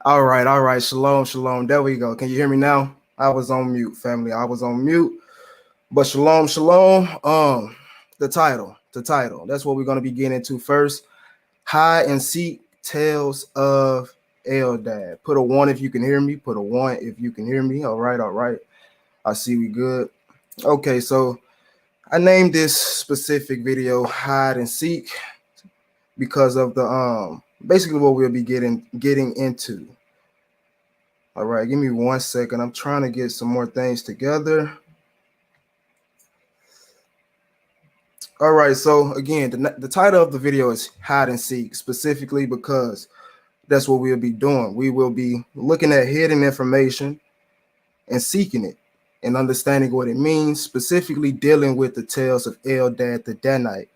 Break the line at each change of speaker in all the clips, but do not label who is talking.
All right. Shalom, shalom. There we go. Can you hear me now? I was on mute, family. I was on mute. But shalom, shalom. The title. That's what we're gonna be getting into first. Hide and seek tales of Eldad. Put a one if you can hear me. Put a one if you can hear me. All right, all right. I see we good. Okay, so I named this specific video Hide and Seek because of the basically what we'll be getting into. All right, give me 1 second. I'm trying to get some more things together. All right, so again, the title of the video is Hide and Seek, specifically because that's what we'll be doing. We will be looking at hidden information and seeking it and understanding what it means, specifically dealing with the tales of Eldad the Danite.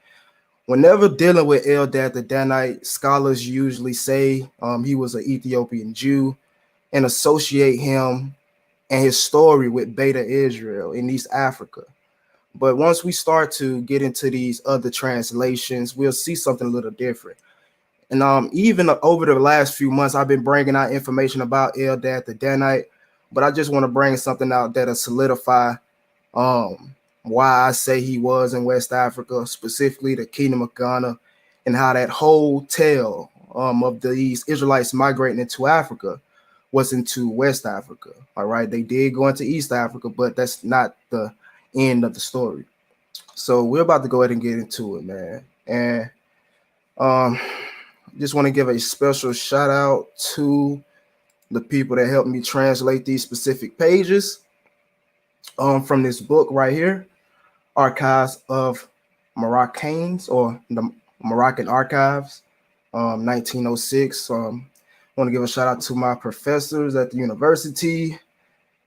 Whenever dealing with Eldad the Danite, scholars usually say he was an Ethiopian Jew and associate him and his story with Beta Israel in East Africa. But once we start to get into these other translations, we'll see something a little different. And even over the last few months, I've been bringing out information about Eldad the Danite, but I just want to bring something out that'll solidify why I say he was in West Africa, specifically the Kingdom of Ghana, and how that whole tale of these Israelites migrating into Africa was into West Africa. All right, they did go into East Africa, but that's not the end of the story. So we're about to go ahead and get into it, man. And just want to give a special shout out to the people that helped me translate these specific pages from this book right here, Archives of Moroccans, or the Moroccan Archives, 1906. Want to give a shout out to my professors at the university,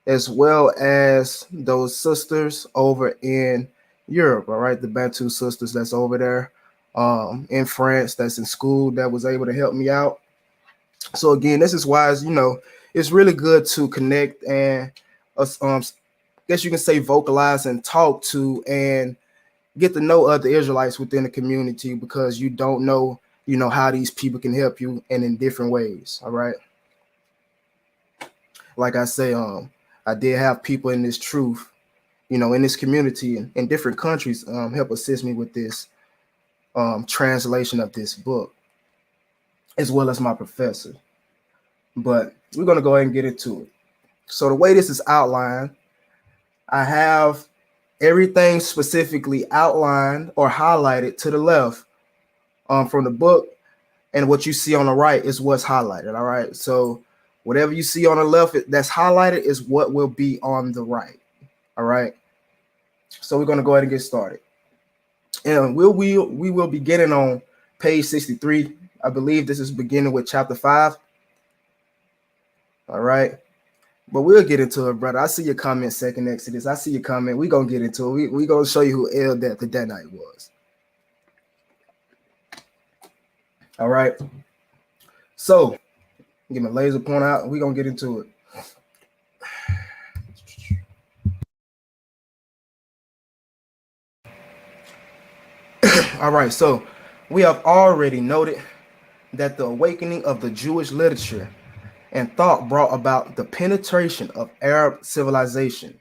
as well as those sisters over in Europe, all right, the Bantu sisters that's over there in France, that's in school, that was able to help me out. So again, this is why, it's really good to connect and guess you can say vocalize and talk to and get to know other Israelites within the community, because you don't know, how these people can help you and in different ways. All right. Like I say, I did have people in this truth, in this community and in different countries help assist me with this translation of this book, as well as my professor. But we're going to go ahead and get into it. So the way this is outlined, I have everything specifically outlined or highlighted to the left from the book, and what you see on the right is what's highlighted. All right. So whatever you see on the left that's highlighted is what will be on the right. All right. So we're going to go ahead and get started. And we will be getting on page 63. I believe this is beginning with chapter 5. All right. But we'll get into it, brother. I see your comment second next to this. I see your comment. We're going to get into it. We're going to show you who Eldad the Danite was. All right. So get my laser point out, and we're going to get into it. All right. So we have already noted that the awakening of the Jewish literature and thought brought about the penetration of Arab civilization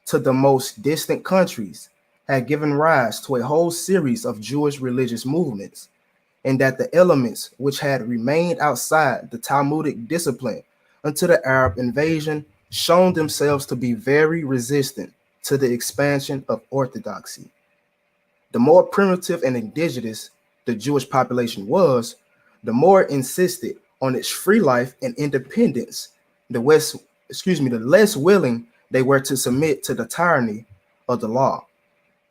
to the most distant countries had given rise to a whole series of Jewish religious movements, and that the elements which had remained outside the Talmudic discipline until the Arab invasion shown themselves to be very resistant to the expansion of orthodoxy. The more primitive and indigenous the Jewish population was, the more insisted on its free life and independence, the less willing they were to submit to the tyranny of the law.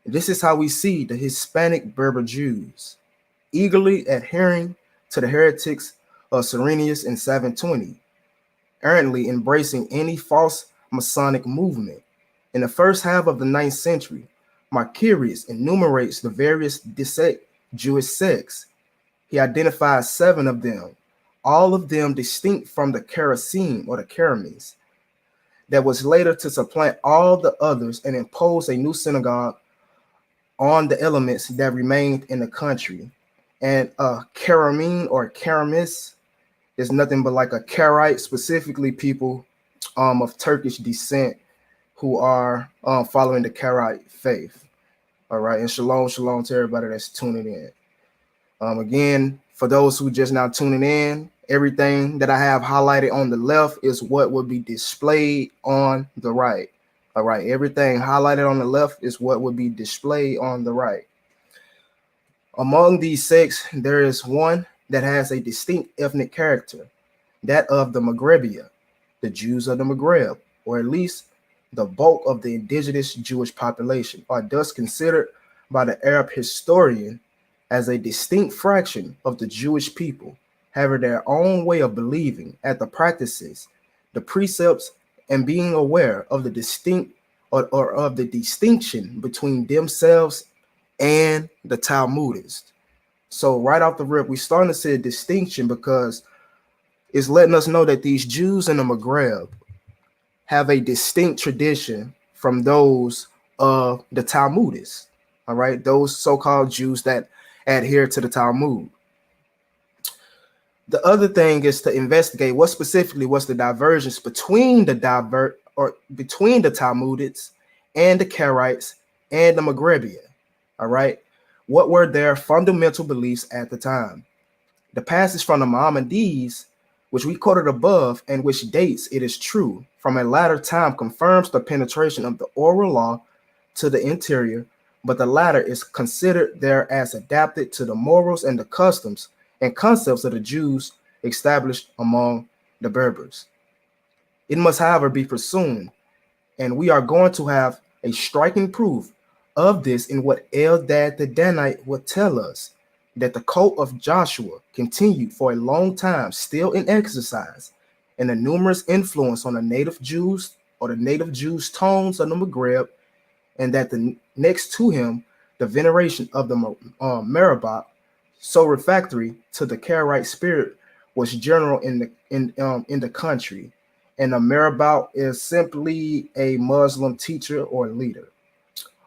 This is how we see the Hispanic Berber Jews eagerly adhering to the heretics of Cyrenius in 720, errantly embracing any false Masonic movement. In the first half of the 9th century, Macarius enumerates the various Jewish sects. He identifies 7 of them, all of them distinct from the Karasim or the Karamis, that was later to supplant all the others and impose a new synagogue on the elements that remained in the country. And Karamin or Karamis is nothing but like a Karaite, specifically people of Turkish descent who are following the Karaite faith. All right, and shalom, shalom to everybody that's tuning in. Again, for those who just now tuning in, everything that I have highlighted on the left is what will be displayed on the right. All right, everything highlighted on the left is what will be displayed on the right. Among these sects, there is one that has a distinct ethnic character, that of the Maghrebia, the Jews of the Maghreb, or at least the bulk of the indigenous Jewish population, are thus considered by the Arab historian as a distinct fraction of the Jewish people, having their own way of believing at the practices, the precepts, and being aware of the distinct or of the distinction between themselves and the Talmudists. So right off the rip, we're starting to see a distinction because it's letting us know that these Jews in the Maghreb have a distinct tradition from those of the Talmudists. All right, those so-called Jews that adhere to the Talmud. The other thing is to investigate what specifically was the divergence between the Talmudists and the Karaites and the Maghrebia. All right, what were their fundamental beliefs at the time? The passage from the Maimonides, which we quoted above and which dates, it is true, from a latter time, confirms the penetration of the oral law to the interior, but the latter is considered there as adapted to the morals and the customs and concepts of the Jews established among the Berbers. It must, however, be presumed, and we are going to have a striking proof of this in what Eldad the Danite would tell us, that the cult of Joshua continued for a long time, still in exercise, and the numerous influence on the native Jews or the native Jews' tones of the Maghreb, and that the next to him, the veneration of the Meribah, so refractory to the Karaite spirit, was general in the country, and the Meribah is simply a Muslim teacher or leader.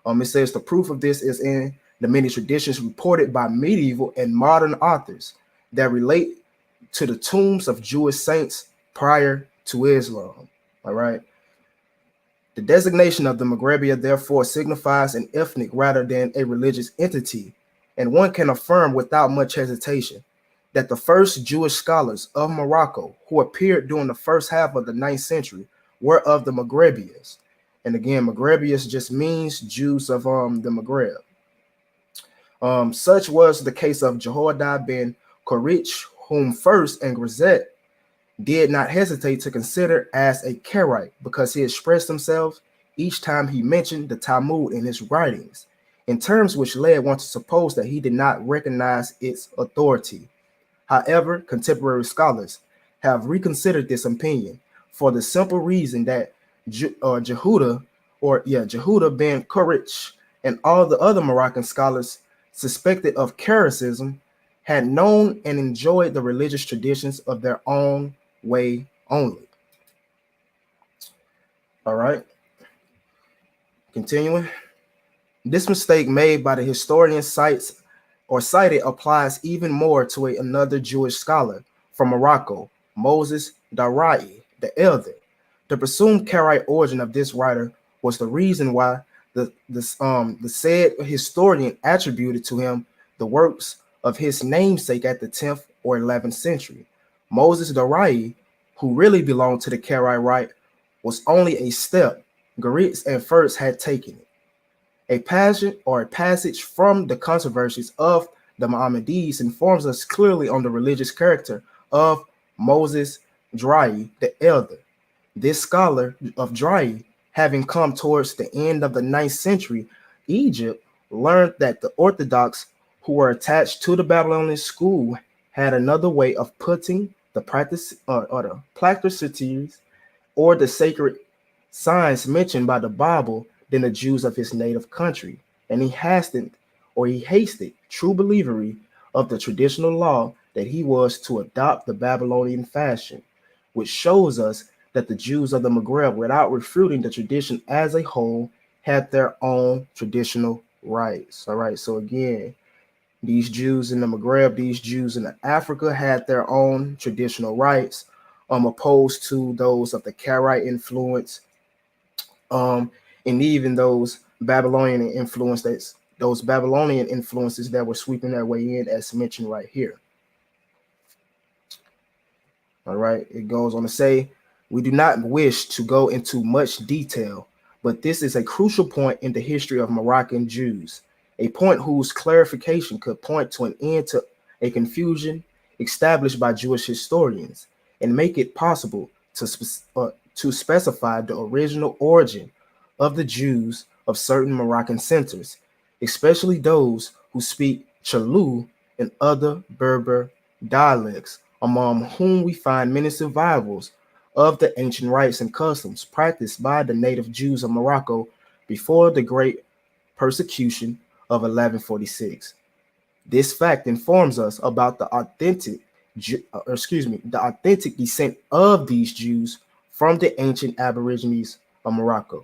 It says the proof of this is in the many traditions reported by medieval and modern authors that relate to the tombs of Jewish saints prior to Islam. All right. The designation of the Maghrebia therefore signifies an ethnic rather than a religious entity, and one can affirm without much hesitation that the first Jewish scholars of Morocco who appeared during the first half of the 9th century were of the Maghrebias. And again, Maghrebias just means Jews of the Maghreb. Such was the case of Jehoiada ben Korich, whom First and Grisette did not hesitate to consider as a Karaite because he expressed himself each time he mentioned the Talmud in his writings, in terms which led one to suppose that he did not recognize its authority. However, contemporary scholars have reconsidered this opinion for the simple reason that Jehuda ben Korich and all the other Moroccan scholars suspected of Karaism had known and enjoyed the religious traditions of their own way only. All right. Continuing. This mistake made by the historian cited applies even more to another Jewish scholar from Morocco, Moses Darai, the Eldad. The presumed Karaite origin of this writer was the reason why the said historian attributed to him the works of his namesake at the 10th or 11th century. Moses Darai, who really belonged to the Karaite rite, was only a step Garitz and First had taken it. A passage from the controversies of the Maimonides informs us clearly on the religious character of Moses Darai the Elder. This scholar of Darai, having come towards the end of the 9th century Egypt, learned that the Orthodox who were attached to the Babylonian school had another way of putting the practice or the practices or the sacred signs mentioned by the Bible than the Jews of his native country, and he hasted true believery of the traditional law that he was to adopt the Babylonian fashion, which shows us that the Jews of the Maghreb, without refuting the tradition as a whole, had their own traditional rights. All right, so again, These Jews in the Maghreb, these Jews in Africa had their own traditional rites, opposed to those of the Karaite influence, um, and even those Babylonian influences that were sweeping their way in, as mentioned right here. All right, it goes on to say, we do not wish to go into much detail, but this is a crucial point in the history of Moroccan Jews, a point whose clarification could point to an end to a confusion established by Jewish historians and make it possible to specify the original origin of the Jews of certain Moroccan centers, especially those who speak Chalu and other Berber dialects, among whom we find many survivals of the ancient rites and customs practiced by the native Jews of Morocco before the great persecution of 1146. This fact informs us about the authentic descent of these Jews from the ancient Aborigines of Morocco.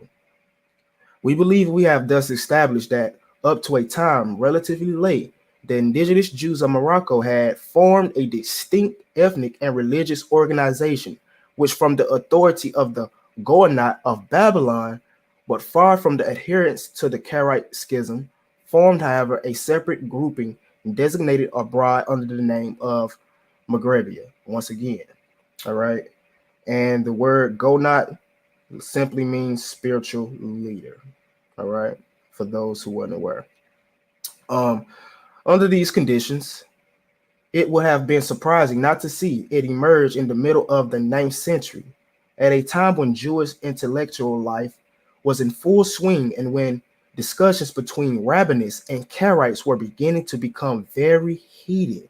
We believe we have thus established that up to a time relatively late, the indigenous Jews of Morocco had formed a distinct ethnic and religious organization, which from the authority of the Goanat of Babylon, but far from the adherence to the Karaite schism, formed, however, a separate grouping designated abroad under the name of Maghrebia, once again. All right. And the word Goanat simply means spiritual leader. All right, for those who weren't aware. Under these conditions, it would have been surprising not to see it emerge in the middle of the 9th century, at a time when Jewish intellectual life was in full swing and when discussions between rabbinists and Karaites were beginning to become very heated,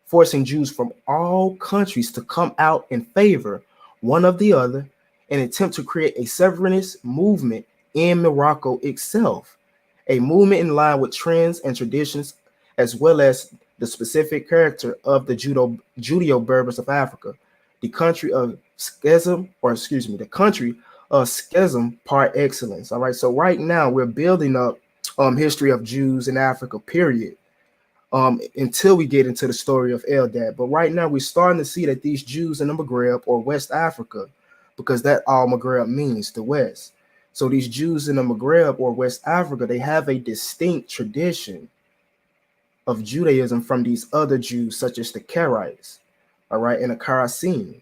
forcing Jews from all countries to come out in favor one of the other and attempt to create a separatist movement in Morocco itself, a movement in line with trends and traditions, as well as the specific character of the Judeo-Berbers of Africa, the country of the country of schism par excellence. All right, so right now we're building up history of Jews in Africa, period, until we get into the story of Eldad. But right now we're starting to see that these Jews in the Maghreb or West Africa, because that all Maghreb means, the West. So these Jews in the Maghreb or West Africa, they have a distinct tradition of Judaism from these other Jews, such as the Karaites, all right, and the Karasim.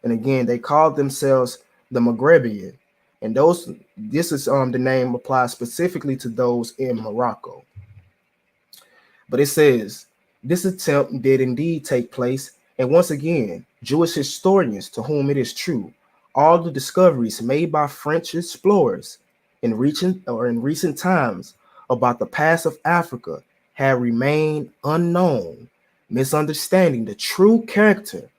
And again, they called themselves the Maghrebian. And this is the name applies specifically to those in Morocco. But it says, this attempt did indeed take place, and once again, Jewish historians, to whom it is true, all the discoveries made by French explorers in recent times about the past of Africa had remained unknown, misunderstanding the true character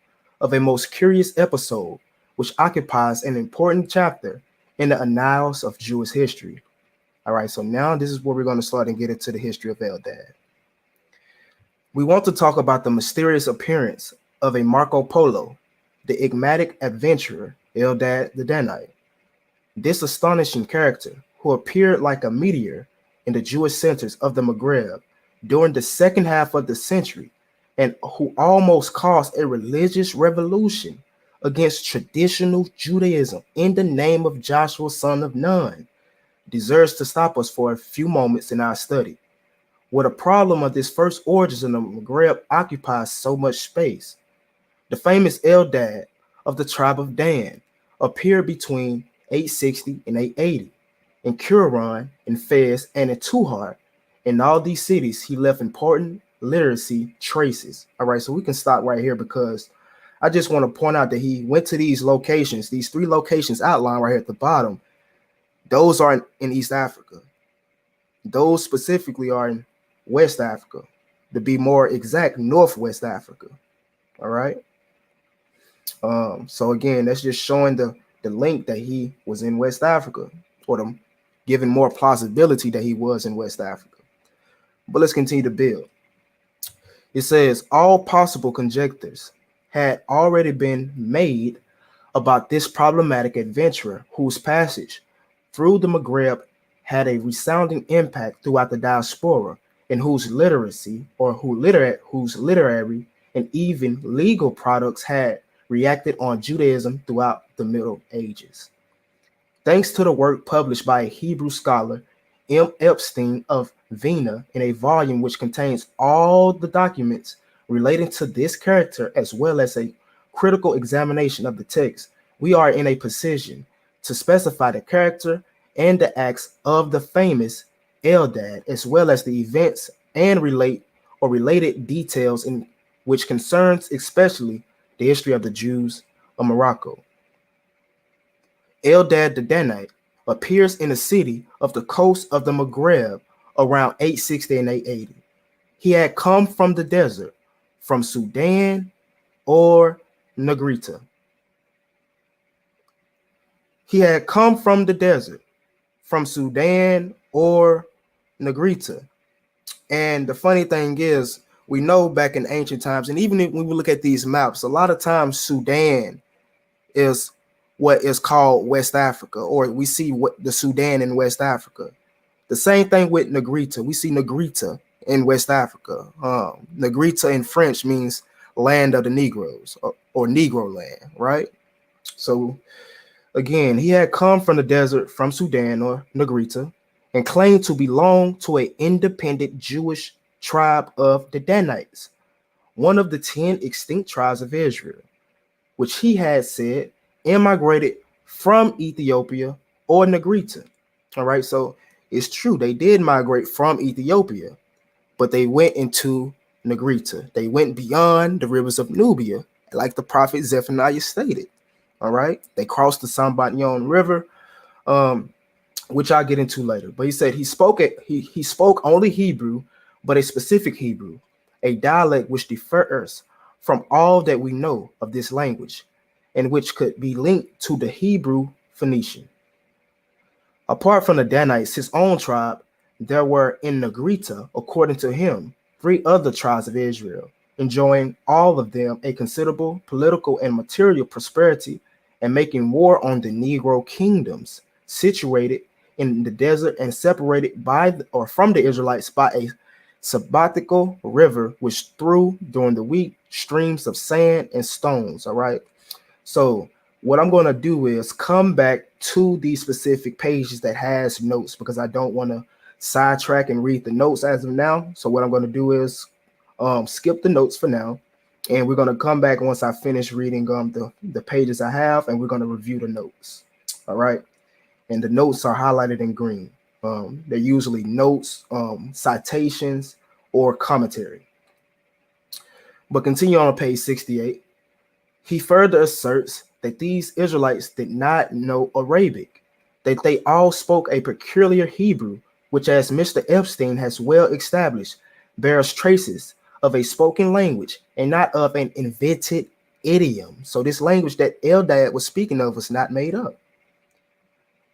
of a most curious episode, which occupies an important chapter in the annals of Jewish history. All right, so now this is where we're going to start and get into the history of Eldad. We want to talk about the mysterious appearance of a Marco Polo, the enigmatic adventurer Eldad the Danite. This astonishing character, who appeared like a meteor in the Jewish centers of the Maghreb during the second half of the century, and who almost caused a religious revolution against traditional Judaism in the name of Joshua, son of Nun, deserves to stop us for a few moments in our study. Where the problem of this first origins in the Maghreb occupies so much space. The famous Eldad of the tribe of Dan appeared between 860 and 880 in Quran, in Fez, and in Tuhar. In all these cities, he left important literacy traces. All right, so we can stop right here because I just want to point out that he went to these locations, these 3 locations outlined right here at the bottom. Those are in East Africa. Those specifically are in West Africa. To be more exact, Northwest Africa. All right. So again, that's just showing the link that he was in West Africa, or them giving more plausibility that he was in West Africa. But let's continue to build. It says all possible conjectures had already been made about this problematic adventurer whose passage through the Maghreb had a resounding impact throughout the diaspora and whose literary and even legal products had reacted on Judaism throughout the Middle Ages. Thanks to the work published by a Hebrew scholar, M. Epstein of Vienna, in a volume which contains all the documents relating to this character as well as a critical examination of the text, we are in a position to specify the character and the acts of the famous Eldad, as well as the events and related details in which concerns especially the history of the Jews of Morocco. Eldad the Danite appears in the city of the coast of the Maghreb around 860 and 880. He had come from the desert, from Sudan or Negrita. He had come from the desert, from Sudan or Negrita. And the funny thing is, we know back in ancient times, and even when we look at these maps, a lot of times Sudan is what is called West Africa, or we see what the Sudan in West Africa. The same thing with Negrita. We see Negrita in West Africa. Negrita in French means land of the Negroes, or Negro land, right? So again, he had come from the desert from Sudan or Negrita and claimed to belong to an independent Jewish tribe of the Danites, one of the 10 extinct tribes of Israel, which he had said immigrated from Ethiopia or Negrita. All right, so it's true, they did migrate from Ethiopia, but they went into Negrita. They went beyond the rivers of Nubia, like the prophet Zephaniah stated. All right, they crossed the Sambatyon River, which I'll get into later. But he said he spoke only Hebrew, but a specific Hebrew, a dialect which differs from all that we know of this language, and which could be linked to the Hebrew Phoenician. Apart from the Danites, his own tribe, there were in Negrita, according to him, 3 other tribes of Israel, enjoying all of them a considerable political and material prosperity and making war on the Negro kingdoms situated in the desert and separated by or from the Israelites by a sabbatical river which threw during the week streams of sand and stones. All right. So what I'm going to do is come back to these specific pages that has notes, because I don't want to sidetrack and read the notes as of now. So what I'm going to do is skip the notes for now, and we're going to come back once I finish reading the pages I have, and we're going to review the notes. All right. And the notes are highlighted in green. They're usually notes, citations, or commentary. But continue on page 68. He further asserts that these Israelites did not know Arabic, that they all spoke a peculiar Hebrew, which, as Mr. Epstein has well established, bears traces of a spoken language and not of an invented idiom. So this language that Eldad was speaking of was not made up.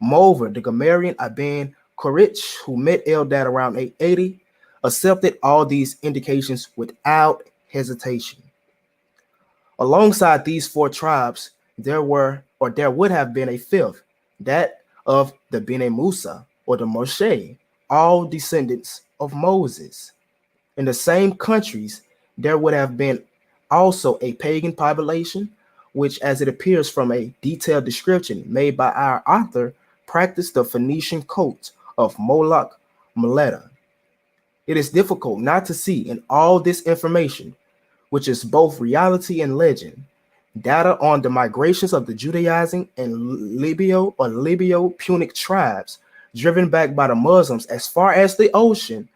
Moreover, the grammarian Ibn Korich, who met Eldad around 880, accepted all these indications without hesitation. Alongside these 4 tribes, there would have been a 5th, that of the Bene Musa or the Moshe, all descendants of Moses. In the same countries, there would have been also a pagan population, which, as it appears from a detailed description made by our author, practiced the Phoenician cult of Moloch Moleta. It is difficult not to see in all this information, which is both reality and legend, data on the migrations of the Judaizing and Libyo-Punic tribes driven back by the Muslims as far as the ocean,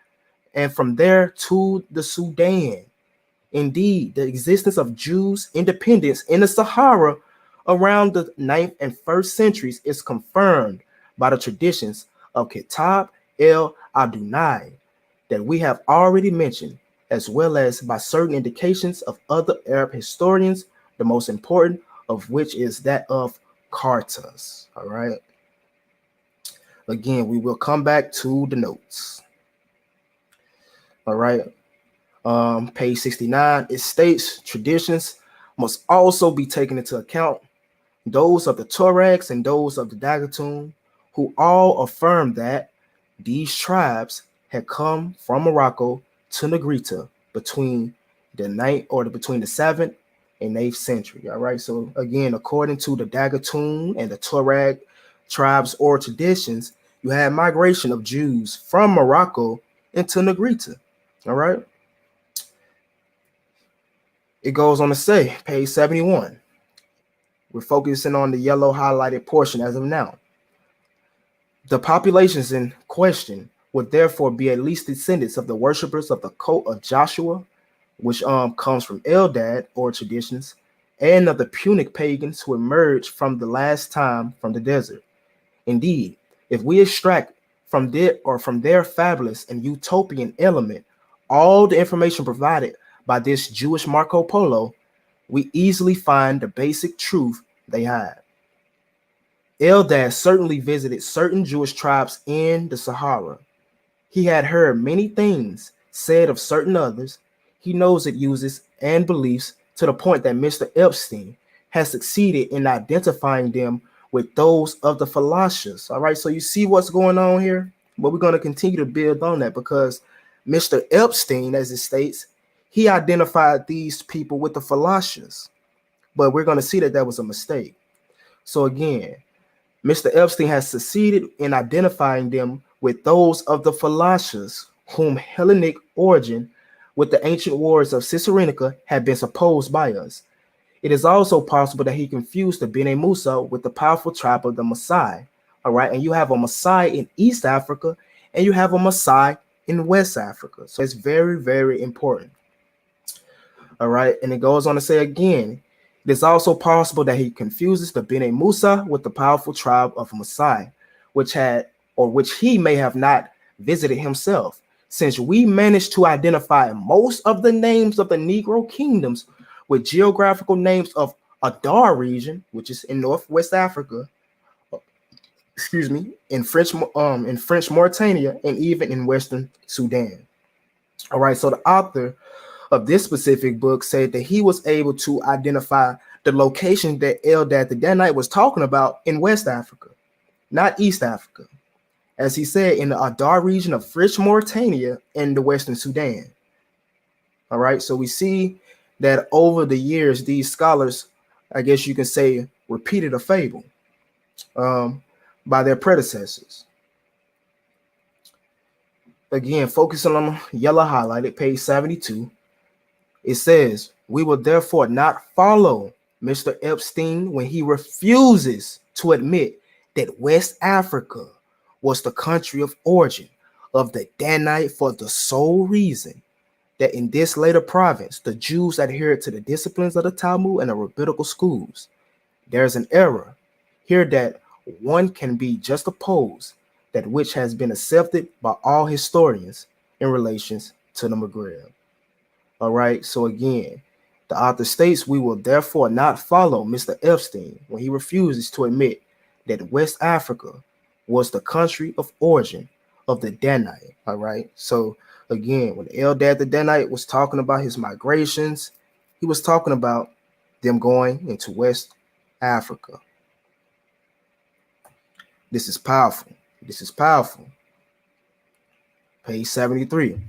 and from there to the Sudan. Indeed, the existence of Jews' independence in the Sahara around the 9th and 1st centuries is confirmed by the traditions of Kitab el-Adunai that we have already mentioned, as well as by certain indications of other Arab historians, the most important of which is that of Cartas. All right. Again, we will come back to the notes. All right. Page 69, it states traditions must also be taken into account, those of the Tuaregs and those of the Dagatun, who all affirm that these tribes had come from Morocco to Negrita between the 7th and 8th century. All right. So again, according to the Dagatun and the Tuareg tribes or traditions, you had migration of Jews from Morocco into Negrita. All right. It goes on to say, page 71. We're focusing on the yellow highlighted portion as of now. The populations in question would therefore be at least descendants of the worshippers of the cult of Joshua, which comes from Eldad or traditions, and of the Punic pagans who emerged from the last time from the desert. Indeed, if we extract from their fabulous and utopian element all the information provided by this Jewish Marco Polo, we easily find the basic truth they hide. Eldad certainly visited certain Jewish tribes in the Sahara. He had heard many things said of certain others. He knows it uses and beliefs to the point that Mr. Epstein has succeeded in identifying them with those of the Falashas. All right, so you see what's going on here? But we're going to continue to build on that because Mr. Epstein, as it states, he identified these people with the Falashas. But we're going to see that that was a mistake. So again, Mr. Epstein has succeeded in identifying them with those of the Falashas, whom Hellenic origin with the ancient wars of Cyrenaica had been supposed by us. It is also possible that he confused the Bene Musa with the powerful tribe of the Maasai. All right, and you have a Maasai in East Africa and you have a Maasai in West Africa. So it's very, very important. All right, and it goes on to say again, it is also possible that he confuses the Bene Musa with the powerful tribe of Maasai, which he may have not visited himself, since we managed to identify most of the names of the Negro kingdoms with geographical names of Adar region, which is in Northwest Africa, in French Mauritania, and even in Western Sudan. All right, so the author of this specific book said that he was able to identify the location that Eldad the Danite was talking about in West Africa, not East Africa, as he said, in the Adar region of French Mauritania and the Western Sudan. All right, so we see that over the years, these scholars, I guess you can say, repeated a fable by their predecessors. Again, focusing on yellow highlighted, page 72, it says, we will therefore not follow Mr. Epstein when he refuses to admit that West Africa was the country of origin of the Danite for the sole reason that in this later province, the Jews adhered to the disciplines of the Talmud and the rabbinical schools. There's an error here that one can be just opposed, that which has been accepted by all historians in relations to the Maghreb. All right, so again, the author states, we will therefore not follow Mr. Epstein when he refuses to admit that West Africa was the country of origin of the Danite. All right, so again, when Eldad the Danite was talking about his migrations, he was talking about them going into West Africa. This is powerful. This is powerful. Page 73.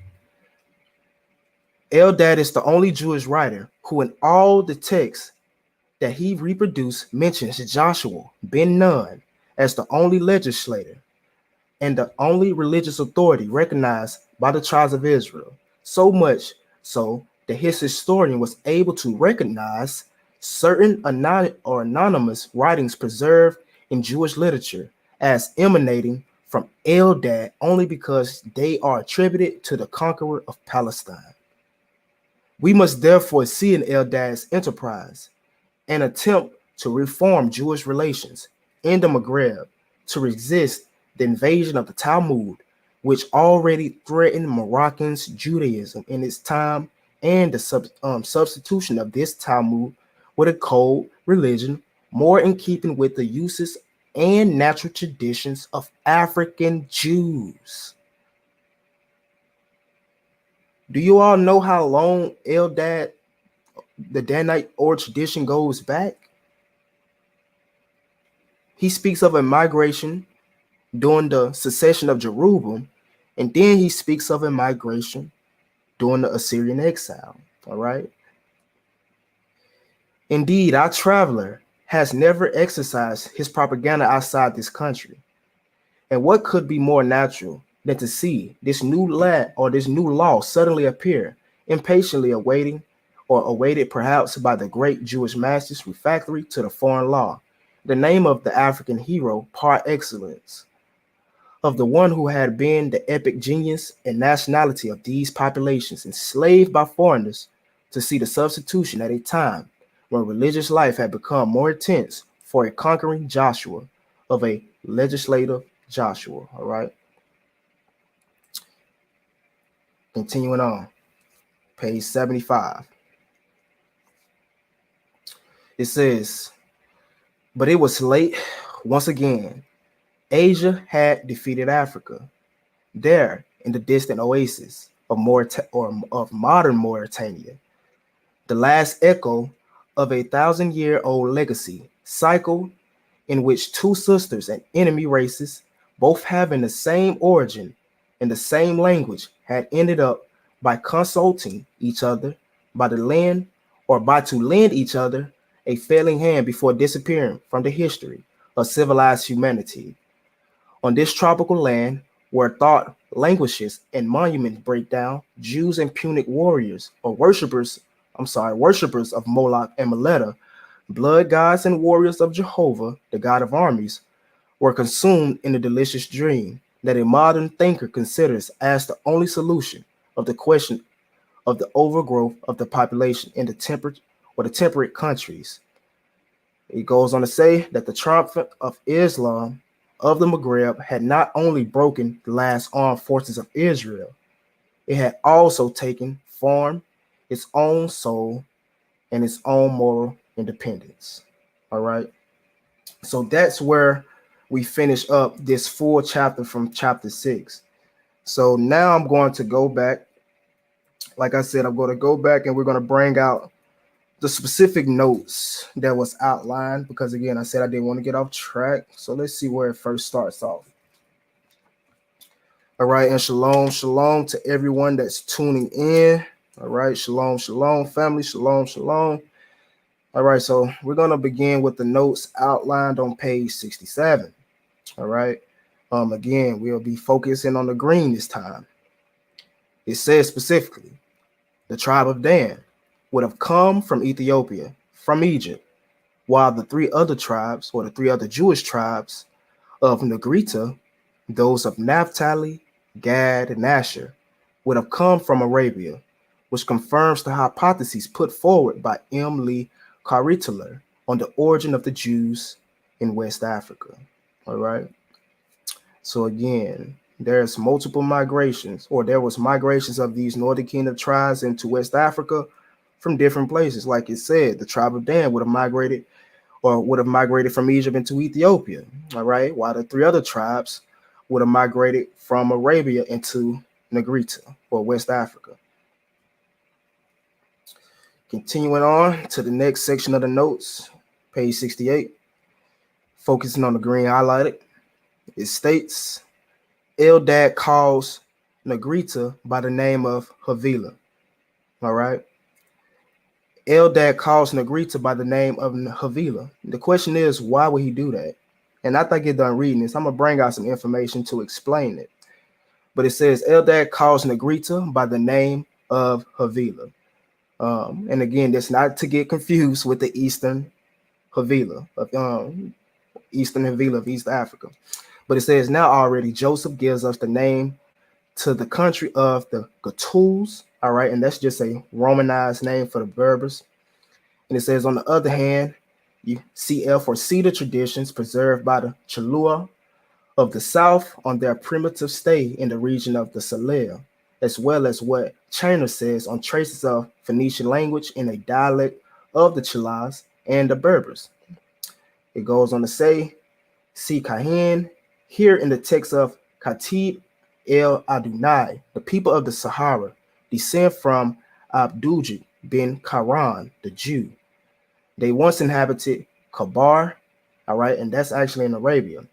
Eldad is the only Jewish writer who in all the texts that he reproduced mentions Joshua ben Nun as the only legislator and the only religious authority recognized by the tribes of Israel, so much so that his historian was able to recognize certain anonymous writings preserved in Jewish literature as emanating from Eldad only because they are attributed to the conqueror of Palestine. We must therefore see in Eldad's enterprise an attempt to reform Jewish relations in the Maghreb to resist the invasion of the Talmud, which already threatened Moroccans' Judaism in its time, and the substitution of this Talmud with a code religion more in keeping with the uses and natural traditions of African Jews. Do you all know how long Eldad, the Danite or tradition, goes back? He speaks of a migration during the secession of Jerusalem And then he speaks of a migration during the Assyrian exile. All right. Indeed, our traveler has never exercised his propaganda outside this country. And what could be more natural than to see this new land or this new law suddenly appear, impatiently awaiting or awaited perhaps by the great Jewish masters refractory to the foreign law, the name of the African hero par excellence, of the one who had been the epic genius and nationality of these populations enslaved by foreigners, to see the substitution at a time when religious life had become more intense for a conquering Joshua of a legislative Joshua. All right. Continuing on, page 75. It says, but it was late once again. Asia had defeated Africa. There, in the distant oasis of modern Mauritania, the last echo of a 1,000-year-old legacy cycle in which two sisters and enemy races, both having the same origin and the same language, had ended up by consulting each other by the lend or by to lend each other a failing hand before disappearing from the history of civilized humanity. On this tropical land, where thought languishes and monuments break down, Jews and Punic warriors or worshippers of Moloch and Molech, blood gods and warriors of Jehovah, the God of armies, were consumed in a delicious dream that a modern thinker considers as the only solution of the question of the overgrowth of the population in the temperate countries. It goes on to say that the triumph of Islam of the Maghreb had not only broken the last armed forces of Israel, it had also taken form, its own soul, and its own moral independence. All right. So that's where we finish up this full chapter from chapter 6. So now I'm going to go back. Like I said, I'm going to go back and we're going to bring out the specific notes that was outlined, because again, I said I didn't want to get off track. So let's see where it first starts off. All right, and shalom to everyone that's tuning in. All right, shalom family, shalom. All right, so we're going to begin with the notes outlined on page 67. All right. Again, we'll be focusing on the green this time. It says specifically, the tribe of Dan would have come from Ethiopia, from Egypt, while the three other tribes, or the three other Jewish tribes of Negrita, those of Naphtali, Gad, and Asher, would have come from Arabia, which confirms the hypotheses put forward by M. Lee Caritaler on the origin of the Jews in West Africa. All right. So again, there's multiple migrations, or there was migrations of these Northern Kingdom tribes into West Africa from different places. Like it said, the tribe of Dan would have migrated from Egypt into Ethiopia. All right. While the three other tribes would have migrated from Arabia into Negrita, or West Africa. Continuing on to the next section of the notes, page 68, focusing on the green highlighted. It states, Eldad calls Negrita by the name of Havilah. All right. Eldad calls Negrita by the name of Havilah. The question is, why would he do that? And after I get done reading this, I'm going to bring out some information to explain it. But it says, Eldad calls Negrita by the name of Havilah. And again, that's not to get confused with the Eastern Havilah of East Africa. But it says, now already Joseph gives us the name to the country of the Gatuls. All right. And that's just a Romanized name for the Berbers. And it says, on the other hand, you see the traditions preserved by the Chalua of the South on their primitive stay in the region of the Saleh, as well as what China says on traces of Phoenician language in a dialect of the Chilas and the Berbers. It goes on to say, see Kahin, here in the text of Khatib el Adunai, the people of the Sahara descend from Abdujit bin Karan, the Jew. They once inhabited Kabar, all right, and that's actually in Arabia.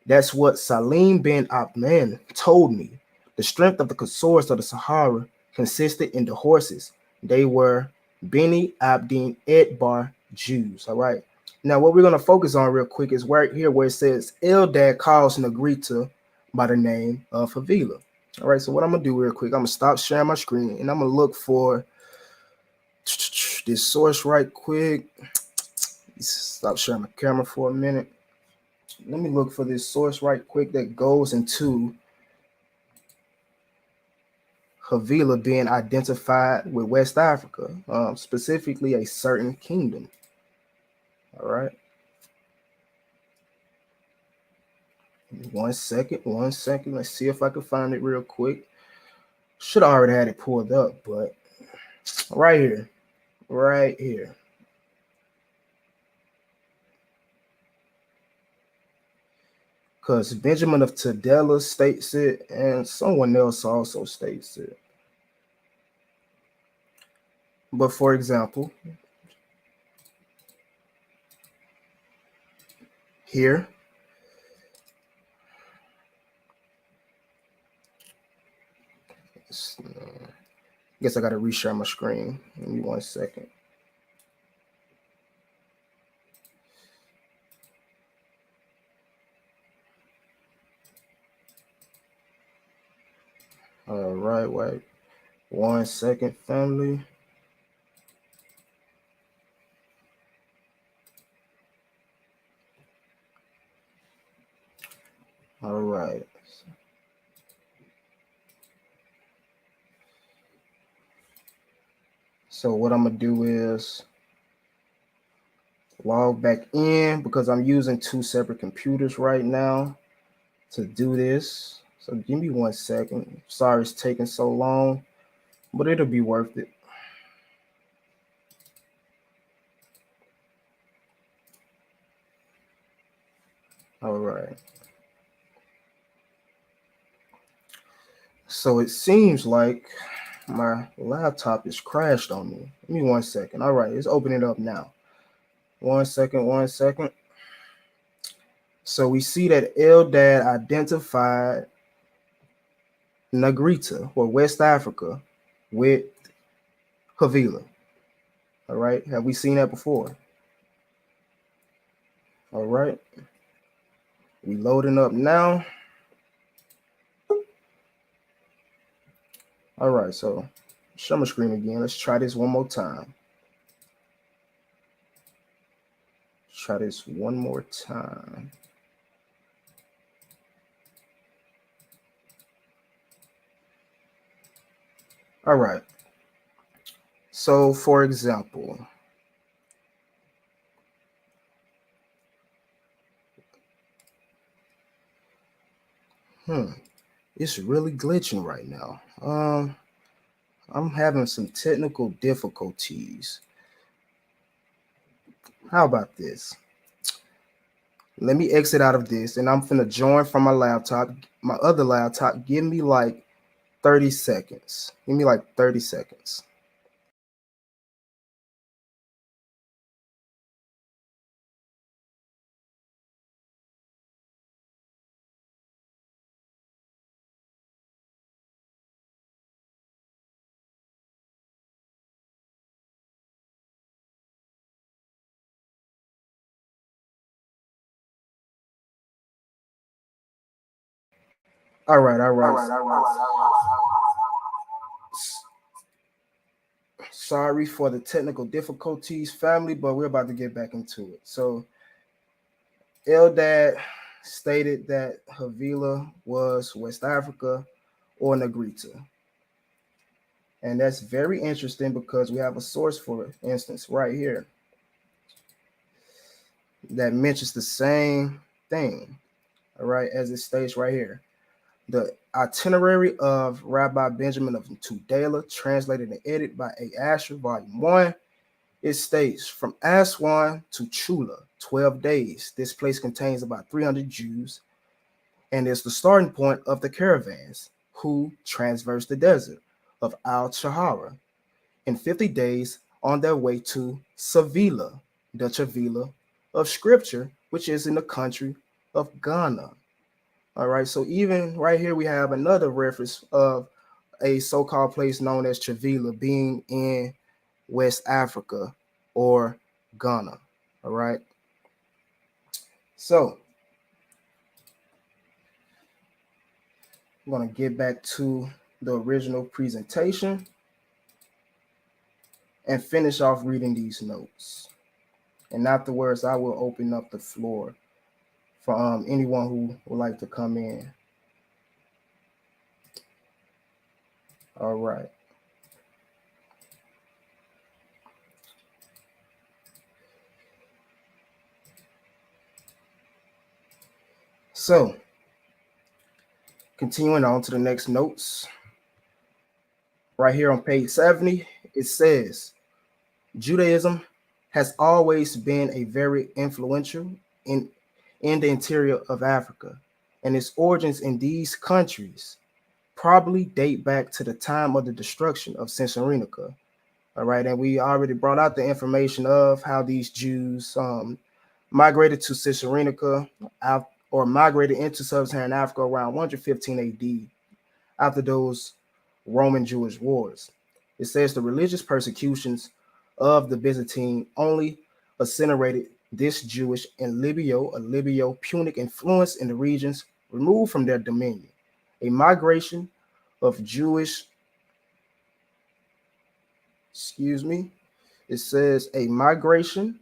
That's what Salim bin Abman told me. The strength of the consors of the Sahara consisted in the horses. They were Beni Abdin Edbar Jews. All right. Now, what we're going to focus on real quick is right here where it says Eldad calls Negrita by the name of Havila. All right. So, what I'm going to do real quick, I'm going to stop sharing my screen and I'm going to look for this source right quick. Stop sharing my camera for a minute. Let me look for this source right quick that goes into Havila being identified with West Africa, specifically a certain kingdom. All right. 1 second, 1 second. Let's see if I can find it real quick. Should have already had it pulled up, but right here, right here. Because Benjamin of Tudela states it, and someone else also states it. But for example, here, I guess I got to reshare my screen. Give me 1 second. All right, wait 1 second, family. All right. So what I'm gonna do is log back in because I'm using 2 separate computers right now to do this. So give me 1 second. Sorry it's taking so long, but it'll be worth it. All right. So it seems like my laptop is crashed on me. Give me 1 second. All right, it's opening up now. 1 second, 1 second. So we see that Eldad identified Negrita or West Africa with Havila. All right, have we seen that before? All right, we loading up now. All right, so show my screen again. Let's try this one more time. Let's try this one more time. All right. So, for example, it's really glitching right now. I'm having some technical difficulties. How about this? Let me exit out of this and I'm finna join from my laptop, my other laptop. Give me like 30 seconds. Give me like 30 seconds. All right, all right. Sorry for the technical difficulties, family, but we're about to get back into it. So, Eldad stated that Havila was West Africa or Negrita. And that's very interesting because we have a source, for instance, right here that mentions the same thing, all right, as it states right here. The itinerary of Rabbi Benjamin of Tudela, translated and edited by A. Asher, Volume 1. It states, from Aswan to Chula, 12 days. This place contains about 300 Jews and is the starting point of the caravans who traverse the desert of Al Shahara in 50 days on their way to Sevilla, the Chavila of Scripture, which is in the country of Ghana. All right, so even right here we have another reference of a so-called place known as Chavila being in West Africa or Ghana. All right, so I'm going to get back to the original presentation and finish off reading these notes. And afterwards, I will open up the floor for anyone who would like to come in. All right. So, continuing on to the next notes. Right here on page 70, it says, Judaism has always been a very influential in, in the interior of Africa, and its origins in these countries probably date back to the time of the destruction of Caesarea. All right, and we already brought out the information of how these Jews migrated to Caesarea or migrated into sub-Saharan Africa around 115 AD after those Roman Jewish wars. It says the religious persecutions of the Byzantine only accelerated this Jewish and Libyo-Punic influence in the regions removed from their dominion. A migration of Jewish, it says a migration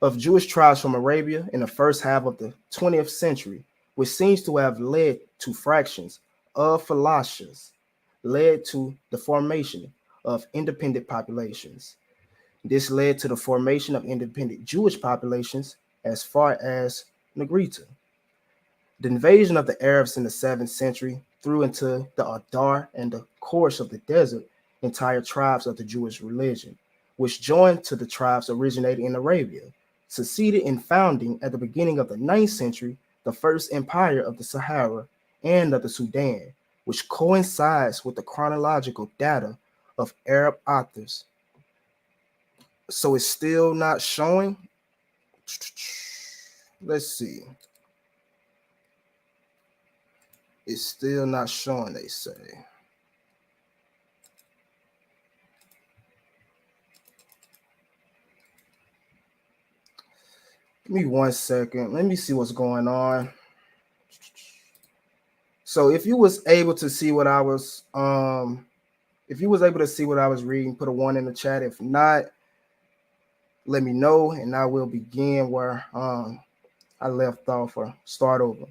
of Jewish tribes from Arabia in the first half of the 20th century, which seems to have led to fractions of Philasias, led to the formation of independent populations. This led to the formation of independent Jewish populations as far as Negrita. The invasion of the Arabs in the 7th century threw into the Adar and the course of the desert entire tribes of the Jewish religion, which joined to the tribes originating in Arabia, succeeded in founding at the beginning of the 9th century the first empire of the Sahara and of the Sudan, which coincides with the chronological data of Arab authors. So it's still not showing. Let's see. It's still not showing, they say. Give me 1 second. Let me see what's going on. So if you was able to see what I was reading, put a 1 in the chat. If not, let me know and I will begin where I left off or start over.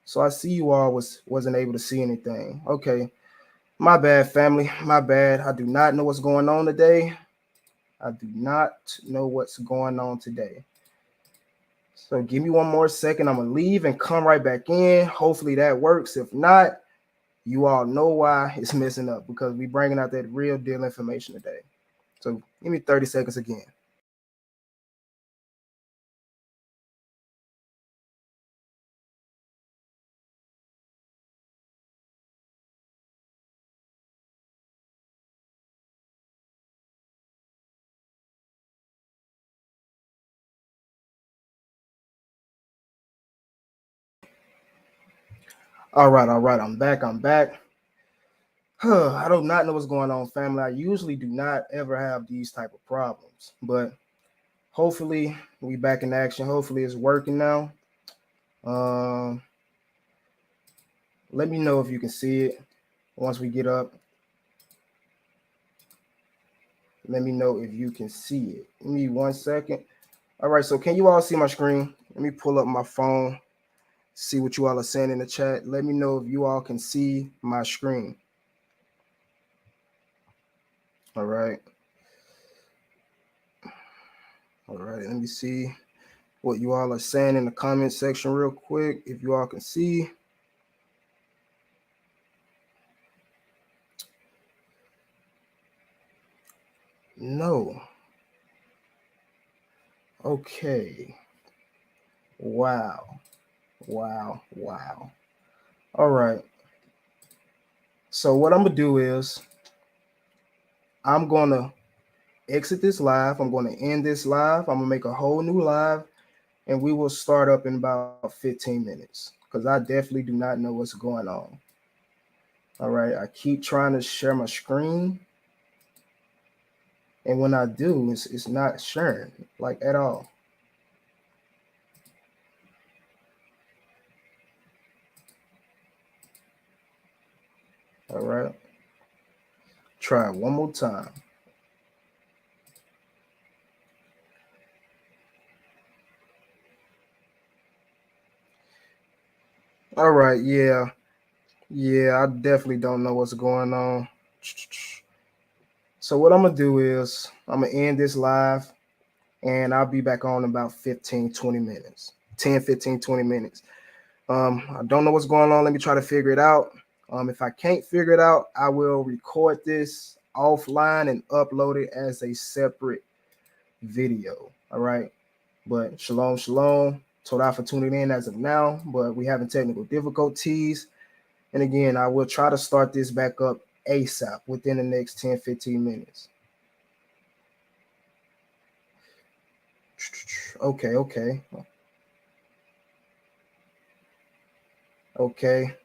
So I see you all wasn't able to see anything. Okay. My bad, family. My bad. I do not know what's going on today. I do not know what's going on today. So give me 1 more second. I'm going to leave and come right back in. Hopefully that works. If not, you all know why it's messing up, because we bringing out that real deal information today. So give me 30 seconds again. All right. I'm back. I do not know what's going on, family. I usually do not ever have these type of problems, but hopefully we back in action. Hopefully it's working now. Let me know if you can see it once we get up. Let me know if you can see it. Give me 1 second. All right, so can you all see my screen? Let me pull up my phone, see what you all are saying in the chat. Let me know if you all can see my screen. All right. All right, let me see what you all are saying in the comment section real quick, if you all can see. No. Okay. Wow. All right. So what I'm going to do is I'm going to exit this live. I'm going to end this live. I'm going to make a whole new live. and we will start up in about 15 minutes because I definitely do not know what's going on. All right, I keep trying to share my screen, and when I do, it's not sharing like at all. All right, try it one more time. All right, yeah, I definitely don't know what's going on. So what I'm gonna do is I'm gonna end this live, and I'll be back on in about 15, 20 minutes. 10, 15, 20 minutes. I don't know what's going on. Let me try to figure it out. If I can't figure it out, I will record this offline and upload it as a separate video. All right. But shalom, shalom. Toda for tuning in as of now, but we having technical difficulties. And again, I will try to start this back up ASAP within the next 10, 15 minutes. Okay. Okay.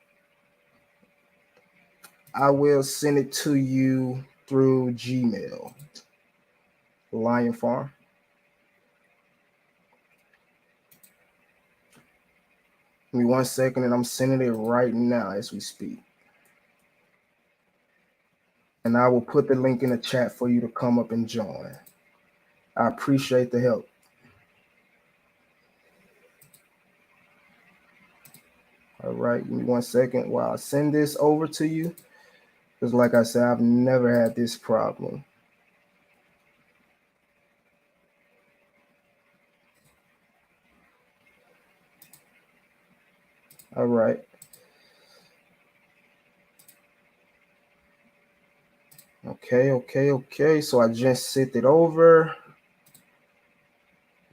I will send it to you through Gmail. Lion Farm. Give me 1 second, and I'm sending it right now as we speak. And I will put the link in the chat for you to come up and join. I appreciate the help. All right, give me 1 second while I send this over to you. Because like I said, I've never had this problem. All right. Okay. So I just sent it over.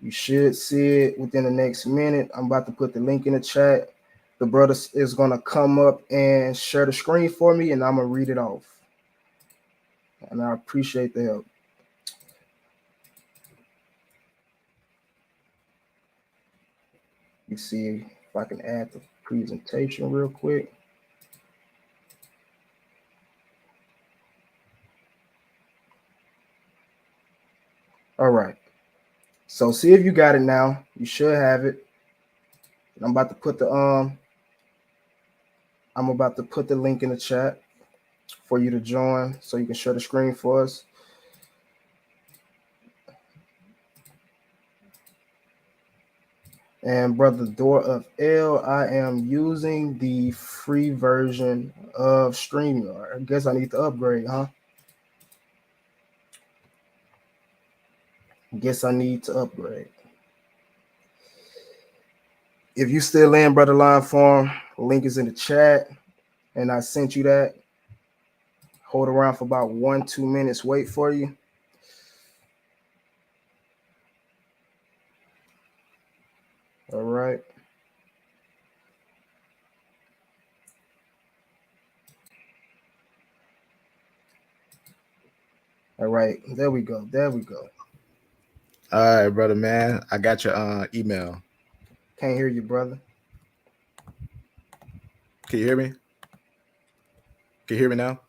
You should see it within the next minute. I'm about to put the link in the chat. The brother is going to come up and share the screen for me, and I'm going to read it off. And I appreciate the help. You see if I can add the presentation real quick. All right. So see if you got it now. You should have it. I'm about to put the link in the chat for you to join so you can share the screen for us. And brother Door of L, I am using the free version of StreamYard. I guess I need to upgrade, huh? Guess I need to upgrade. If you still in, brother Line Farm, link is in the chat, and I sent you that. Hold around for about 1-2 minutes. Wait for you. All right. All right. There we go.
All right, brother, man. I got your email.
Can't hear you, brother.
Can you hear me? Can you hear me now?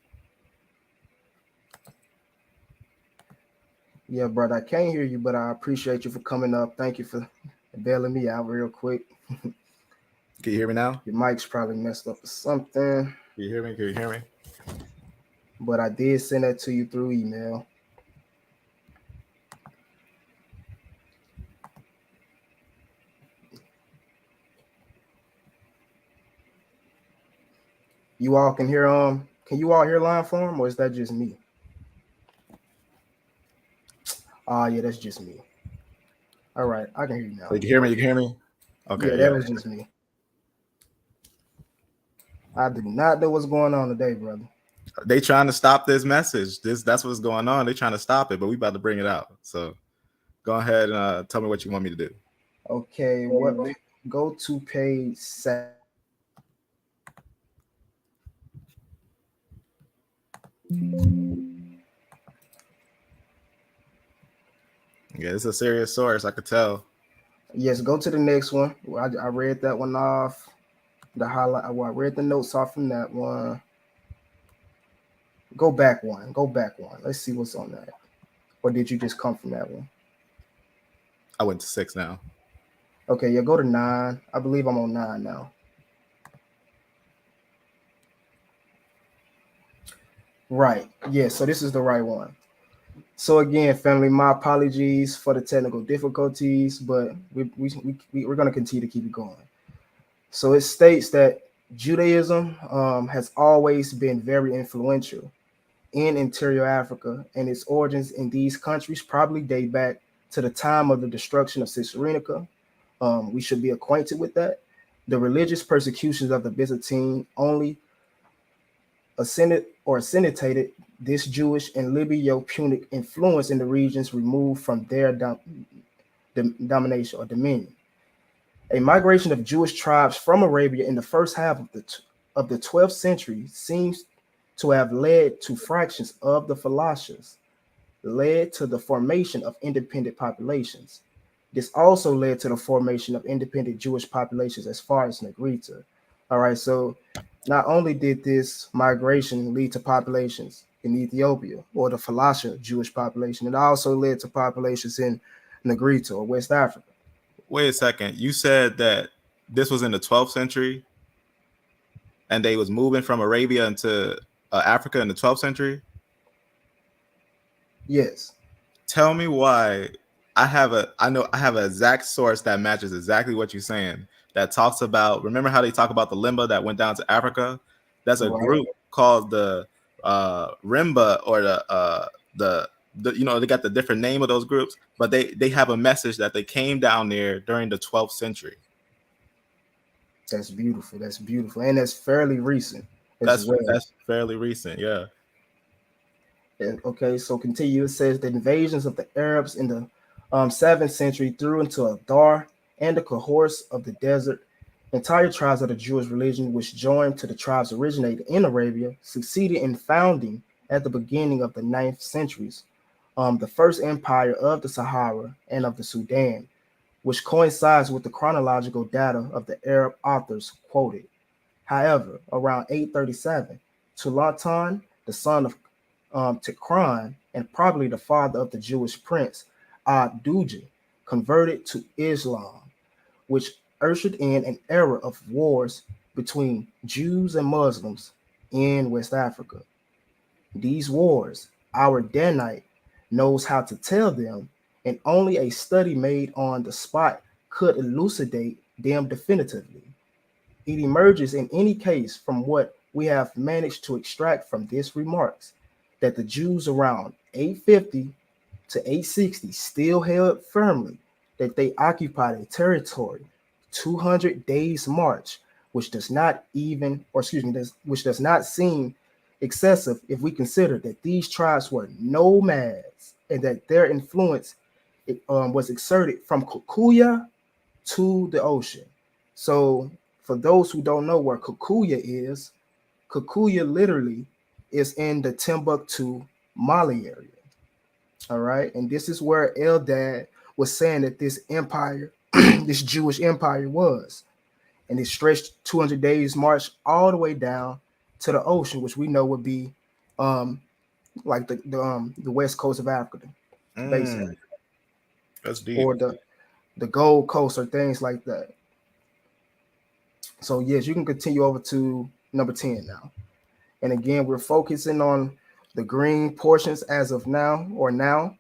Yeah, brother. I can't hear you, but I appreciate you for coming up. Thank you for bailing me out real quick.
Can you hear me now?
Your mic's probably messed up or something.
Can you hear me? Can you hear me?
But I did send that to you through email. You all can hear can you all hear Line Farm, or is that just me? Yeah, that's just me. All right, I can hear you now.
So you can hear me? You can hear me? Okay,
Yeah, that was just me. I do not know what's going on today, brother.
They trying to stop this message. That's what's going on. They trying to stop it, but we about to bring it out. So go ahead and tell me what you want me to do.
Okay, go to page 7.
Yeah, it's a serious source. I could tell.
Yes, go to the next one. I read that one off. The highlight. Well, I read the notes off from that one. Go back one. Go back one. Let's see what's on that. Or did you just come from that one?
I went to 6 now.
Okay, yeah, go to 9. I believe I'm on 9 now. Right. Yeah, so this is the right one. So again, family, my apologies for the technical difficulties, but we're going to continue to keep it going. So it states that Judaism has always been very influential in interior Africa, and its origins in these countries probably date back to the time of the destruction of Caesarea. We should be acquainted with that. The religious persecutions of the Byzantine only accentuated this Jewish and Libyo-Punic influence in the regions removed from their domination or dominion. A migration of Jewish tribes from Arabia in the first half of the 12th century seems to have led to fractions of the Falashas, led to the formation of independent populations. This also led to the formation of independent Jewish populations as far as Negrita. All right, so not only did this migration lead to populations in Ethiopia or the Falasha Jewish population, it also led to populations in Negrita or West Africa.
Wait a second. You said that this was in the 12th century, and they was moving from Arabia into Africa in the 12th century.
Yes.
Tell me why. I have an exact source that matches exactly what you're saying. That talks about. Remember how they talk about the Limba that went down to Africa? There's a
Right.
group called the Rimba, or the you know, they got the different name of those groups, but they have a message that they came down there during the 12th century.
That's beautiful. That's beautiful. And that's fairly recent as well.
That's fairly recent, yeah.
Okay, so continue. It says the invasions of the Arabs in the 7th century through into Adar and the cohorts of the desert. Entire tribes of the Jewish religion, which joined to the tribes originated in Arabia, succeeded in founding at the beginning of the 9th centuries the first empire of the Sahara and of the Sudan, which coincides with the chronological data of the Arab authors quoted. However, around 837, Tulatan, the son of Tikran and probably the father of the Jewish prince Ad-Duja, converted to Islam, which ushered in an era of wars between Jews and Muslims in West Africa. These wars, our Danite knows how to tell them, and only a study made on the spot could elucidate them definitively. It emerges in any case from what we have managed to extract from these remarks that the Jews around 850 to 860 still held firmly that they occupied a territory 200 days march, which does not even, or excuse me, which does not seem excessive if we consider that these tribes were nomads and that their influence was exerted from Kikuya to the ocean. So, for those who don't know where Kikuya literally is in the Timbuktu, Mali area. All right, and this is where Eldad was saying that this empire, this Jewish empire was, and it stretched 200 days march all the way down to the ocean, which we know would be um, like the west coast of Africa, basically,
Mm, that's deep.
or the Gold Coast or things like that. So yes, you can continue over to number 10 now. And again, we're focusing on the green portions as of now or now.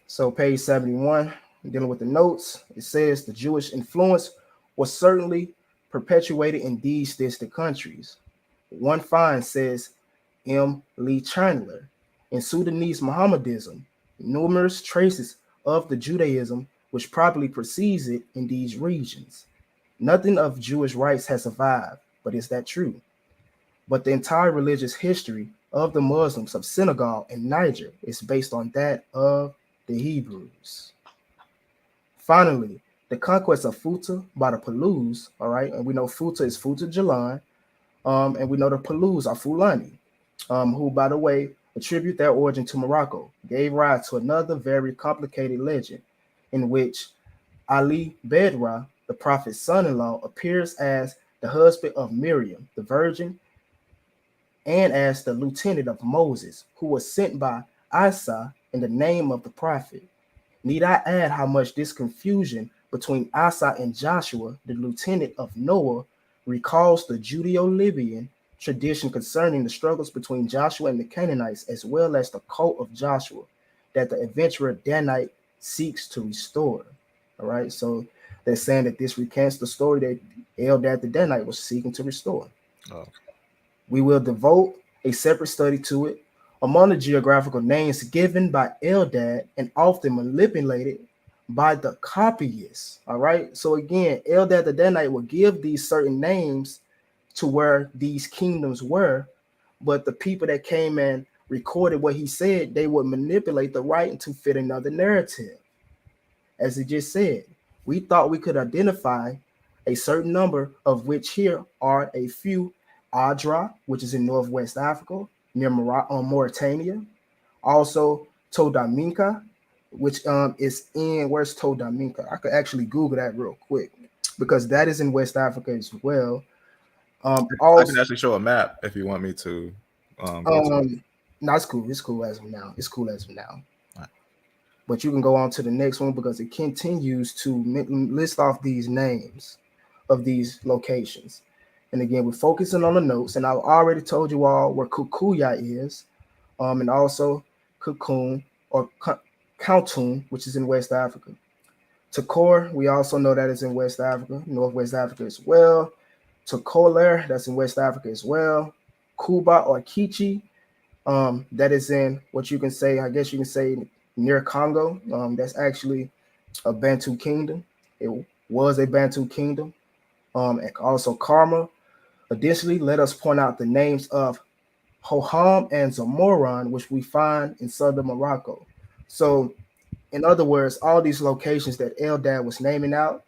So page 71, dealing with the notes, it says the Jewish influence was certainly perpetuated in these distant countries. One find, says M. Lee Chandler, in Sudanese Mohammedism, numerous traces of the Judaism which probably precedes it in these regions. Nothing of Jewish rites has survived, but is that true? But the entire religious history of the Muslims of Senegal and Niger is based on that of the Hebrews. Finally, the conquest of Futa by the Palouse, all right, and we know Futa is Futa Jalan, and we know the Palouse are Fulani, who, by the way, attribute their origin to Morocco, gave rise to another very complicated legend in which Ali Bedra, the prophet's son in law, appears as the husband of Miriam, the virgin, and as the lieutenant of Moses, who was sent by Isa in the name of the prophet. Need I add how much this confusion between Asa and Joshua, the lieutenant of Noah, recalls the Judeo-Libyan tradition concerning the struggles between Joshua and the Canaanites, as well as the cult of Joshua that the adventurer Danite seeks to restore. All right, so they're saying that this recants the story that Eldad the Danite was seeking to restore.
Oh.
We will devote a separate study to it. Among the geographical names given by Eldad and often manipulated by the copyists. All right. So again, Eldad the Danite will give these certain names to where these kingdoms were, but the people that came and recorded what he said, they would manipulate the writing to fit another narrative. As it just said, we thought we could identify a certain number, of which here are a few: Adra, which is in northwest Africa, near Mauritania. Also, Todaminka, which is in, where's Todaminka? I could actually Google that real quick because that is in West Africa as well.
I can
Also,
actually show a map if you want me to go to it.
no, it's cool. It's cool as of now. It's cool as of now.
Right.
But you can go on to the next one because it continues to list off these names of these locations. And again, we're focusing on the notes, and I've already told you all where Kukuya is, and also Cocoon or Khartoum, which is in West Africa. Takor, we also know that is in West Africa, Northwest Africa as well. Tokoler, that's in West Africa as well. Kuba or Kichi, that is in what you can say, I guess you can say near Congo. That's actually a Bantu kingdom. It was a Bantu kingdom. And also Karma. Additionally, let us point out the names of Hoham and Zamoran, which we find in southern Morocco. So, in other words, all these locations that Eldad was naming out,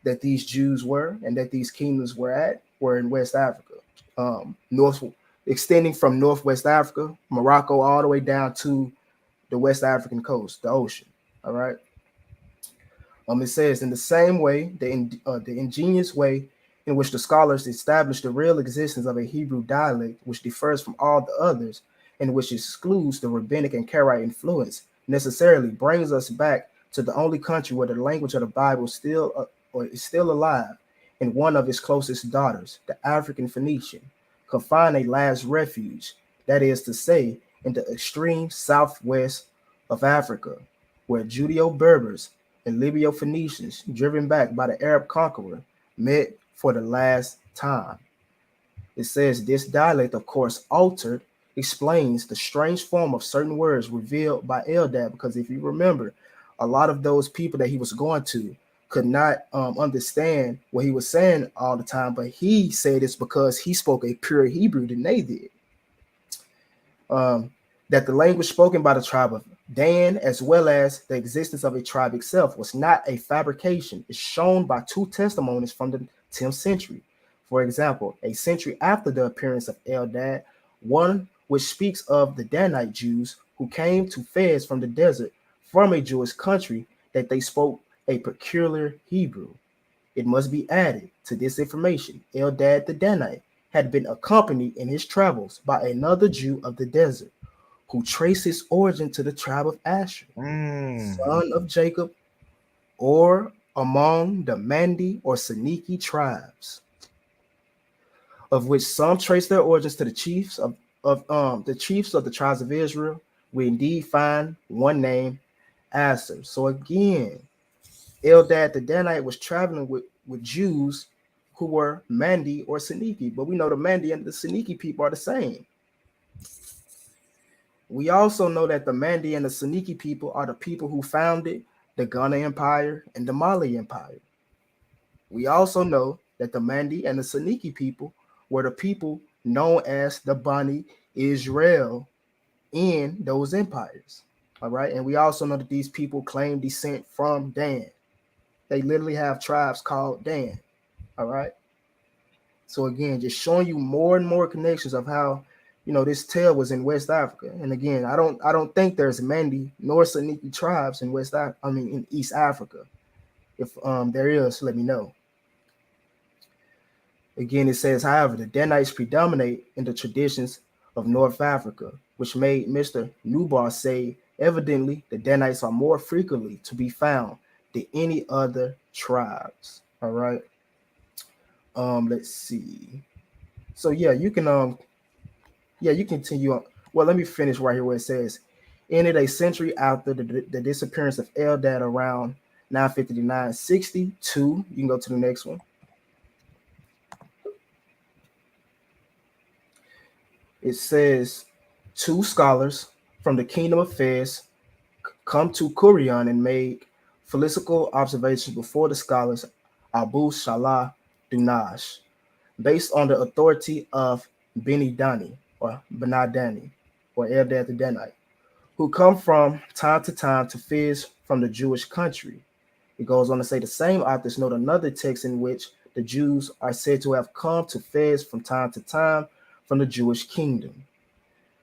that these Jews were and that these kingdoms were at, were in West Africa, north extending from Northwest Africa, Morocco, all the way down to the West African coast, the ocean. All right. It says, in the same way, the ingenious way in which the scholars established the real existence of a Hebrew dialect, which differs from all the others, and which excludes the rabbinic and Karaite influence, necessarily brings us back to the only country where the language of the Bible is still alive, and one of its closest daughters, the African Phoenician, could find a last refuge, that is to say, in the extreme southwest of Africa, where Judeo-Berbers and Libyo-Phoenicians, driven back by the Arab conqueror, met for the last time. It says this dialect, of course, altered, explains the strange form of certain words revealed by Eldad, because if you remember, a lot of those people that he was going to could not understand what he was saying all the time, but he said it's because he spoke a pure Hebrew than they did. That the language spoken by the tribe of Dan, as well as the existence of a tribe itself, was not a fabrication, is shown by two testimonies from the 10th century. For example, a century after the appearance of Eldad, one which speaks of the Danite Jews who came to Fez from the desert from a Jewish country, that they spoke a peculiar Hebrew. It must be added to this information, Eldad the Danite had been accompanied in his travels by another Jew of the desert, who traced his origin to the tribe of Asher, son of Jacob, or among the Mandi or Saniki tribes, of which some trace their origins to the chiefs of the chiefs of the tribes of Israel. We indeed find one named Aser. So again, Eldad the Danite was traveling with Jews who were Mandi or Saniki, but we know the Mandi and the Saniki people are the same. We also know that the Mandi and the Saniki people are the people who founded the Ghana Empire and the Mali Empire. We also know that the Mandi and the Saniki people were the people known as the Bani Israel in those empires. All right. And we also know that these people claim descent from Dan. They literally have tribes called Dan. All right. So again, just showing you more and more connections of how this tail was in West Africa. And again, I don't think there's Mandi nor Saniki tribes in in East Africa. If there is, let me know. Again, it says, however, the Danites predominate in the traditions of North Africa, which made Mr. Newbar say, evidently, the Danites are more frequently to be found than any other tribes. All right. Let's see. So you continue on. Well, let me finish right here where it says, ended a century after the disappearance of Eldad around 959-62. You can go to the next one. It says, two scholars from the kingdom of Fez come to Kurion and make philosophical observations before the scholars Abu Shalah Dunash, based on the authority of Benidani or Benadani or Eldad the Danite, who come from time to time to Fez from the Jewish country. It goes on to say the same authors note another text in which the Jews are said to have come to Fez from time to time from the Jewish kingdom.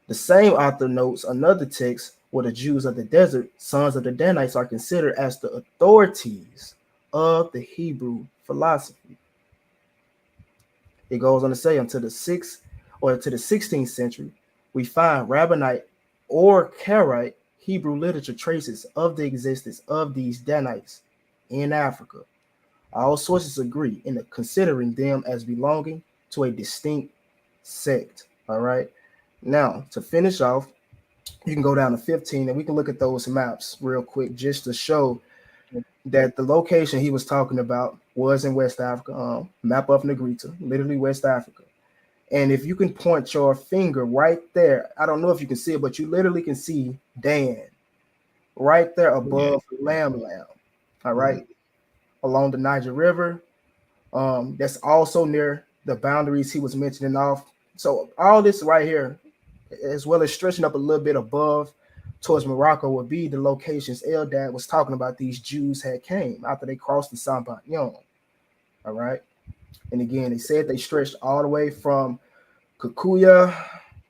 The same author notes another text where the Jews of the desert, sons of the Danites, are considered as the authorities of the Hebrew philosophy. It goes on to say until the 6th or to the 16th century, we find Rabbinite or Karaite Hebrew literature traces of the existence of these Danites in Africa. All sources agree in considering them as belonging to a distinct sect. All right. Now, to finish off, you can go down to 15 and we can look at those maps real quick just to show that the location he was talking about was in West Africa. Map of Negrita, literally West Africa. And if you can point your finger right there, I don't know if you can see it, but you literally can see Dan right there
Yeah.
above Lamb Lamb. All right, along the Niger River. That's also near the boundaries he was mentioning off. So all this right here, as well as stretching up a little bit above towards Morocco, would be the locations Eldad was talking about these Jews had came after they crossed the Saint-Bagnon. All right. And again, they said they stretched all the way from Kikuya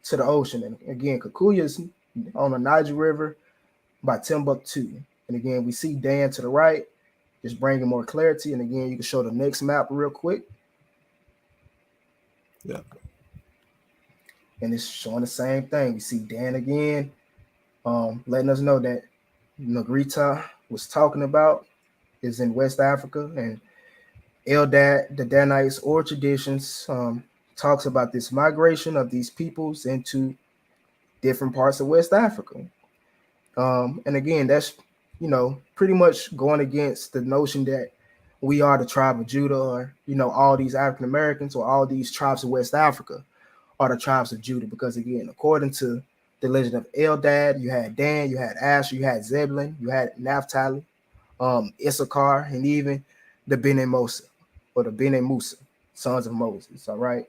to the ocean. And again, Kikuya is on the Niger River by Timbuktu. And again, we see Dan to the right, just bringing more clarity. And again, you can show the next map real quick.
Yeah.
And it's showing the same thing. We see Dan again, letting us know that Negrita was talking about is in West Africa, and Eldad, the Danites or traditions, talks about this migration of these peoples into different parts of West Africa. And again, that's pretty much going against the notion that we are the tribe of Judah, or all these African Americans or all these tribes of West Africa are the tribes of Judah. Because again, according to the legend of Eldad, you had Dan, you had Asher, you had Zebulun, you had Naphtali, Issachar, and even the Bene Musa or the Bene Musa, sons of Moses. All right.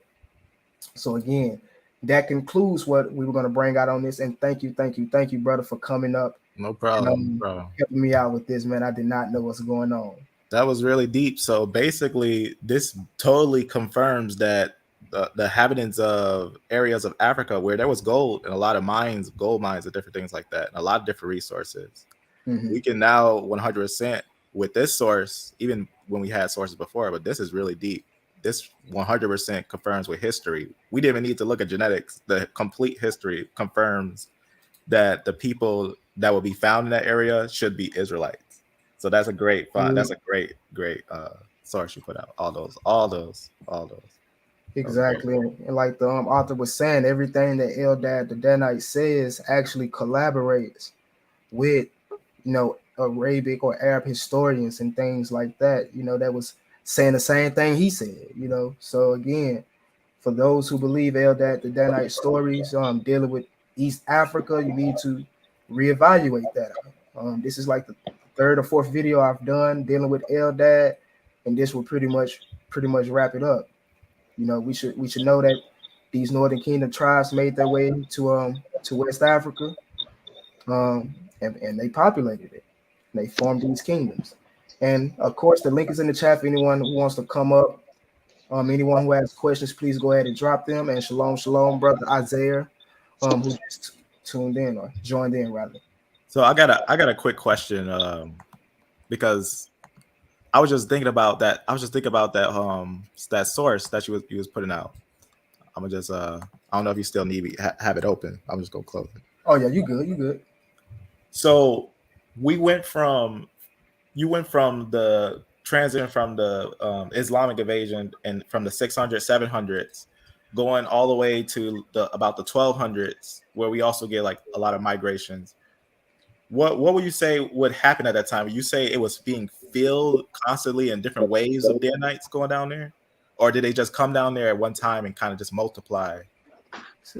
So again, that concludes what we were going to bring out on this. And thank you, brother, for coming up
No
and
problem, bro.
helping me out with this, man. I did not know what's going on.
That was really deep. So basically, this totally confirms that the inhabitants of areas of Africa where there was gold and a lot of mines, gold mines, and different things like that, and a lot of different resources, we can now 100% with this source, even when we had sources before, but this is really deep. This 100% confirms with history. We didn't even need to look at genetics. The complete history confirms that the people that will be found in that area should be Israelites. So that's a great find. That's a great source you put out. All those. That was great.
Exactly. And like the author was saying, everything that Eldad the Danite says actually collaborates with, Arabic or Arab historians and things like that, that was saying the same thing he said. So again, for those who believe Eldad the Danite stories dealing with East Africa, you need to reevaluate that. This is like the third or fourth video I've done dealing with Eldad, and this will pretty much wrap it up. We should know that these Northern Kingdom tribes made their way to West Africa, and they populated it. They formed these kingdoms, and of course, the link is in the chat for anyone who wants to come up. Anyone who has questions, please go ahead and drop them. And shalom, shalom, brother Isaiah. who just tuned in or joined in rather.
So I got a quick question, because I was just thinking about that. I was just thinking about that source that you was putting out. I'm gonna just I don't know if you still need me have it open. I'm just gonna close it.
Oh yeah, you good, you good.
So we went from you went from the transition from the Islamic invasion and from the 600s, 700s, going all the way to the about the 1200s, where we also get like a lot of migrations. What would you say would happen at that time? Would you say it was being filled constantly in different waves of Danites going down there, or did they just come down there at one time and kind of just multiply?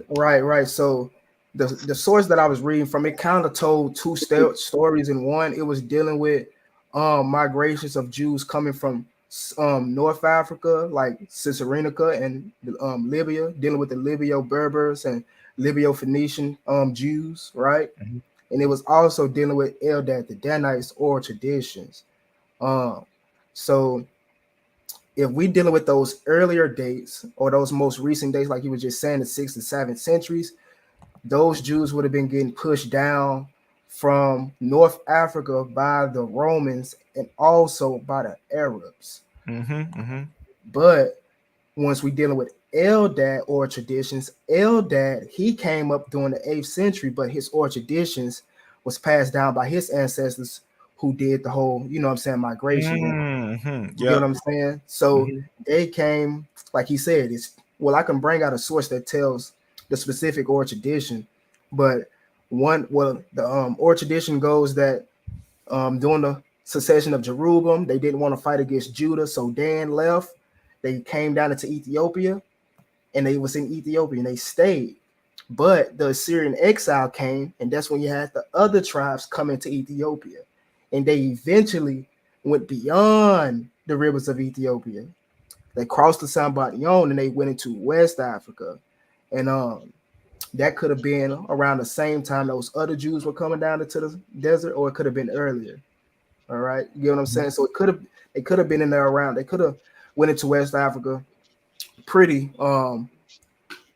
Right, right. So the source that I was reading from, it kind of told two stories in one. It was dealing with migrations of Jews coming from North Africa, like Caesarinica and Libya, dealing with the Libyo Berbers and Libyo Phoenician Jews, right?
Mhm.
And it was also dealing with Eldad, the Danites oral traditions. Um, so if we dealing with those earlier dates or those most recent dates, like you were just saying, the 6th and 7th centuries, those Jews would have been getting pushed down from North Africa by the Romans and also by the Arabs.
Mm-hmm. Mm-hmm.
But once we dealing with Eldad or traditions, Eldad, he came up during the 8th century, but his oral traditions was passed down by his ancestors who did the whole, you know what I'm saying, migration.
Mm-hmm.
You get what
Yep.
I'm saying? So
Mm-hmm.
they came, like he said, it's well, I can bring out a source that tells the specific oral tradition, but the oral tradition goes that during the secession of Jerusalem, they didn't want to fight against Judah, so Dan left. They came down into Ethiopia, and they was in Ethiopia, and they stayed. But the Assyrian exile came, and that's when you had the other tribes come into Ethiopia, and they eventually went beyond the rivers of Ethiopia. They crossed the Sambation and they went into West Africa, and that could have been around the same time those other Jews were coming down into the desert, or it could have been earlier. All right, you get what I'm saying? So it could have been in there around. They could have went into West Africa pretty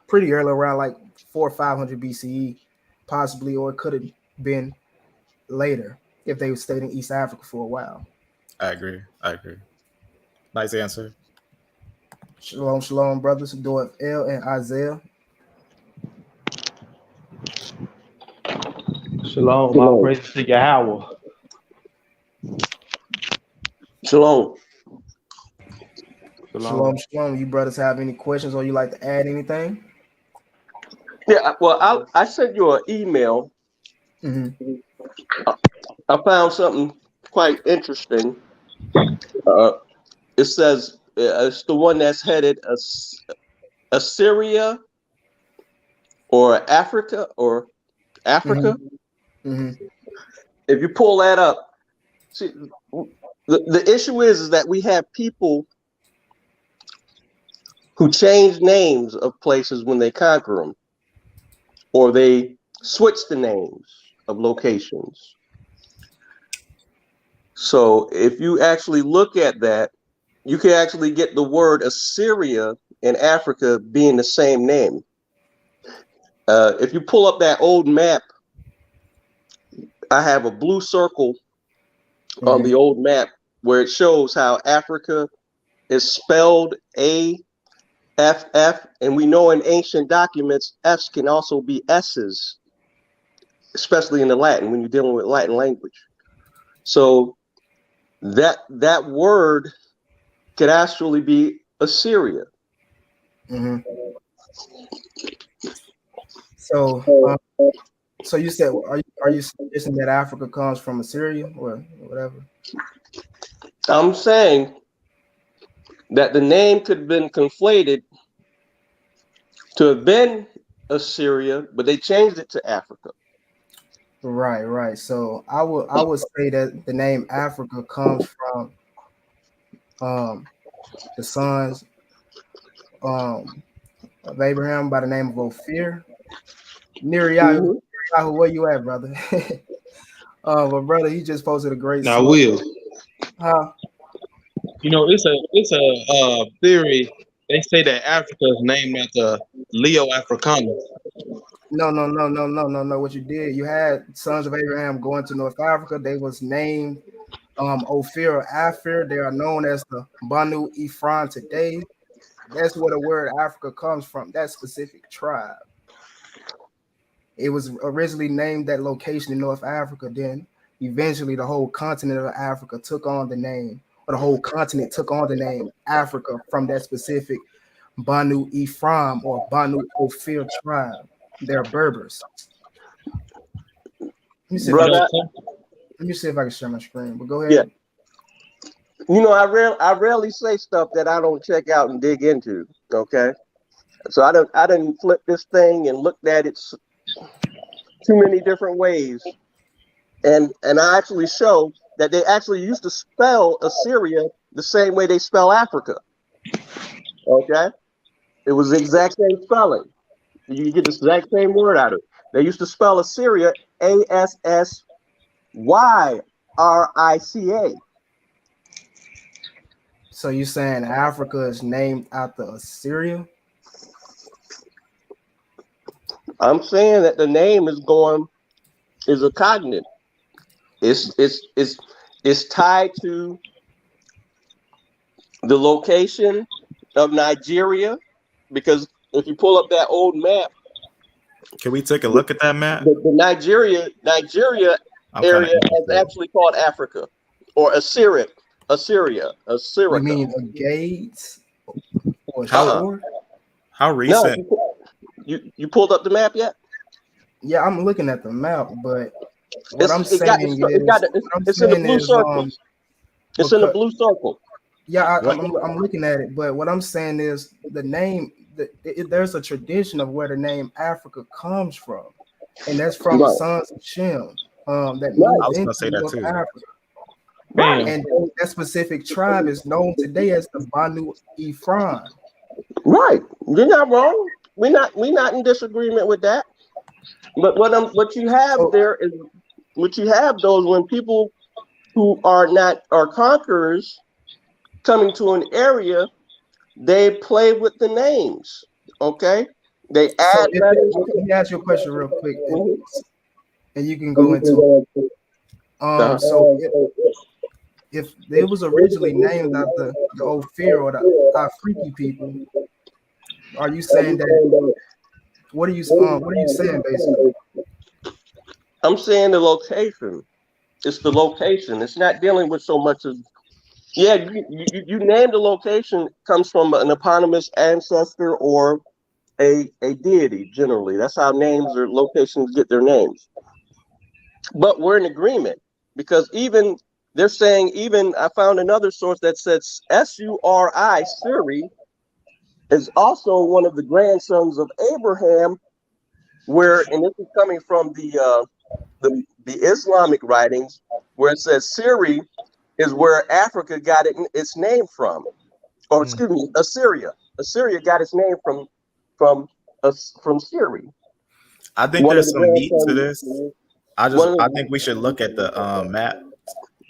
pretty early, around like 400 or 500 BCE, possibly, or it could have been later if they stayed in East Africa for a while.
I agree. I agree. Nice answer.
Shalom, shalom, brothers. Door L and Isaiah.
Shalom, my
Shalom.
praises to Yahweh.
Shalom.
Shalom.
Shalom, shalom. You brothers have any questions or you like to add anything?
Yeah, well, I sent you an email.
Mm-hmm.
I found something quite interesting. Uh, it says it's the one that's headed Assyria or Africa or Africa.
Mm-hmm. Mm-hmm.
If you pull that up, see, the issue is that we have people who change names of places when they conquer them, or they switch the names of locations. So if you actually look at that, you can actually get the word Assyria in Africa being the same name. If you pull up that old map, I have a blue circle on the old map where it shows how Africa is spelled AFF, and we know in ancient documents F's can also be S's, especially in the Latin when you're dealing with Latin language. So that word could actually be Assyria.
Mm-hmm. So, so you said, are you suggesting that Africa comes from Assyria or whatever?
I'm saying that the name could have been conflated to have been Assyria, but they changed it to Africa.
Right, right. So I would say that the name Africa comes from the sons um of Abraham by the name of Ophir. Neriyahu,
Mm-hmm.
where you at, brother? But brother, he just posted a great
Now,
source.
Will,
Huh?
it's a theory. They say that Africa is named after Leo Africanus.
No. What you did, you had sons of Abraham going to North Africa. They was named Ophir or Afir. They are known as the Banu Ephraim today. That's where the word Africa comes from. That specific tribe. It was originally named that location in North Africa. Then eventually the whole continent of Africa took on the name, or the whole continent took on the name Africa from that specific Banu Ephraim or Banu Ophir tribe. They're Berbers. Let me see if I
You
can,
know,
Brother.
let me see if I can share my screen. But go
Yeah,
ahead.
I rarely say stuff that I don't check out and dig into. Okay, so I didn't flip this thing and looked at it too many different ways, and I actually show that they actually used to spell Assyria the same way they spell Africa. Okay, it was the exact same spelling. You get the exact same word out of it. They used to spell Assyria Assyrrica.
So you saying Africa is named after Assyria?
I'm saying that the name is a cognate. It's it's it's it's tied to the location of Nigeria because if you pull up that old map,
Can we take a
the,
look at that map?
the Nigeria
I'm kind of
area is
interested.
actually called Africa or Assyria,
You
Assyrica.
mean a gates or a
How
Uh-uh.
shore?
how
No,
recent?
you pulled up the map yet?
Yeah, I'm looking at the map, but what I'm
It's it got
saying
it got
is, what I'm
it's in the
saying
blue
is,
circles. It's in the
because
blue circle.
yeah,
What?
I'm looking at it, but what I'm saying is the name. There's a tradition of where the name Africa comes from, and that's from the
Right,
sons of Shem, that
right,
I
moved
was
into
gonna say that
North
too.
Africa,
right,
fam.
and that specific tribe is known today as the Banu Ephraim.
right. You're not wrong. We're not in disagreement with that. But what you have
So,
there is what you have those when people who are not are conquerors coming to an area, they play with the names. Okay, they
so
add letters.
let me ask you a question real quick,
Mhm.
and you can
And
go
you can
into
go into
it.
uh-huh.
If it was originally named after the Ophir or the Afriki people, are you saying that? What are you saying basically?
I'm saying the location. It's the location. It's not dealing with so much as yeah. You name the location comes from an eponymous ancestor or a deity. Generally, that's how names or locations get their names. But we're in agreement because even they're saying even I found another source that says Suri is also one of the grandsons of Abraham. Where and this is coming from the Islamic writings where it says Siri is where Africa got its name from, or
Hmm.
excuse me, Assyria. Assyria got its name from from Siri,
I think
one of
there's
the
some meat to
grandsons.
this.
One of
I
the,
think we should look at the map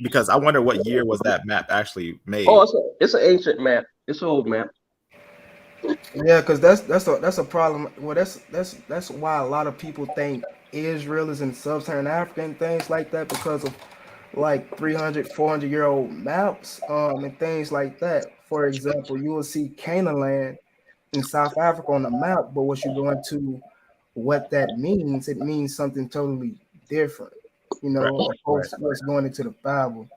because I wonder what year was that map actually
oh,
made.
it's an ancient map. It's an old map.
Yeah, because that's a problem. Well, that's why a lot of people think Israel is in sub-Saharan Africa and things like that because of like 300, 400 year old maps and things like that. For example, you will see Canaan land in South Africa on the map, but once you go into what that means, it means something totally different.
Right,
Of
right.
course, what's going into the Bible.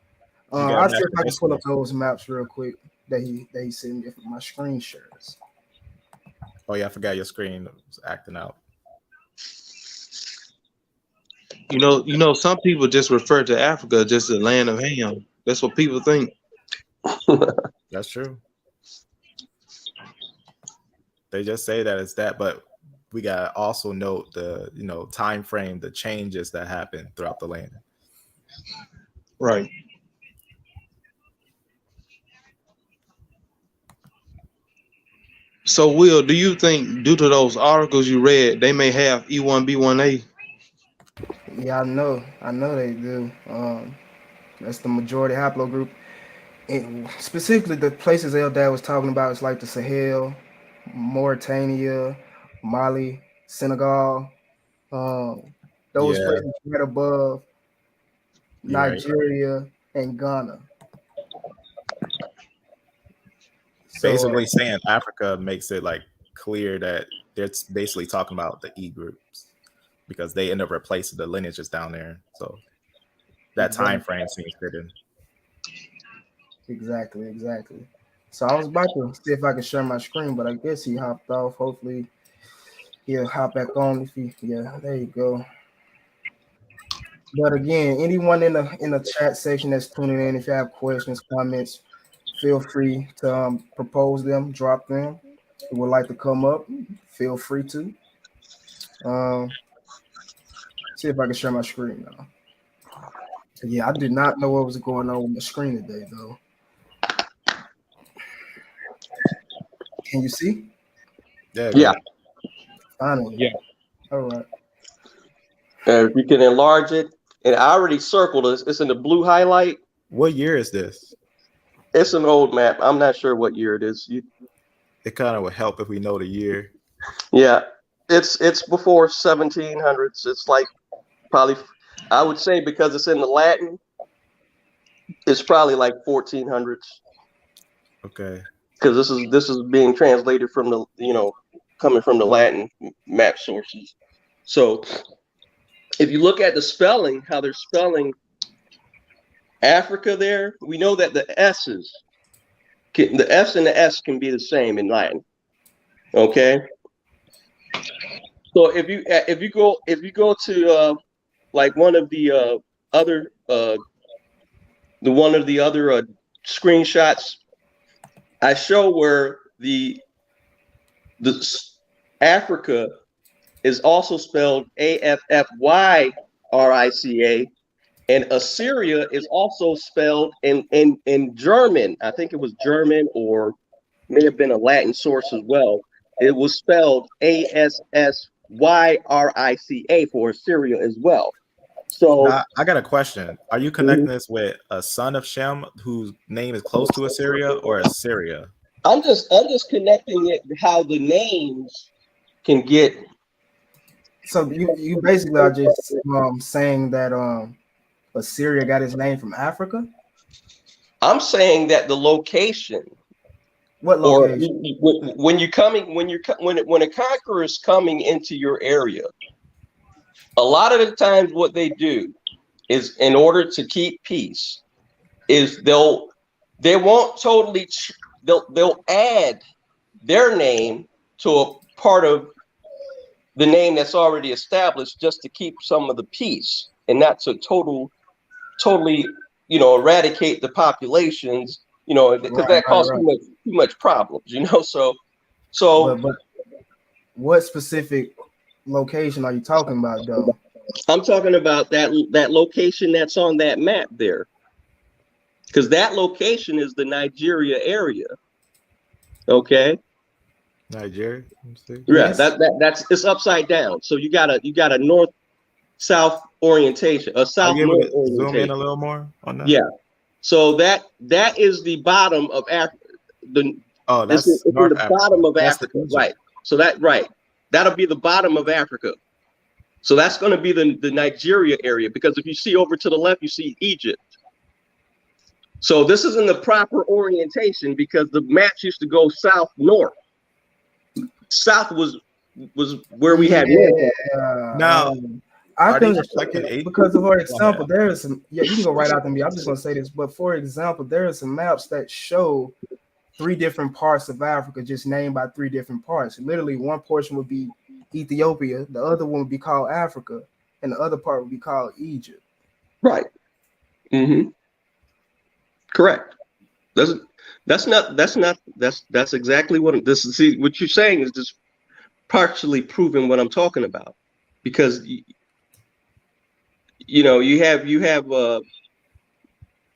You got
I'll see if
natural
I can pull up
history.
those maps real quick that he sent me from my screen shares.
Oh yeah, I forgot your screen was acting out.
Some people just refer to Africa just the land of Ham. That's what people think.
That's true. They just say that it's that, but we gotta also note the time frame, the changes that happen throughout the land.
Right. So, Will, do you think due to those articles you read, they may have E1B1A?
Yeah, I know they do. That's the majority haplogroup. And specifically, the places Eldad was talking about is like the Sahel, Mauritania, Mali, Senegal. Those
Yeah,
places right above
you're right.
Nigeria and Ghana. So
Basically saying Africa makes it like clear that they're basically talking about the E groups because they end up replacing the lineages down there. So that time
exactly,
frame seems fitting.
exactly. So I was about to see if I could share my screen, but I guess he hopped off. Hopefully he'll hop back on if he yeah, there you go. But again, anyone in the chat section that's tuning in, if you have questions, comments, feel free to propose them, drop them. If you would like to come up, feel free to. Um, see if I can share my screen now. Yeah, I did not know what was going on with my screen today, though. Can you see?
Yeah,
Yeah.
go.
Finally.
Yeah.
All right.
And if you can enlarge it, and I already circled it. It's in the blue highlight.
What year is this?
It's an old map. I'm not sure what year it is.
It kind of would help if we know the year.
Yeah, it's before 1700s. It's like probably, I would say, because it's in the Latin, it's probably like 1400s.
Okay.
Because this is being translated from the coming from the Latin map sources. So if you look at the spelling, how they're spelling Africa there, we know that the S and the S can be the same in Latin. Okay. So if you go to like one of the other screenshots, I show where the Africa is also spelled Affyrica, and Assyria is also spelled in German. I think it was German, or may have been a Latin source as well. It was spelled Assyrica for Assyria as well. So
Now, I got a question. Are you connecting this with a son of Shem whose name is close to Assyria or Assyria?
I'm just connecting it how the names can get.
So you basically are just saying that Assyria got its name from Africa.
I'm saying that the location,
What
or
location?
when you're coming, when a conqueror is coming into your area, a lot of the times what they do is, in order to keep peace, is they won't totally they'll add their name to a part of the name that's already established, just to keep some of the peace, and not to totally eradicate the populations, because
Right,
that
right,
causes
right.
too much problems, so
But what specific location are you talking about, though?
I'm talking about that location that's on that map there, because that location is the Nigeria area. Okay.
Nigeria? Let me see.
Yeah,
Yes.
that's it's upside down. So you got a north south orientation, a
Are
south
you able
north
to zoom in a
orientation.
little more on that?
Yeah. So that is the bottom of Africa.
Oh,
It's
that's
in
North
the
Africa.
bottom of
That's the
Africa,
Egypt.
right? So that'll be the bottom of Africa. So that's going to be the Nigeria area, because if you see over to the left, you see Egypt. So this isn't the proper orientation, because the maps used to go south north. South was where we had north.
Yeah.
Now,
I
are
can
these
understand
reflecting eight?
because, for
Go ahead.
example, there is some. Yeah, you can go right out to me. I'm just gonna say this, but for example, there are some maps that show three different parts of Africa, just named by three different parts. Literally, one portion would be Ethiopia, the other one would be called Africa, and the other part would be called Egypt.
Right. Mm-hmm. Correct. That's exactly what this is. See, what you're saying is just partially proving what I'm talking about, because you have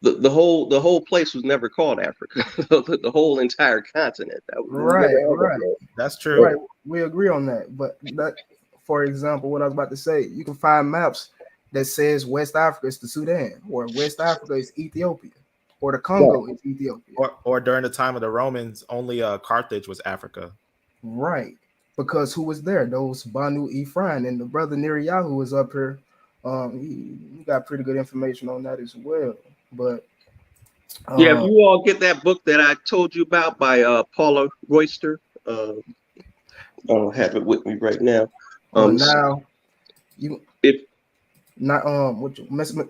the whole place was never called Africa. The whole entire continent, that was never
Right,
had that
right,
name.
That's
right.
true.
We agree on that. But that, for example, what I was about to say, you can find maps that says West Africa is the Sudan, or West Africa is Ethiopia, or the
Right.
Congo is Ethiopia.
Or during the time of the Romans, only Carthage was Africa.
Right. because who was there? Those Banu Ephraim and the brother Neriyahu was up here. He got pretty good information on that as well. But
Yeah, if you all get that book that I told you about by Paula Royster, I don't have it with me right now.
Now you
if
not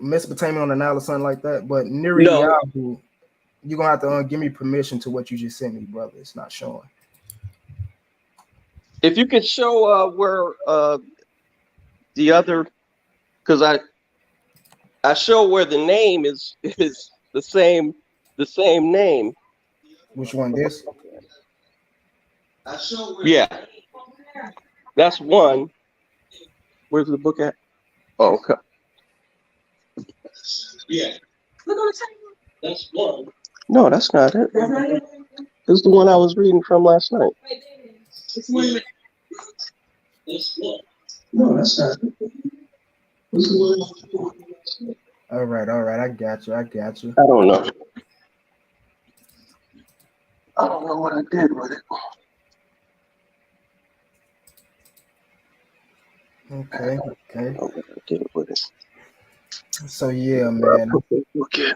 Mesopotamia on the Nile or something like that. But
no,
Neriyahu, you're gonna have to give me permission to what you just sent me, brother. It's not showing.
if you could show where the other, because I show where the name is the same name.
Which one? This?
Yeah, that's one. Where's the book at? Oh, okay. Yeah. Look on the table. That's one. No, that's not it. It's the one I was reading from last night. Yeah. That's one. No, that's not it. What's the one?
All right. I got you.
I don't know. I don't know what I did with it.
Okay.
I don't know what I did with it.
So yeah, man.
Okay.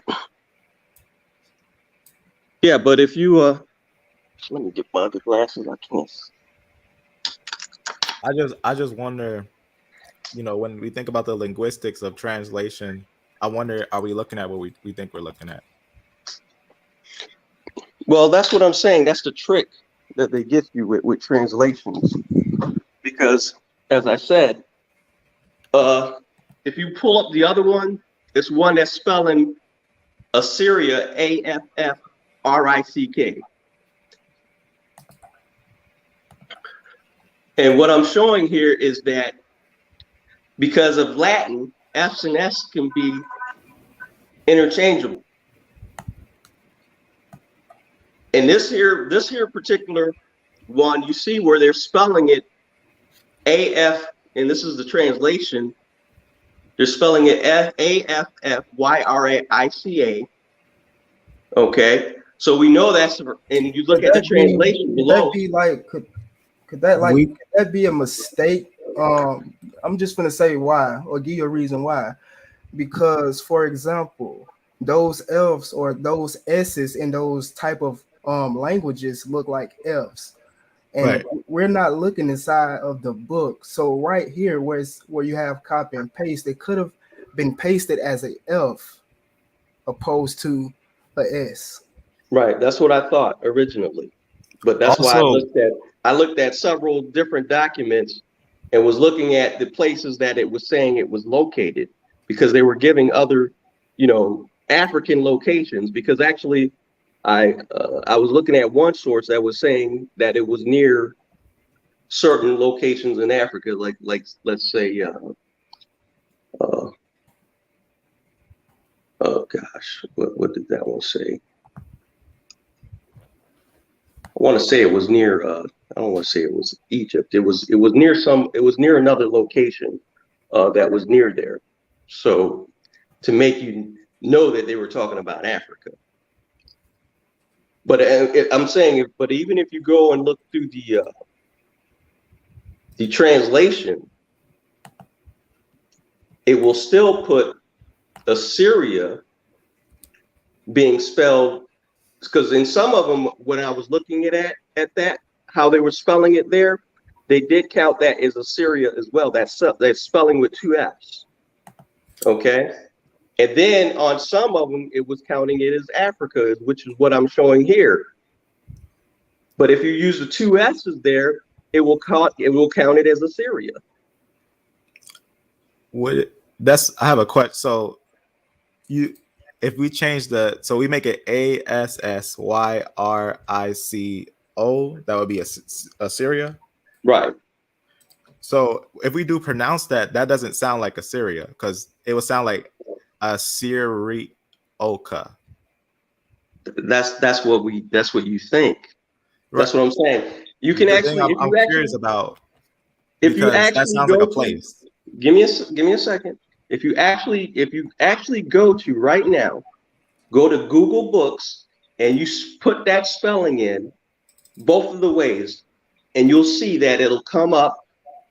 Yeah, but if you let me get my other glasses. I can't.
I just wonder, when we think about the linguistics of translation, I wonder, are we looking at what we think we're looking at?
Well, that's what I'm saying. That's the trick that they get you with translations. Because, as I said, if you pull up the other one, it's one that's spelling Assyria, Africk. And what I'm showing here is that because of Latin, F's and S can be interchangeable. And this here particular one, you see where they're spelling it AF, and this is the translation. They're spelling it AFFYRICA. Okay, so we know that's, and you look at the translation below.
Could that be a mistake? I'm just gonna say why, or give you a reason why. Because, for example, those F's or those S's in those type of languages look like F's, and
Right.
we're not looking inside of the book. So right here, where you have copy and paste, it could have been pasted as a F opposed to a S.
Right, that's what I thought originally, but that's why I looked at several different documents and was looking at the places that it was saying it was located, because they were giving other, African locations. Because actually, I was looking at one source that was saying that it was near certain locations in Africa, like let's say, oh gosh, what did that one say? I want to say it was near. I don't want to say it was Egypt. It was near another location that was near there. So to make you know that they were talking about Africa. But I'm saying, but even if you go and look through the translation, it will still put Assyria being spelled, because in some of them, when I was looking at that, how they were spelling it there, they did count that as Assyria as well. That's spelling with two F's. Okay. And then on some of them, it was counting it as Africa, which is what I'm showing here. But if you use the two S's there, it will count it as Assyria.
I have a question. So if we change so we make it ASSYRICO, that would be Assyria.
Right.
So if we do pronounce that doesn't sound like Assyria, because it would sound like Assyrioka.
That's what you think.
Right.
That's what I'm saying. You can actually,
I'm curious about,
if you actually
that sounds like a place.
Give me a second. If you actually go to right now, go to Google Books and you put that spelling in both of the ways, and you'll see that it'll come up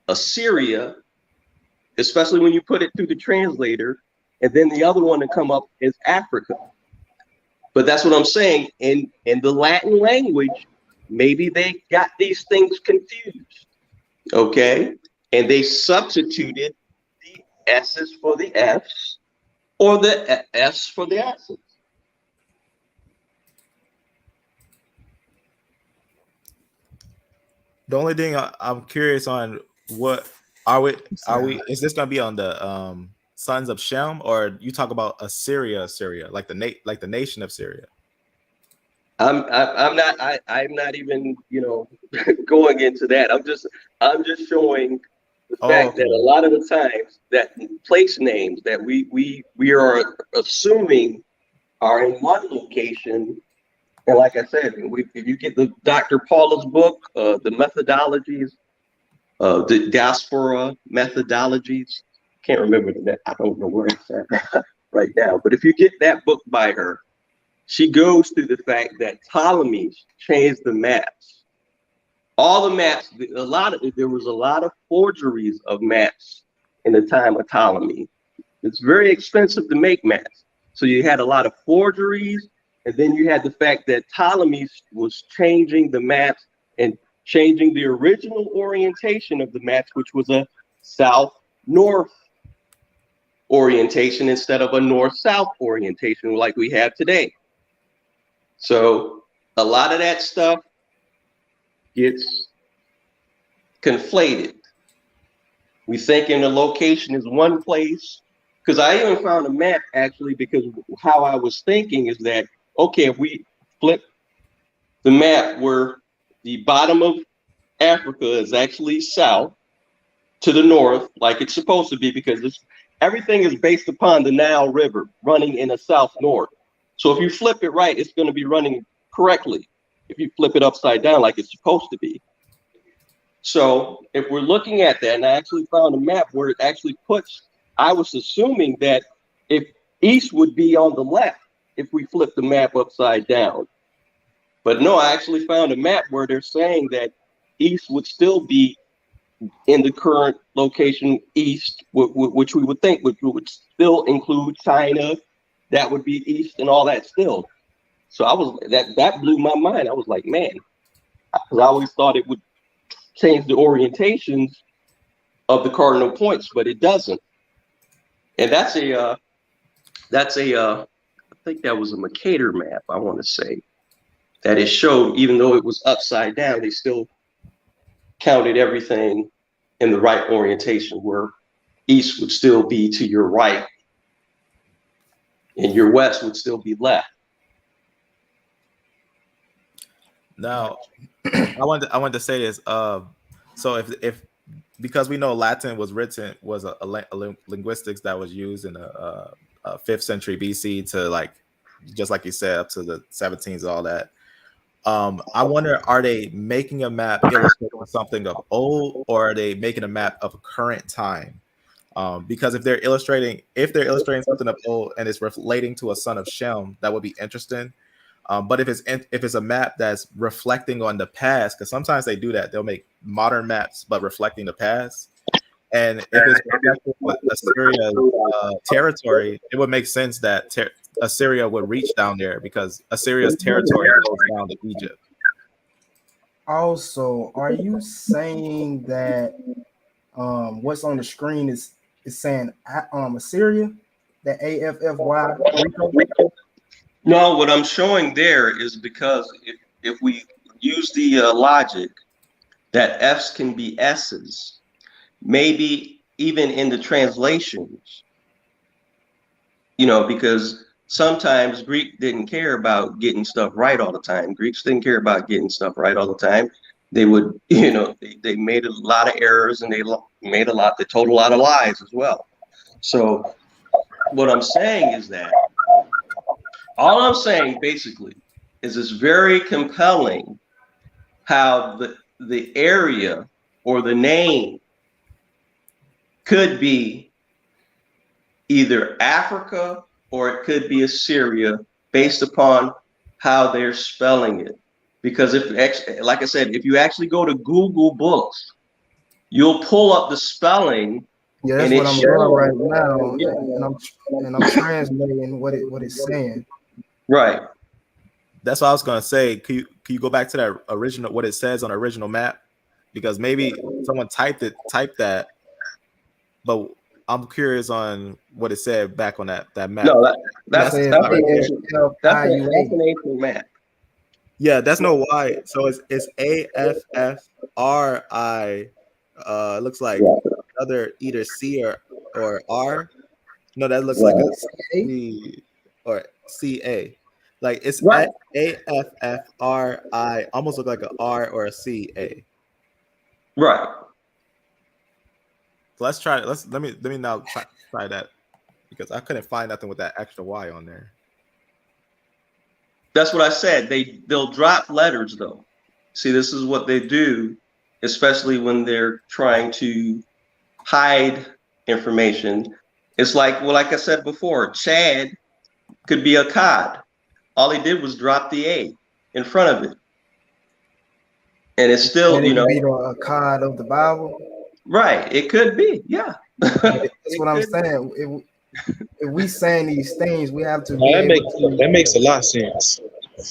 Assyria, especially when you put it through the translator, and then the other one to come up is Africa. But that's what I'm saying. In the Latin language, maybe they got these things confused. Okay. And they substituted the S's for the F's or the S for the S's.
The only thing I'm curious on, what are we is this gonna be on the sons of Shem, or you talk about Assyria, like the nation of Syria?
I'm not even going into that. I'm just showing the fact that a lot of the times that place names that we are assuming are in one location, and like I said, if you get the Dr. Paula's book, the methodologies, the diaspora methodologies, can't remember that. I don't know where it's at right now, but if you get that book by her, she goes through the fact that Ptolemy changed the maps. All the maps, there was a lot of forgeries of maps in the time of Ptolemy. It's very expensive to make maps. So you had a lot of forgeries, and then you had the fact that Ptolemy was changing the maps and changing the original orientation of the maps, which was a south-north orientation instead of a north-south orientation like we have today. So a lot of that stuff gets conflated. We thinking the location is one place, because I even found a map actually, because how I was thinking is that, okay, if we flip the map where the bottom of Africa is actually south to the north, like it's supposed to be, because everything is based upon the Nile River running in a south-north. So if you flip it right, it's going to be running correctly. If you flip it upside down like it's supposed to be. So if we're looking at that, and I actually found a map where it actually puts, I was assuming that if east would be on the left if we flip the map upside down. But no, I actually found a map where they're saying that east would still be in the current location east, which we would think would still include China. That would be east and all that still. So that blew my mind. I was like, man, because I always thought it would change the orientations of the cardinal points, but it doesn't. And that's a I think that was a Mercator map, I want to say, that it showed, even though it was upside down, they still counted everything in the right orientation, where east would still be to your right and your west would still be left.
Now, I wanted to say this. So if because we know Latin was a linguistics that was used in the 5th century BC to, like, just like you said, up to the 17s, all that. I wonder, are they making a map illustrating something of old, or are they making a map of current time? Because if they're illustrating something of old and it's relating to a son of Shem, that would be interesting. But if it's a map that's reflecting on the past, because sometimes they do that, they'll make modern maps but reflecting the past. And if it's reflecting Assyria's territory, it would make sense that Assyria would reach down there, because Assyria's territory goes down to Egypt.
Also, are you saying that what's on the screen is saying Assyria, that AFFY Rico?
No, what I'm showing there is because if we use the logic that F's can be S's, maybe even in the translations, because sometimes Greek didn't care about getting stuff right all the time. Greeks didn't care about getting stuff right all the time. They would, they made a lot of errors, and they told a lot of lies as well. So what I'm saying is that, all I'm saying basically is it's very compelling how the area or the name could be either Africa or it could be Assyria, based upon how they're spelling it. because like I said, if you actually go to Google Books, you'll pull up the spelling,
Yeah,
and
that's what
it
I'm doing
shows.
right now, and I'm translating what it's saying.
Right.
That's what I was gonna say. Can you go back to that original, what it says on the original map? Because maybe someone typed that, but I'm curious on what it said back on that map.
No,
It
That's
that's
the
says
spot right there.
that's
AFFIUA.
an ancient map.
Yeah, that's no Y. So it's AFFRI. It looks like
Yeah.
other either C or R. No, that looks like a
Right.
A?
C or CA. Like it's
Right.
AFFRI. Almost look like a R or a CA.
Right.
So let's try it. Let me now try that, because I couldn't find nothing with that extra Y on there.
That's what I said. They'll drop letters though. See, this is what they do, especially when they're trying to hide information. It's like I said before, Chad could be a cod. All he did was drop the A in front of it. And it's
And
still,
it could be a card of the Bible.
right. It could be, yeah.
But that's
It
what I'm
could be.
saying. If we saying these things, we have to
Now
be able
that
to,
makes a lot of sense.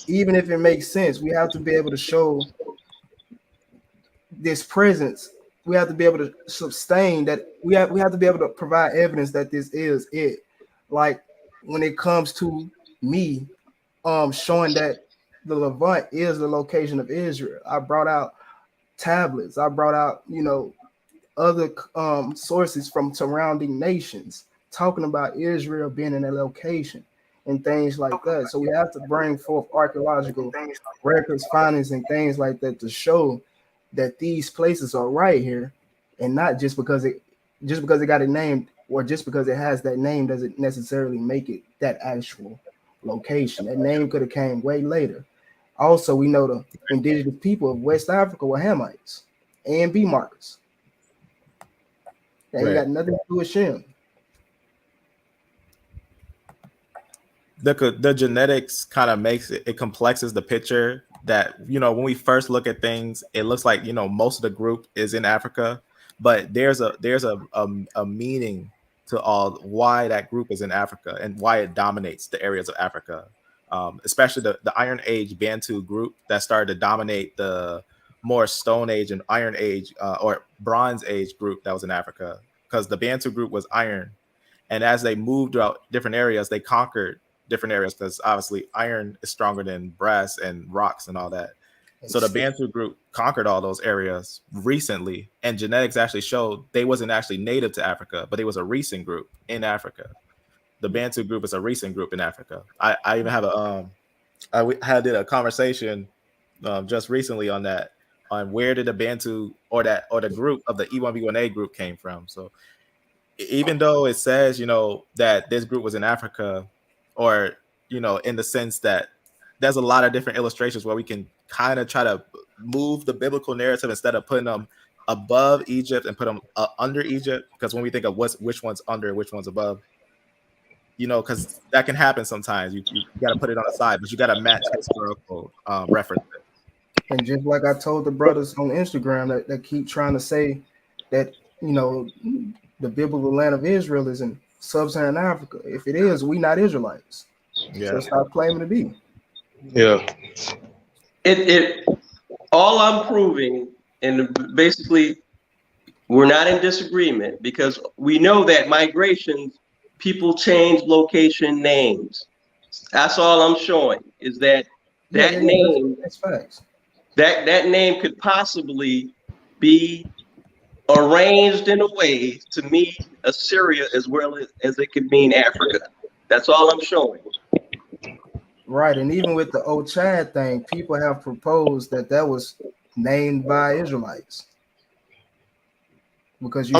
even if it makes sense, we have to be able to show this presence. We have to be able to sustain that. We have to be able to provide evidence that this is it. Like when it comes to me, showing that the Levant is the location of Israel. I brought out tablets. I brought out, other sources from surrounding nations talking about Israel being in a location and things like that. So we have to bring forth archaeological records, findings, and things like that to show that these places are right here, and not just because it got a name, or just because it has that name doesn't necessarily make it that actual location. That name could have came way later. Also, we know the indigenous people of West Africa were Hamites and B markers. They ain't
Right.
got nothing to do with Shem.
The genetics kind of makes it complexes the picture that, when we first look at things, it looks like, most of the group is in Africa, but there's a meaning to all why that group is in Africa and why it dominates the areas of Africa, especially the Iron Age Bantu group that started to dominate the more Stone Age and Iron Age or Bronze Age group that was in Africa, because the Bantu group was iron, and as they moved throughout different areas, they conquered different areas, because obviously iron is stronger than brass and rocks and all that.
And
So the Bantu group conquered all those areas recently, and genetics actually showed they wasn't actually native to Africa, but it was a recent group in Africa. The Bantu group is a recent group in Africa. I even have did a conversation just recently on that, on where did the Bantu or the group of the E1B1A group came from. So even though it says, that this group was in Africa, or, in the sense that there's a lot of different illustrations where we can kind of try to move the biblical narrative instead of putting them above Egypt and put them under Egypt. Because when we think of which one's under, which one's above, because that can happen sometimes. You got to put it on the side, but you got to match historical references.
And just like I told the brothers on Instagram that keep trying to say that, the biblical land of Israel is in sub-Saharan Africa. If it is, we not Israelites.
Yeah.
So stop claiming to be.
Yeah.
It all I'm proving, and basically we're not in disagreement, because we know that migrations, people change location names. That's all I'm showing, is that
Yeah,
name,
that's facts.
that name could possibly be arranged in a way to mean Assyria as well as it could mean Africa. That's all I'm showing.
Right, and even with the Ochad thing, people have proposed that was named by Israelites, because you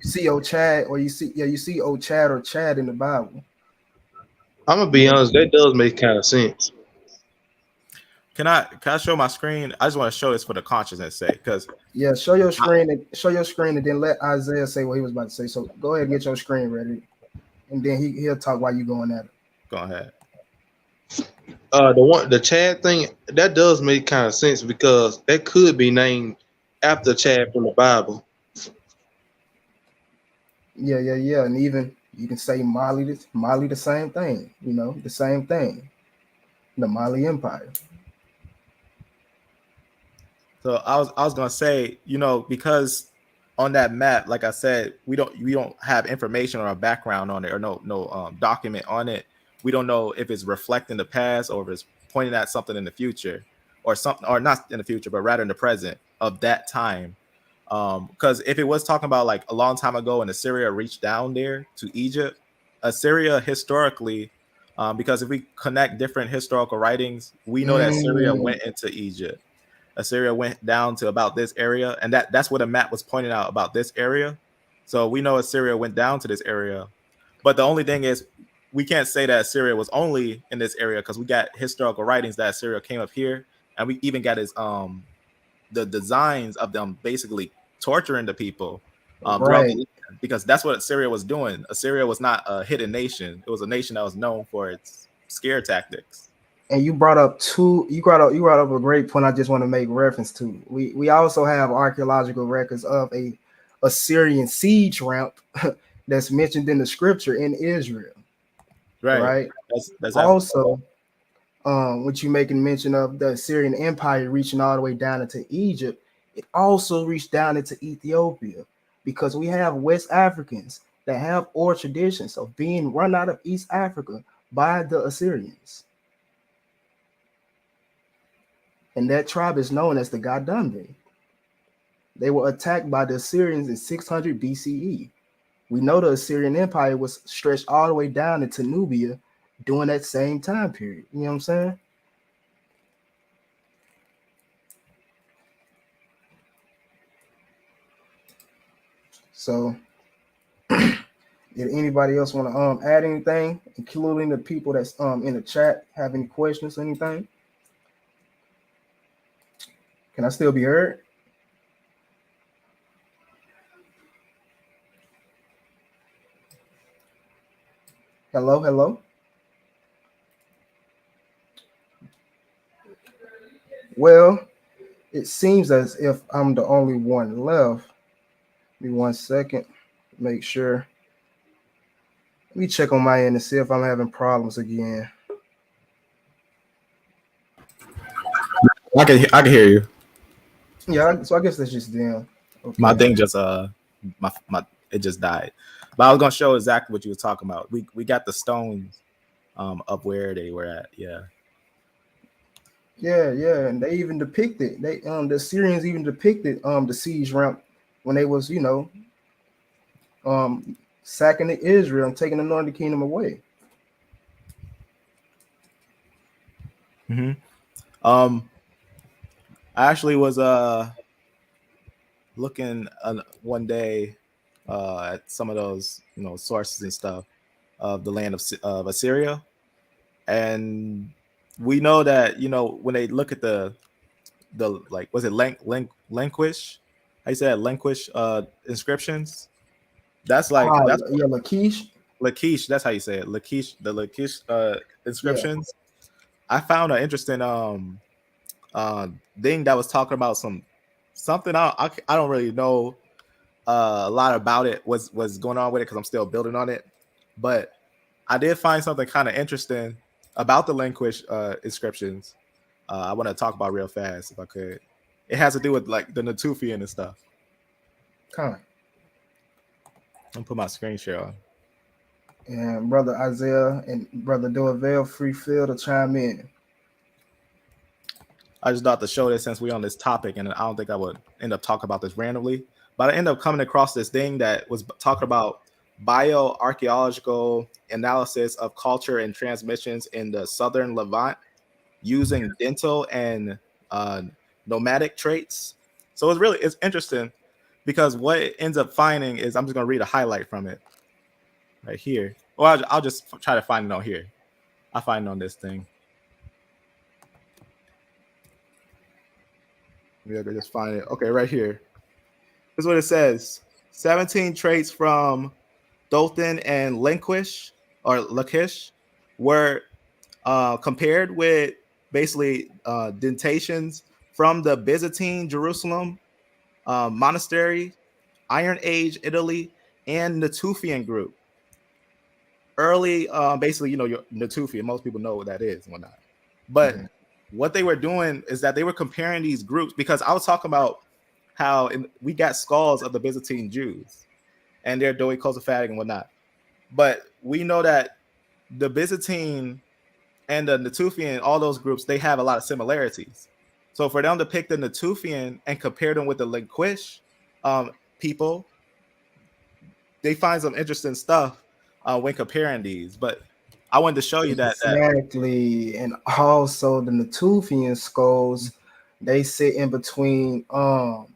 see Ochad, or you see Ochad or Chad in the Bible.
I'm gonna be honest, that does make kind of sense.
Can I show my screen? I just want to show this for the consciousness sake, because
Yeah, show your screen and then let Isaiah say what he was about to say. So go ahead and get your screen ready, and then he'll talk while you going at it.
go ahead.
The Chad thing that does make kind of sense because that could be named after Chad from the Bible.
Yeah. And even you can say Mali the same thing, the same thing. The Mali Empire.
So I was gonna say, because on that map, like I said, we don't have information or a background on it, or no document on it. We don't know if it's reflecting the past or if it's pointing at something in the future, or something, or not in the future, but rather in the present of that time. Because if it was talking about like a long time ago and Assyria reached down there to Egypt, Assyria historically, because if we connect different historical writings, we know that Syria
Mm,
went into Egypt. Assyria went down to about this area, and that's what a map was pointing out about this area. So we know Assyria went down to this area, but the only thing is we can't say that Assyria was only in this area because we got historical writings that Assyria came up here, and we even got his the designs of them basically torturing the people throughout the
right.
land, because that's what Assyria was doing. Assyria was not a hidden nation; it was a nation that was known for its scare tactics.
And you brought up a great point I just want to make reference to. We also have archaeological records of a Assyrian siege ramp that's mentioned in the scripture in Israel,
Right.
right?
That's absolutely.
Also, what you making mention of the Assyrian Empire reaching all the way down into Egypt, it also reached down into Ethiopia because we have West Africans that have oral traditions of being run out of East Africa by the Assyrians. And that tribe is known as the Gadambe. They were attacked by the Assyrians in 600 BCE. We know the Assyrian Empire was stretched all the way down into Nubia during that same time period. You know what I'm saying? So, did anybody else want to add anything, including the people that's in the chat, have any questions, or anything? Can I still be heard? Hello, hello. Well, it seems as if I'm the only one left. Give me 1 second. Make sure. Let me check on my end and see if I'm having problems again.
I can hear you.
Yeah, so I guess that's just them.
My
Okay.
thing just my it just died. But I was gonna show exactly what you were talking about. We got the stones up where they were at. Yeah.
Yeah, and they even depicted the Syrians even depicted the siege ramp when they was sacking the Israel and taking the northern kingdom away.
hmm I actually was looking one day at some of those sources and stuff of the land of Assyria, and we know that when they look at the like was it Lanquish? How you say that? Lanquish inscriptions.
Ah,
That's
yeah, Lachish.
Lachish. That's how you say it. The Lachish
Yeah.
inscriptions. I found an interesting thing that was talking about something I don't really know a lot about it, was going on with it because I'm still building on it, but I did find something kind of interesting about the Lanquish inscriptions. I want to talk about real fast if I could. It has to do with like the Natufian and stuff.
Kind.
I'm put my screen share on.
And brother Isaiah and brother Doavale, free field to chime in.
I just thought to show this since we're on this topic, and I don't think I would end up talking about this randomly. But I ended up coming across this thing that was talking about bioarchaeological analysis of culture and transmissions in the southern Levant using dental and uh, nomadic traits. So it's interesting because what it ends up finding is, I'm just going to read a highlight from it right here. Or I'll just try to find it on here. I'll find it on this thing. Maybe I could just find it. Okay, right here. This is what it says: 17 traits from Dothan and Lachish were compared with basically dentations from the Byzantine Jerusalem monastery, Iron Age Italy, and Natufian group. Early, basically, your Natufian, most people know what that is and whatnot. But
Yeah.
what they were doing is that they were comparing these groups, because I was talking about how we got skulls of the Byzantine Jews and their doikosophatic and whatnot. But we know that the Byzantine and the Natufian, all those groups, they have a lot of similarities. So for them to pick the Natufian and compare them with the Linquish people, they find some interesting stuff when comparing these. But I wanted to show you that.
Exactly. And also the Natufian skulls, they sit in between dang,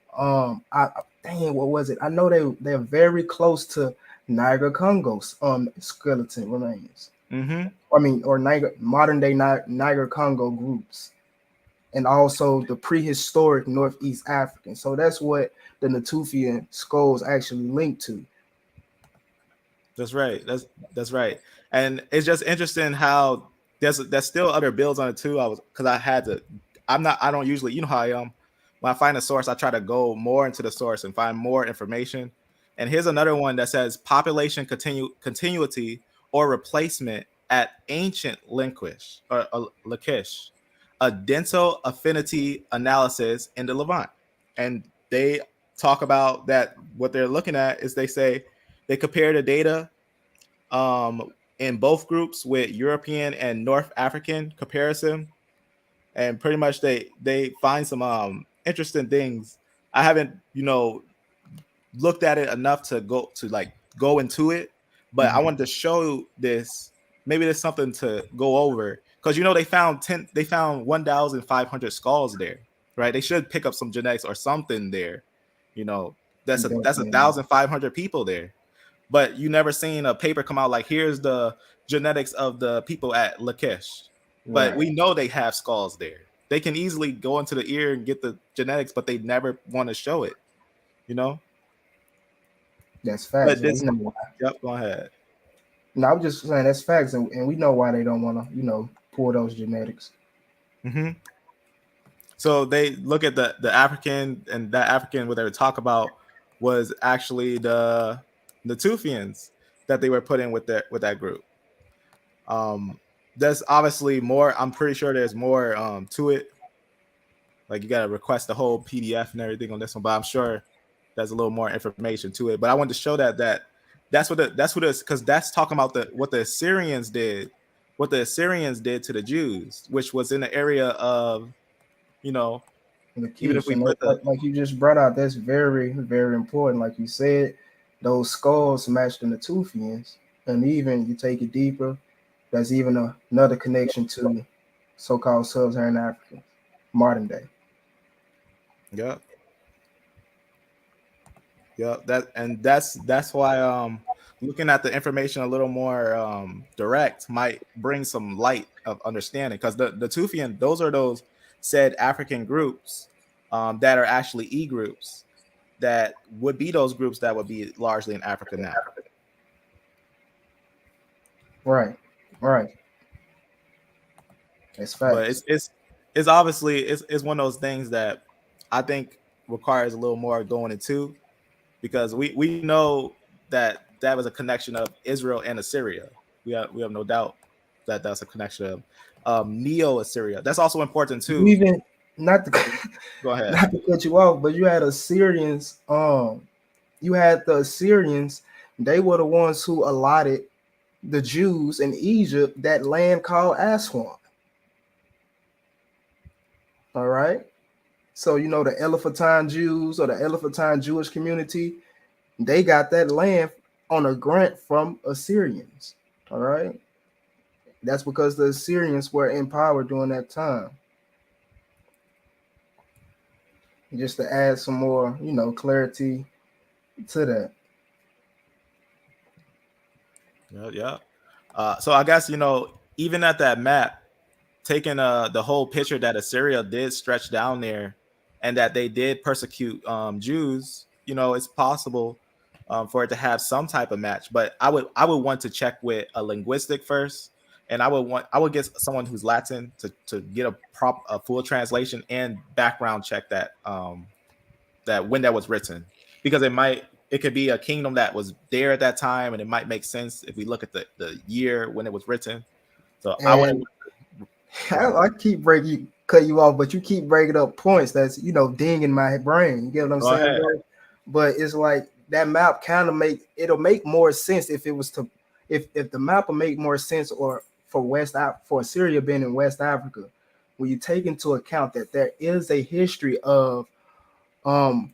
what was it? I know they're very close to Niger Congo's skeleton remains.
Mm-hmm.
I mean, or Niger modern day Niger Congo groups. And also the prehistoric Northeast African. So that's what the Natufian skulls actually link to.
That's right. That's right. And it's just interesting how there's still other builds on it too. I had to. I don't usually, how I am. When I find a source, I try to go more into the source and find more information. And here's another one that says population continuity or replacement at ancient Linquish or Lachish, a dental affinity analysis in the Levant. And they talk about that. What they're looking at is, they say they compare the data in both groups with European and North African comparison, and pretty much they find some interesting things. I haven't looked at it enough to go into it, but I
Mhm.
wanted to show this. Maybe there's something to go over, because they found 1,500 skulls there, right? They should pick up some genetics or something there. You know, that's a
Definitely.
1,500 people there, but you never seen a paper come out like, here's the genetics of the people at Lakesh. But
Right.
we know they have skulls there. They can easily go into the ear and get the genetics, but they never want to show it, you know?
That's facts.
But
And we
this,
know why.
yep, go ahead.
No, I'm just saying that's facts, and we know why they don't want to, pull those genetics.
Hmm. So they look at the African, and that African, what they would talk about was actually the Tufians that they were put in with that group. Um, there's obviously more. I'm pretty sure there's more to it. Like, you gotta request the whole PDF and everything on this one, but I'm sure there's a little more information to it. But I wanted to show that's what it's, because that's talking about what the Assyrians did, to the Jews, which was in the area of, you know,
The
even if
quiche,
we
and
put the
like you just brought out, that's very, very important. Like you said, those skulls matched the Natufians, and even you take it deeper, there's even another connection to so-called sub-Saharan Africa, modern day.
yeah, yeah, that's why looking at the information a little more direct might bring some light of understanding, because the Tufian, those are those said African groups that are actually groups that would be those groups that would be largely in Africa now.
Right, right. That's
But
facts.
it's obviously it's one of those things that I think requires a little more going into, because we know that that was a connection of Israel and Assyria. We have no doubt that that's a connection of Neo Assyria. That's also important
You
too.
even not to
Go ahead.
not to cut you off, but you had Assyrians. You had the Assyrians. They were the ones who allotted the Jews in Egypt that land called Aswan. All right. So the Elephantine Jews or the Elephantine Jewish community, they got that land on a grant from Assyrians. All right. That's because the Assyrians were in power during that time. Just to add some more, clarity to that.
Yeah, yeah. So I guess even at that map, taking the whole picture that Assyria did stretch down there, and that they did persecute Jews, it's possible for it to have some type of match. But I would want to check with a linguistic first, and I would get someone who's Latin to get a full translation and background check that when that was written, because it could be a kingdom that was there at that time, and it might make sense if we look at the year when it was written. So I would.
And
Go ahead.
I keep cut you off, but you keep breaking up points that's dinging my brain. You get what I'm
Go
saying,
ahead.
bro? But it's like that map kind of it'll make more sense if it was to if the map will make more sense or for Syria being in West Africa, when you take into account that there is a history of um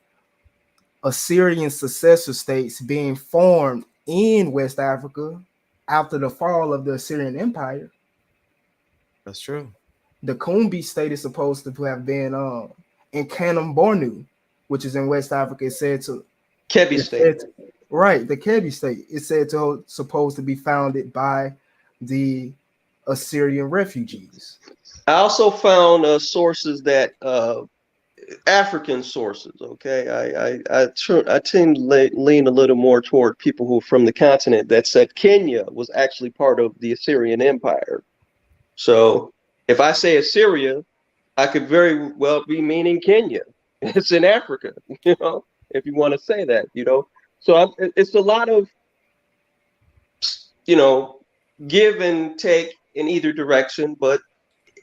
Assyrian successor states being formed in West Africa after the fall of the Assyrian Empire.
That's true.
The Kumbi state is supposed to have been in Kanem Bornu, which is in West Africa.
Kebi
It's
State.
said to, right, the Kebi state. It's said to supposed to be founded by the Assyrian refugees.
I also found sources that African sources. Okay, I tend to lean a little more toward people who are from the continent that said Kenya was actually part of the Assyrian Empire. So if I say Assyria, I could very well be meaning Kenya. It's in Africa, if you want to say that, So it's a lot of, you know, give and take in either direction. But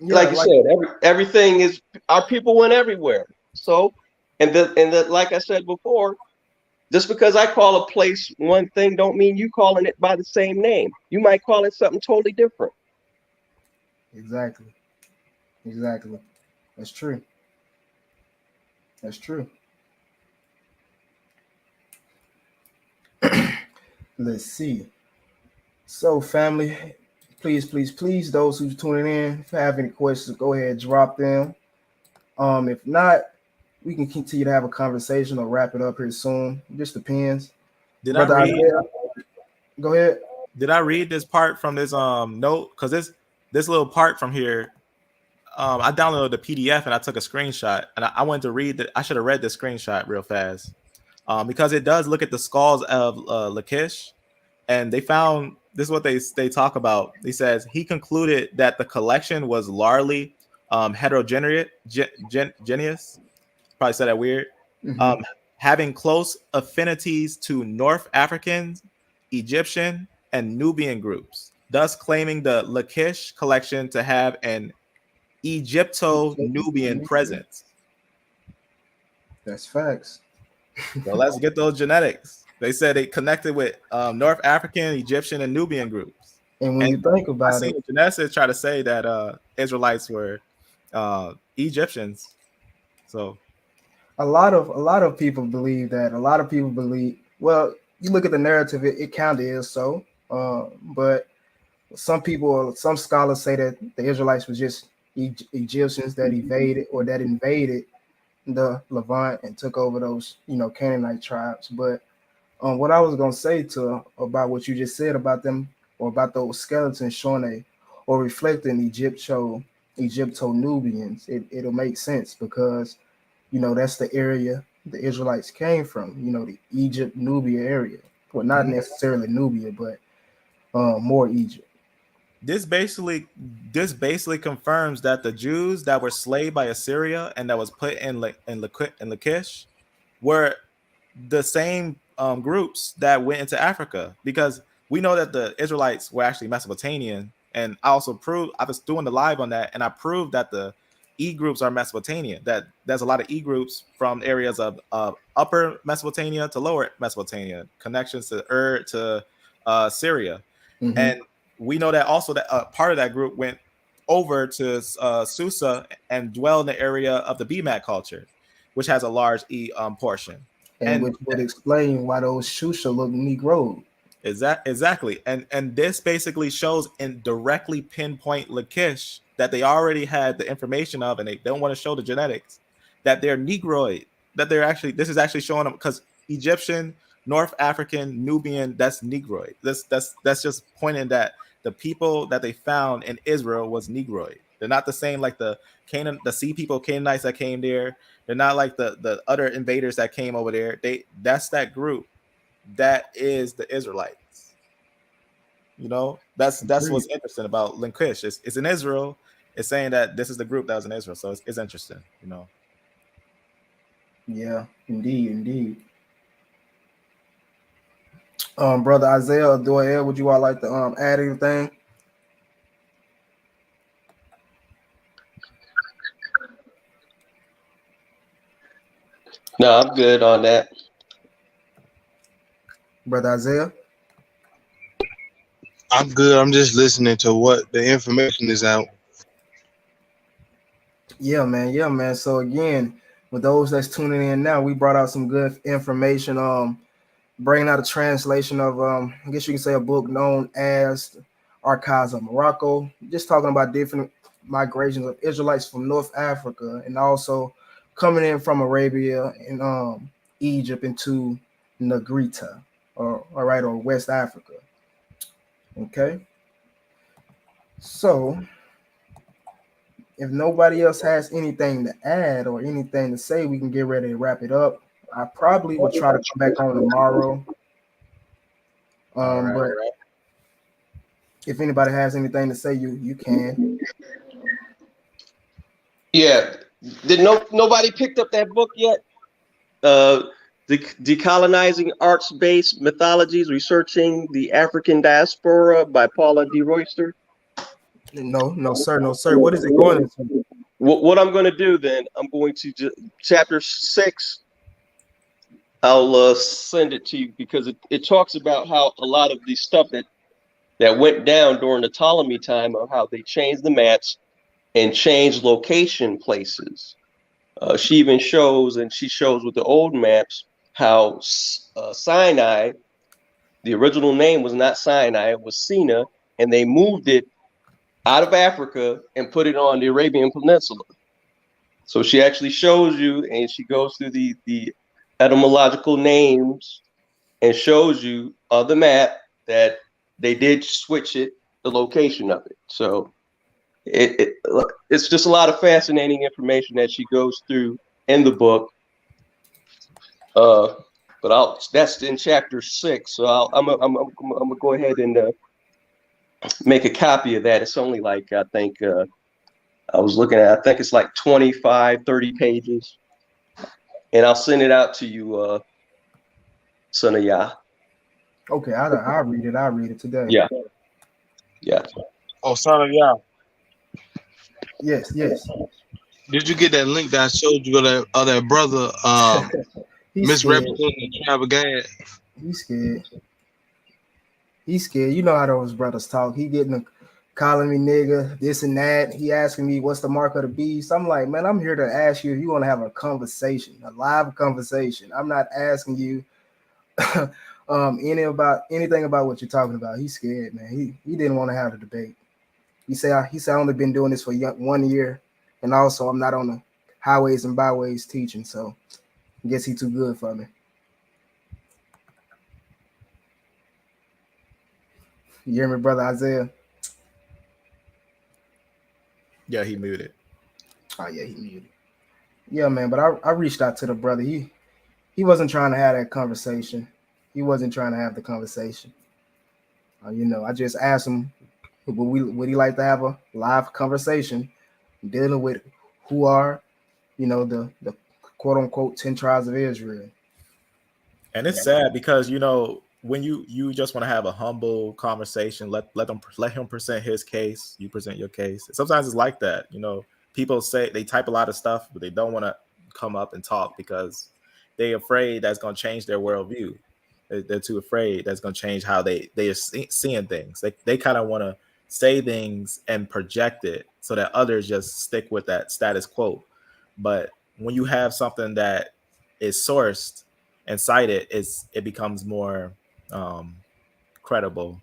Yeah,
like you
like
said, everything is, our people went everywhere. So, and like I said before, just because I call a place one thing don't mean you calling it by the same name. You might call it something totally different.
exactly, exactly. That's true. That's true. Let's see. So, family, please, please, please, those who's tuning in, if you have any questions, go ahead, drop them. If not, we can continue to have a conversation or wrap it up here soon. It just depends.
Did I
Brother
read?
Isaiah, go ahead.
Did I read this part from this note? Because this little part from here, I downloaded the PDF and I took a screenshot, and I went to read that. I should have read the screenshot real fast, because it does look at the skulls of Lachish, and they found this is what they talk about. He says he concluded that the collection was largely heterogeneous. Probably said that weird.
Mm-hmm.
Um, having close affinities to North African, Egyptian, and Nubian groups, thus claiming the Lachish collection to have an Egypto-Nubian presence.
That's facts.
So let's get those genetics. They said it connected with North African, Egyptian, and Nubian groups.
And when
And
you think
I
about
seen
it,
the geneticists try to say that Israelites were Egyptians. So
a lot of people believe that. A lot of people believe. Well, you look at the narrative; it kind of is so. But some scholars say that the Israelites were just Egyptians that invaded the Levant and took over those Canaanite tribes. But what I was gonna say to about what you just said about them or about those skeletons showing or reflecting Egypto Nubians, it'll make sense because that's the area the Israelites came from. The Egypt Nubia area. Well, not necessarily Nubia, but more Egypt.
this basically confirms that the Jews that were slaved by Assyria and that was put in Lachish were the same groups that went into Africa, because we know that the Israelites were actually Mesopotamian, and I was doing the live on that, and I proved that the E groups are Mesopotamian. That there's a lot of E groups from areas of upper Mesopotamia to lower Mesopotamia, connections to to Syria,
Mm-hmm.
and we know that also that part of that group went over to Susa and dwell in the area of the BMAC culture, which has a large E portion.
And
And
which would explain why those Shusha look Negro.
exactly, and this basically shows and directly pinpoint Lachish that they already had the information of, and they don't want to show the genetics that they're Negroid, that they're actually this is actually showing them because Egyptian, North African, Nubian, that's Negroid. That's just pointing that the people that they found in Israel was Negroid. They're not the same like the sea people, Canaanites that came there. They're not like the other invaders that came over there. That's that group that is the Israelites. That's what's interesting about Linquish. It's in Israel. It's saying that this is the group that was in Israel, so it's interesting, you know.
Yeah, indeed, indeed. Brother Isaiah or Doyle, would you all like to add anything?
No, I'm good on that.
Brother Isaiah?
I'm good. I'm just listening to what the information is out.
Yeah, man. Yeah, man. So again, with those that's tuning in now, we brought out some good information. Bringing out a translation of I guess you can say a book known as Archives of Morocco. Just talking about different migrations of Israelites from North Africa and also coming in from Arabia and Egypt into Negrita or West Africa. Okay. So if nobody else has anything to add or anything to say, we can get ready to wrap it up. I probably will try to come back on tomorrow. But if anybody has anything to say, you can.
Yeah. Did nobody picked up that book yet? The Decolonizing Arts-Based Mythologies, Researching the African Diaspora by Paula D. Royster.
No, sir, no, sir. What is it going into?
What I'm going to do then, I'm going to chapter 6. I'll send it to you because it talks about how a lot of the stuff that went down during the Ptolemy time of how they changed the maps and changed location places. She even shows, and she shows with the old maps, how Sinai, the original name was not Sinai, it was Sina, and they moved it out of Africa and put it on the Arabian Peninsula. So she actually shows you, and she goes through the etymological names and shows you on the map that they did switch it, the location of it. So it's just a lot of fascinating information that she goes through in the book. But that's in chapter 6. So I'm gonna go ahead and make a copy of that. It's only like I think I was looking at. I think it's like 25, 30 pages, and I'll send it out to you, son of Yah.
Okay, I'll read it. I'll read it today.
Yeah.
Oh, sorry, yeah.
Yes.
Did you get that link that I showed you of that brother
He's
misrepresenting the tribe of Gad?
He's scared. He's scared. You know how those brothers talk. He getting calling me nigga, this and that. He asking me what's the mark of the beast. I'm like, man, I'm here to ask you if you want to have a conversation, a live conversation. I'm not asking you anything about what you're talking about. He's scared, man. He didn't want to have the debate. He said I only been doing this for 1 year, and also I'm not on the highways and byways teaching, so I guess he's too good for me. You hear me, brother Isaiah?
Yeah, he muted.
Oh yeah, he muted. Yeah, man, but I reached out to the brother. He wasn't trying to have that conversation. He wasn't trying to have the conversation. I just asked him, would he like to have a live conversation dealing with who are, the quote unquote 10 tribes of Israel.
And it's sad because when you just want to have a humble conversation, let him present his case, you present your case. Sometimes it's like that. People say they type a lot of stuff, but they don't want to come up and talk because they're afraid that's going to change their worldview. They're too afraid that's going to change how they are seeing things. They kind of want to say things and project it so that others just stick with that status quo. But when you have something that is sourced and cited, it becomes more credible,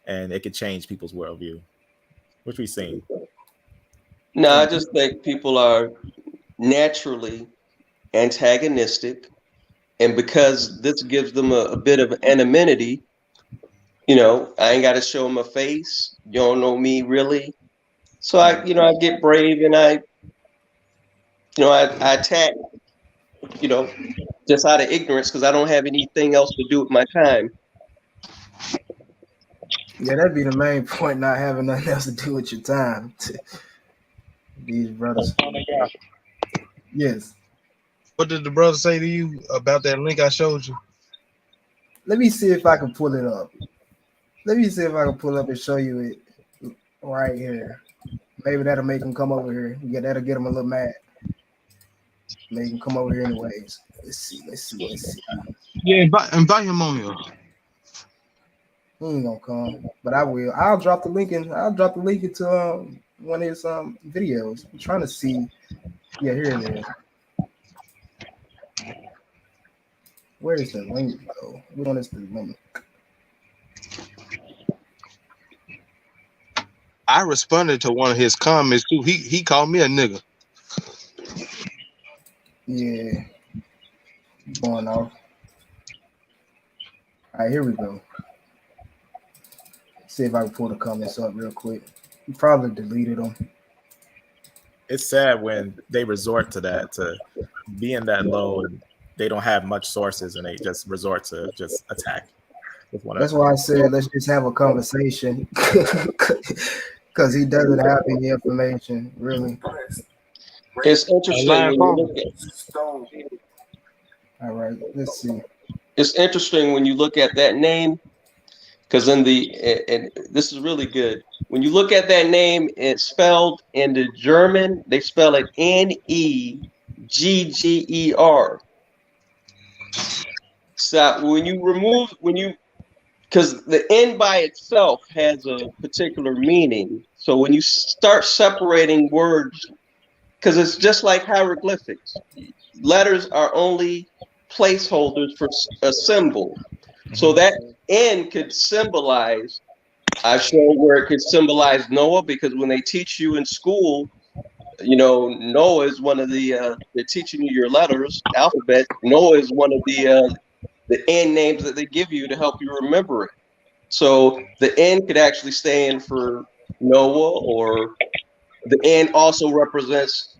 and it could change people's worldview, which we've seen.
No, I just think people are naturally antagonistic, and because this gives them a bit of anonymity, I ain't got to show them a face. You don't know me really, so I get brave and I attack, just out of ignorance because I don't have anything else to do with my time.
Yeah, that'd be the main point, not having nothing else to do with your time. These brothers. Yes.
What did the brother say to you about that link I showed you?
Let me see if I can pull it up. Let me see if I can pull up and show you it right here. Maybe that'll make him come over here. Yeah, that'll get him a little mad. Make him come over here anyways. Let's see.
Yeah, invite him on here.
He ain't gonna come, but I will. I'll drop the link into one of his videos. I'm trying to see. Yeah, here it is. Where is the link though? Which one is the link?
I responded to one of his comments too. He called me a nigga.
Yeah, going off. All right, here we go. See if I can pull the comments up real quick. You probably deleted them.
It's sad when they resort to that, to being that low, and they don't have much sources, and they just resort to just attack.
That's why I said let's just have a conversation, because he doesn't have any information really.
It's interesting when you look at.
All right, let's see.
It's interesting when you look at that name, because and this is really good. When you look at that name, it's spelled in the German. They spell it Negger. So because the N by itself has a particular meaning. So when you start separating words, because it's just like hieroglyphics, letters are only placeholders for a symbol. So that N could symbolize, I've shown where it could symbolize Noah, because when they teach you in school, Noah is one of they're teaching you your letters, alphabet. Noah is one of the N names that they give you to help you remember it. So the N could actually stand for Noah, or the N also represents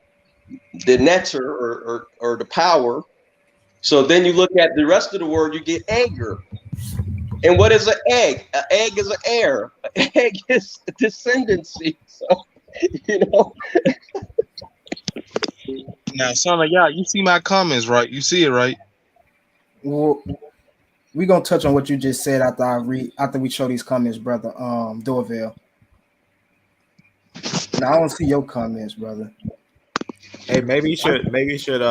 the netter or the power. So then you look at the rest of the word, you get Egger. And what is an egg? An egg is an heir. An egg is descendancy. So,
Now, son of y'all, you see my comments, right? You see it, right?
Well, we're gonna touch on what you just said after we show these comments, brother. Dorville. Now I don't see your comments, brother.
Hey, maybe you should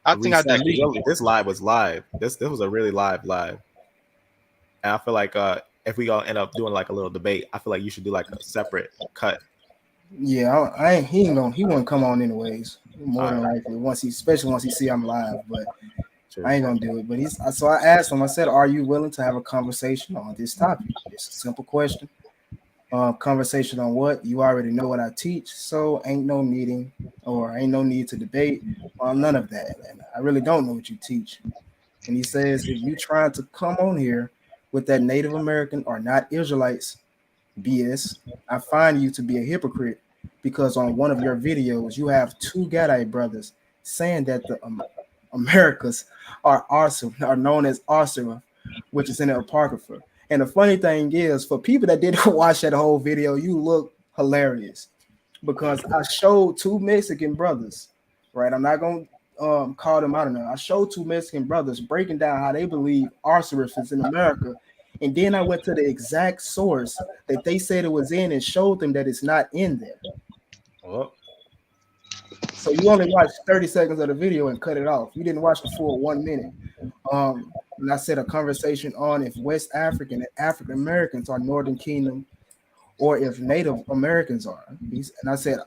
I think I deleted
this live was live. This was a really live. And I feel like if we gonna end up doing like a little debate, I feel like you should do like a separate cut.
Yeah, he wouldn't come on anyways. More than likely, especially once he see I'm live, but true. I ain't gonna do it. But so I asked him, I said, are you willing to have a conversation on this topic? It's a simple question. Conversation on what? You already know what I teach, so ain't no need to debate on none of that. And I really don't know what you teach. And he says, if you trying to come on here with that Native American or not Israelites BS, I find you to be a hypocrite, because on one of your videos you have two Gadite brothers saying that the Americas are known as Arsera, which is in the Apocrypha. And the funny thing is, for people that didn't watch that whole video, you look hilarious, because I showed two Mexican brothers, right? I'm not going to call them out enough. I showed two Mexican brothers breaking down how they believe Arceus is in America. And then I went to the exact source that they said it was in and showed them that it's not in there.
Oh.
So you only watched 30 seconds of the video and cut it off. You didn't watch the full 1 minute. And I said a conversation on if West African and African Americans are Northern Kingdom, or if Native Americans are. And I said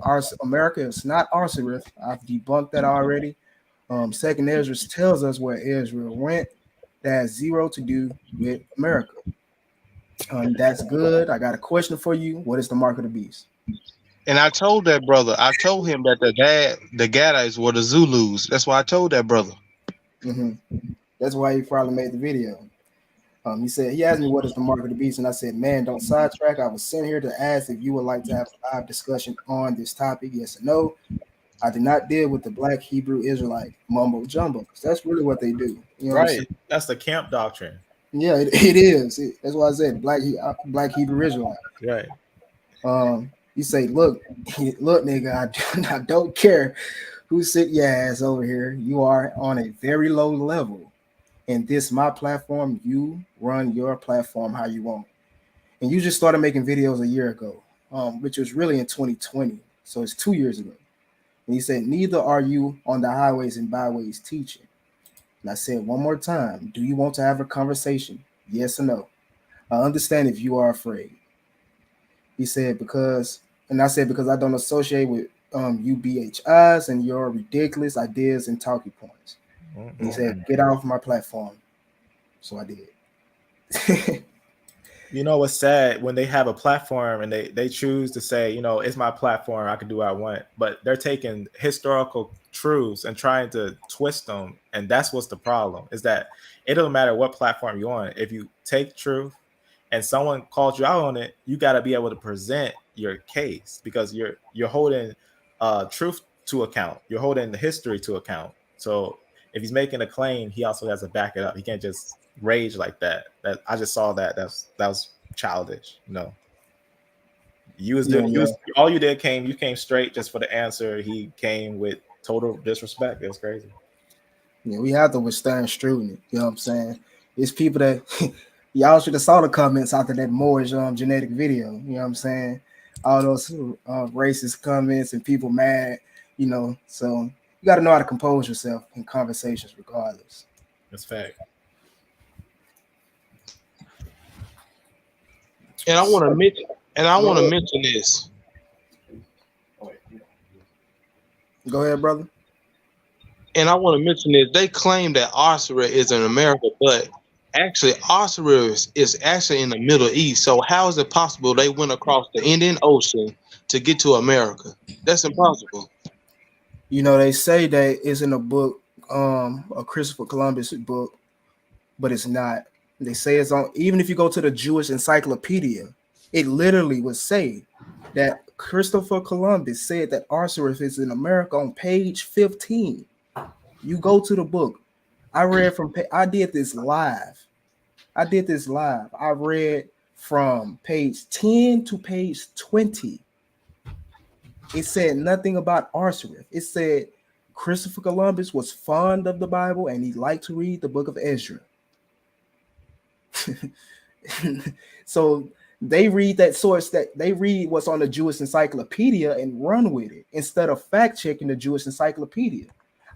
America is not Arceus. I've debunked that already. Second Ezra tells us where Israel went. That has zero to do with America. That's good. I got a question for you. What is the mark of the beast?
And I told him that the Gadites were the Zulus. That's why I told that brother.
Mm-hmm. That's why he probably made the video. He asked me what is the mark of the beast, and I said, man, don't sidetrack. I was sent here to ask if you would like to have a live discussion on this topic, yes or no. I did not deal with the Black Hebrew Israelite mumbo jumbo, because that's really what they do. You know
right. That's the camp doctrine.
Yeah, it is. That's why I said black Hebrew Israelite.
Right.
You say, look, look, nigga, I don't care who sit your ass over here. You are on a very low level, and this my platform. You run your platform how you want, and you just started making videos a year ago, which was really in 2020. So it's 2 years ago. And he said, neither are you on the highways and byways teaching. And I said one more time, do you want to have a conversation? Yes or no? I understand if you are afraid. He said, because, and I said, because I don't associate with UBHIs and your ridiculous ideas and talking points. And he said, get off my platform. So I did.
You know what's sad when they have a platform and they choose to say, you know, it's my platform, I can do what I want, but they're taking historical truths and trying to twist them, and that's what's the problem. Is that it doesn't matter what platform you're on. If you take truth and someone calls you out on it, you got to be able to present your case, because you're holding truth to account. You're holding the history to account. So if he's making a claim, he also has to back it up. He can't just rage like that. That I just saw that. That was childish. You know,
Yeah.
all you did you came straight just for the answer. He came with total disrespect. It was crazy.
Yeah, we have to withstand scrutiny. You know what I'm saying? It's people that y'all should have saw the comments after that Moorish genetic video. You know what I'm saying? All those racist comments and people mad. You know, so you got to know how to compose yourself in conversations, regardless.
That's fact.
And I want to mention this.
Go ahead, brother.
And I want to mention this. They claim that Osiris is in America, but actually Osiris is actually in the Middle East. So how is it possible they went across the Indian Ocean to get to America? That's impossible.
You know, they say that it's in a book, a Christopher Columbus book, but it's not. They say it's on. Even if you go to the Jewish Encyclopedia, it literally would say that Christopher Columbus said that Osiris is in America on page 15. You go to the book. I read from. I did this live. I read from page 10 to page 20. It said nothing about Osiris. It said Christopher Columbus was fond of the Bible and he liked to read the book of Ezra. So they read that source, that they read what's on the Jewish Encyclopedia and run with it instead of fact checking the Jewish Encyclopedia.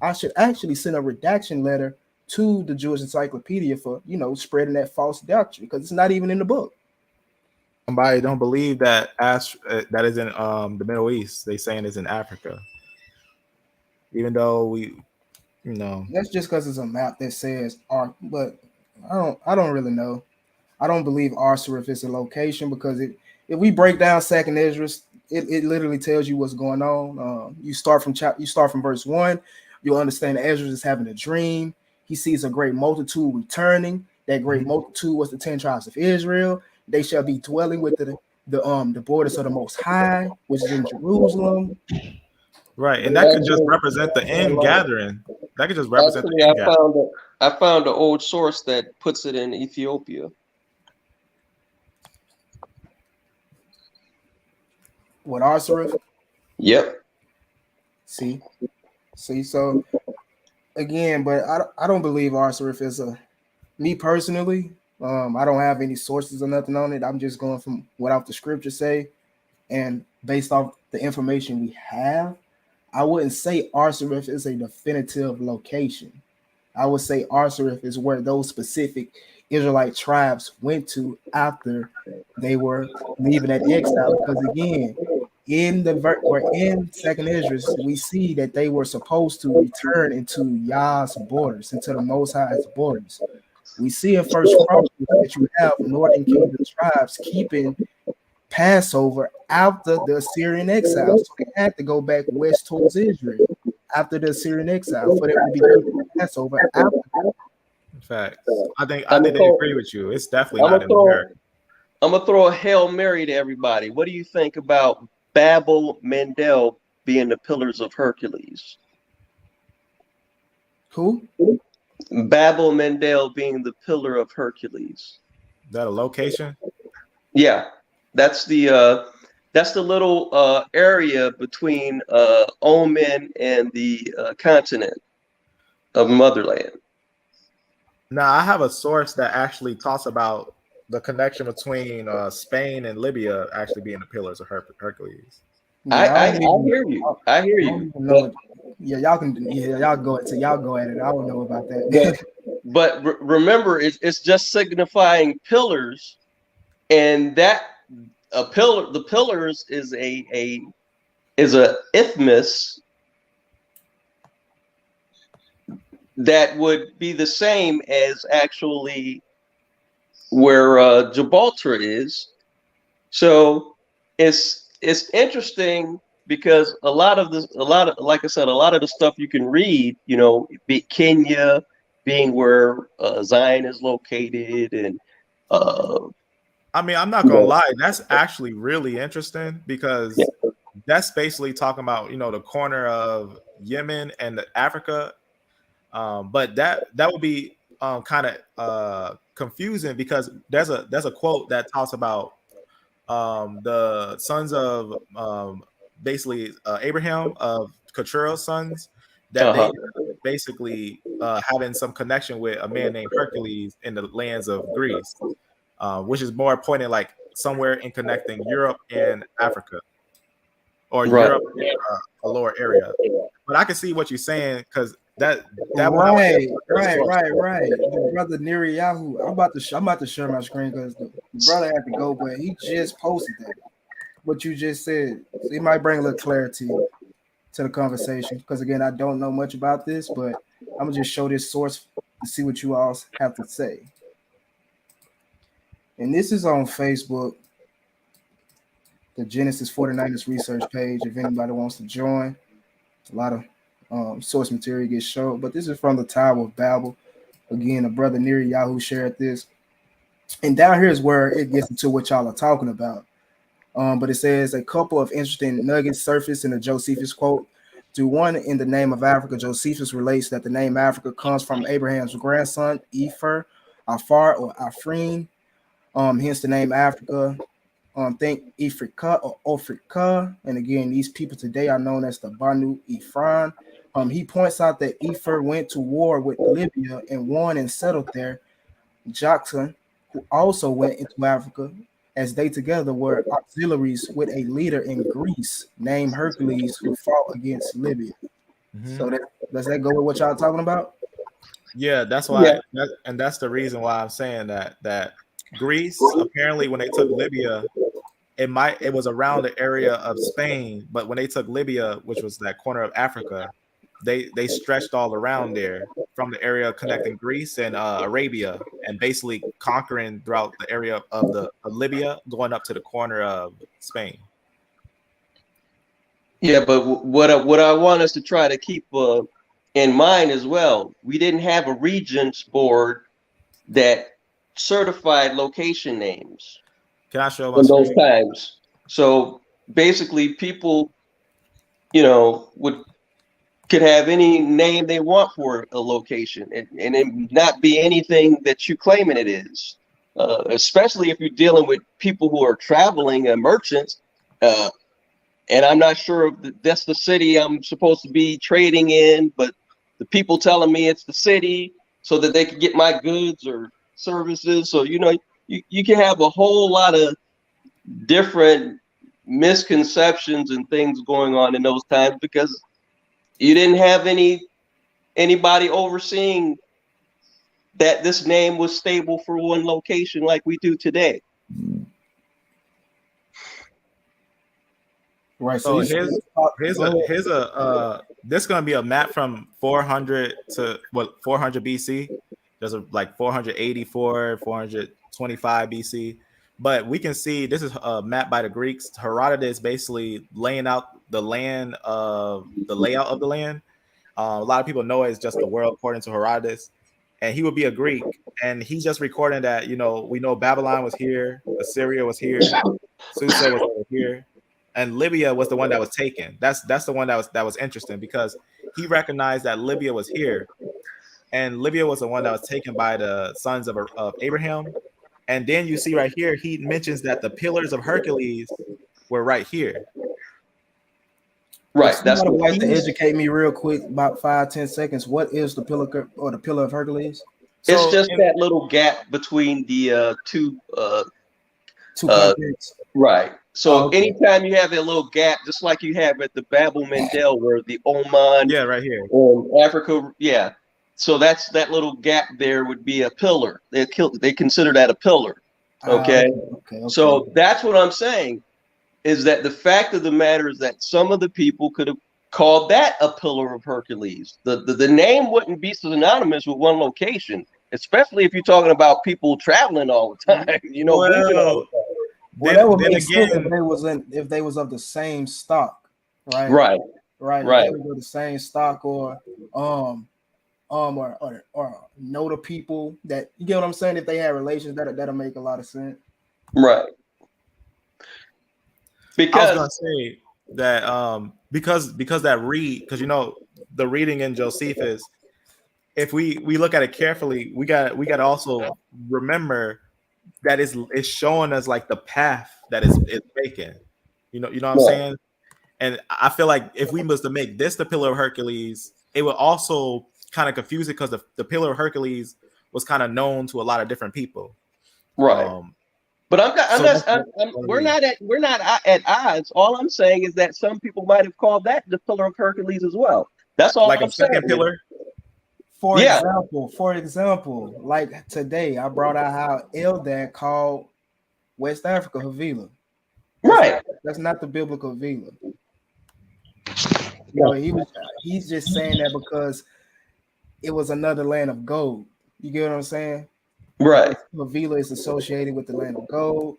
I should actually send a redaction letter to the Jewish Encyclopedia for, you know, spreading that false doctrine, because it's not even in the book.
Somebody don't believe that that is in the Middle East. They saying it's in Africa, even though we, you know,
That's just because it's a map that says Ark, but I don't really know. I don't believe Arsarif is a location, because if we break down Second Esdras, it literally tells you what's going on. You start from verse 1. You'll understand that Esdras is having a dream. He sees a great multitude returning. That great multitude was the 10 tribes of Israel. They shall be dwelling with the borders of the Most High, which is in Jerusalem.
right, and that could just represent the end gathering. That could just represent
Actually,
the end gathering.
I found an old source that puts it in Ethiopia.
What, Arsarif?
Yep.
See, so again, but I don't believe Arsarif is a, me personally. I don't have any sources or nothing on it. I'm just going from what the scriptures say, and based off the information we have, I wouldn't say Arsarif is a definitive location. I would say Arsarif is where those specific Israelite tribes went to after they were leaving that exile. Because again, in Second Esdras, we see that they were supposed to return into Yah's borders, into the Most High's borders. We see in First Chronicles that you have Northern Kingdom tribes keeping Passover after the Assyrian exile. So they had to go back west towards Israel after the Assyrian exile for them to be keeping Passover after.
In fact, I think they agree with you. It's definitely not in America.
I'm gonna throw a Hail Mary to everybody. What do you think about Babel Mendel being the Pillars of Hercules?
Who?
Babel Mendel being the pillar of Hercules.
Is that a location?
Yeah, that's the little area between Oman and the continent of Motherland.
Now, I have a source that actually talks about the connection between Spain and Libya actually being the pillars of Hercules.
Yeah,
I hear you. I hear
I don't
you.
even know what. Yeah, y'all go at y'all go at it. I don't know about
But
that.
but remember, it's just signifying pillars, and that a pillar. The pillars is a isthmus that would be the same as actually where Gibraltar is. So it's interesting because like I said, a lot of the stuff you can read, Kenya being where Zion is located, and uh,
I mean, I'm not
you
gonna
know,
lie, that's actually really interesting because that's basically talking about the corner of Yemen and Africa. But that would be kind of confusing because there's a quote that talks about the sons of basically Abraham of Keturah's sons that they
uh-huh,
basically having some connection with a man named Hercules in the lands of Greece, which is more pointing like somewhere in connecting Europe and Africa or
right.
Europe and a lower area. But I can see what you're saying because that one I was
Right,
their
right,
source.
right, right. The brother Neri Yahoo. I'm about to share my screen because the brother had to go, but he just posted that. What you just said, so it might bring a little clarity to the conversation. Because again, I don't know much about this, but I'm gonna just show this source to see what you all have to say. And this is on Facebook, the Genesis 49ers research page. If anybody wants to join, a lot of source material gets shown. But this is from the Tower of Babel. Again, a brother Neri Yahoo shared this. And down here is where it gets into what y'all are talking about. But it says a couple of interesting nuggets surface in the Josephus quote. To one, in the name of Africa, Josephus relates that the name Africa comes from Abraham's grandson, Ephir, Afar, or Afrin. Hence the name Africa. Think Ifrika or Ofrika. And again, these people today are known as the Banu Ifran. He points out that Ephir went to war with Libya and won and settled there. Jackson, who also went into Africa, as they together were auxiliaries with a leader in Greece named Hercules, who fought against Libya.
Mhm.
So does that go with what y'all talking about?
Yeah, that's
Yeah.
why, and that's the reason why I'm saying that Greece apparently when they took Libya, it was around the area of Spain, but when they took Libya, which was that corner of Africa, they stretched all around there from the area connecting Greece and Arabia, and basically conquering throughout the area of Libya, going up to the corner of Spain.
Yeah, but what I want us to try to keep in mind as well, we didn't have a Regents board that certified location names
Can I show my
in those
screen?
times. So basically, people, would could have any name they want for a location, and it not be anything that you claiming it is. Especially if you're dealing with people who are traveling and merchants. Uh, and I'm not sure if that's the city I'm supposed to be trading in, but the people telling me it's the city so that they can get my goods or services. So you can have a whole lot of different misconceptions and things going on in those times because you didn't have anybody overseeing that this name was stable for one location like we do today.
Right. So
So
he's go ahead.
here's a this gonna be a map from 400 to 400 BC. There's like 484, 425 BC. But we can see this is a map by the Greeks. Herodotus basically laying out the land of the layout of the land. A lot of people know it as just the world according to Herodotus, and he would be a Greek, and he's just recording that we know Babylon was here, Assyria was here, Susa was over here, and Libya was the one that was taken. That's the one that was interesting because he recognized that Libya was here, and Libya was the one that was taken by the sons of Abraham. And then you see right here, he mentions that the pillars of Hercules were right here.
If
Right. That's
somebody would
what
like to
he's.
educate me real quick, about 5-10 seconds, what is the pillar of Hercules?
It's
So
just that little gap between the two.
Two
Uh,
continents.
right.
Oh,
So
okay.
anytime you have a little gap, just like you have at the Bab el Mandel, where the Oman
yeah, right here.
and Africa, yeah. So that's that little gap there would be a pillar. They consider that a pillar. Okay.
Okay.
So that's what I'm saying, is that the fact of the matter is that some of the people could have called that a pillar of Hercules. The name wouldn't be synonymous with one location, especially if you're talking about people traveling all the time, moving all
Well,
the time.
Well, that would
then
make sense
again,
if they was of the same stock, right?
Right.
Right.
Right.
If they were the same stock, or or know the people that, you get what I'm saying. If they had relations, that'll make a lot of sense.
Right.
I was
Because
gonna say that because that read, because the reading in Josephus, if we look at it carefully, we got to also remember that it's showing us like the path that is taken. You know what I'm saying? And I feel like if we was to make this the pillar of Hercules, it would also kind of confuse it, because the pillar of Hercules was kind of known to a lot of different people.
right. But we're not at odds. All I'm saying is that some people might have called that the pillar of Hercules as well. That's all
like
I'm
a second
saying.
pillar.
For example, like today, I brought out how Eldad called West Africa Havila.
Right.
That's not the biblical Havila. He's just saying that because it was another land of gold. You get what I'm saying?
Right.
Havila is associated with the land of gold.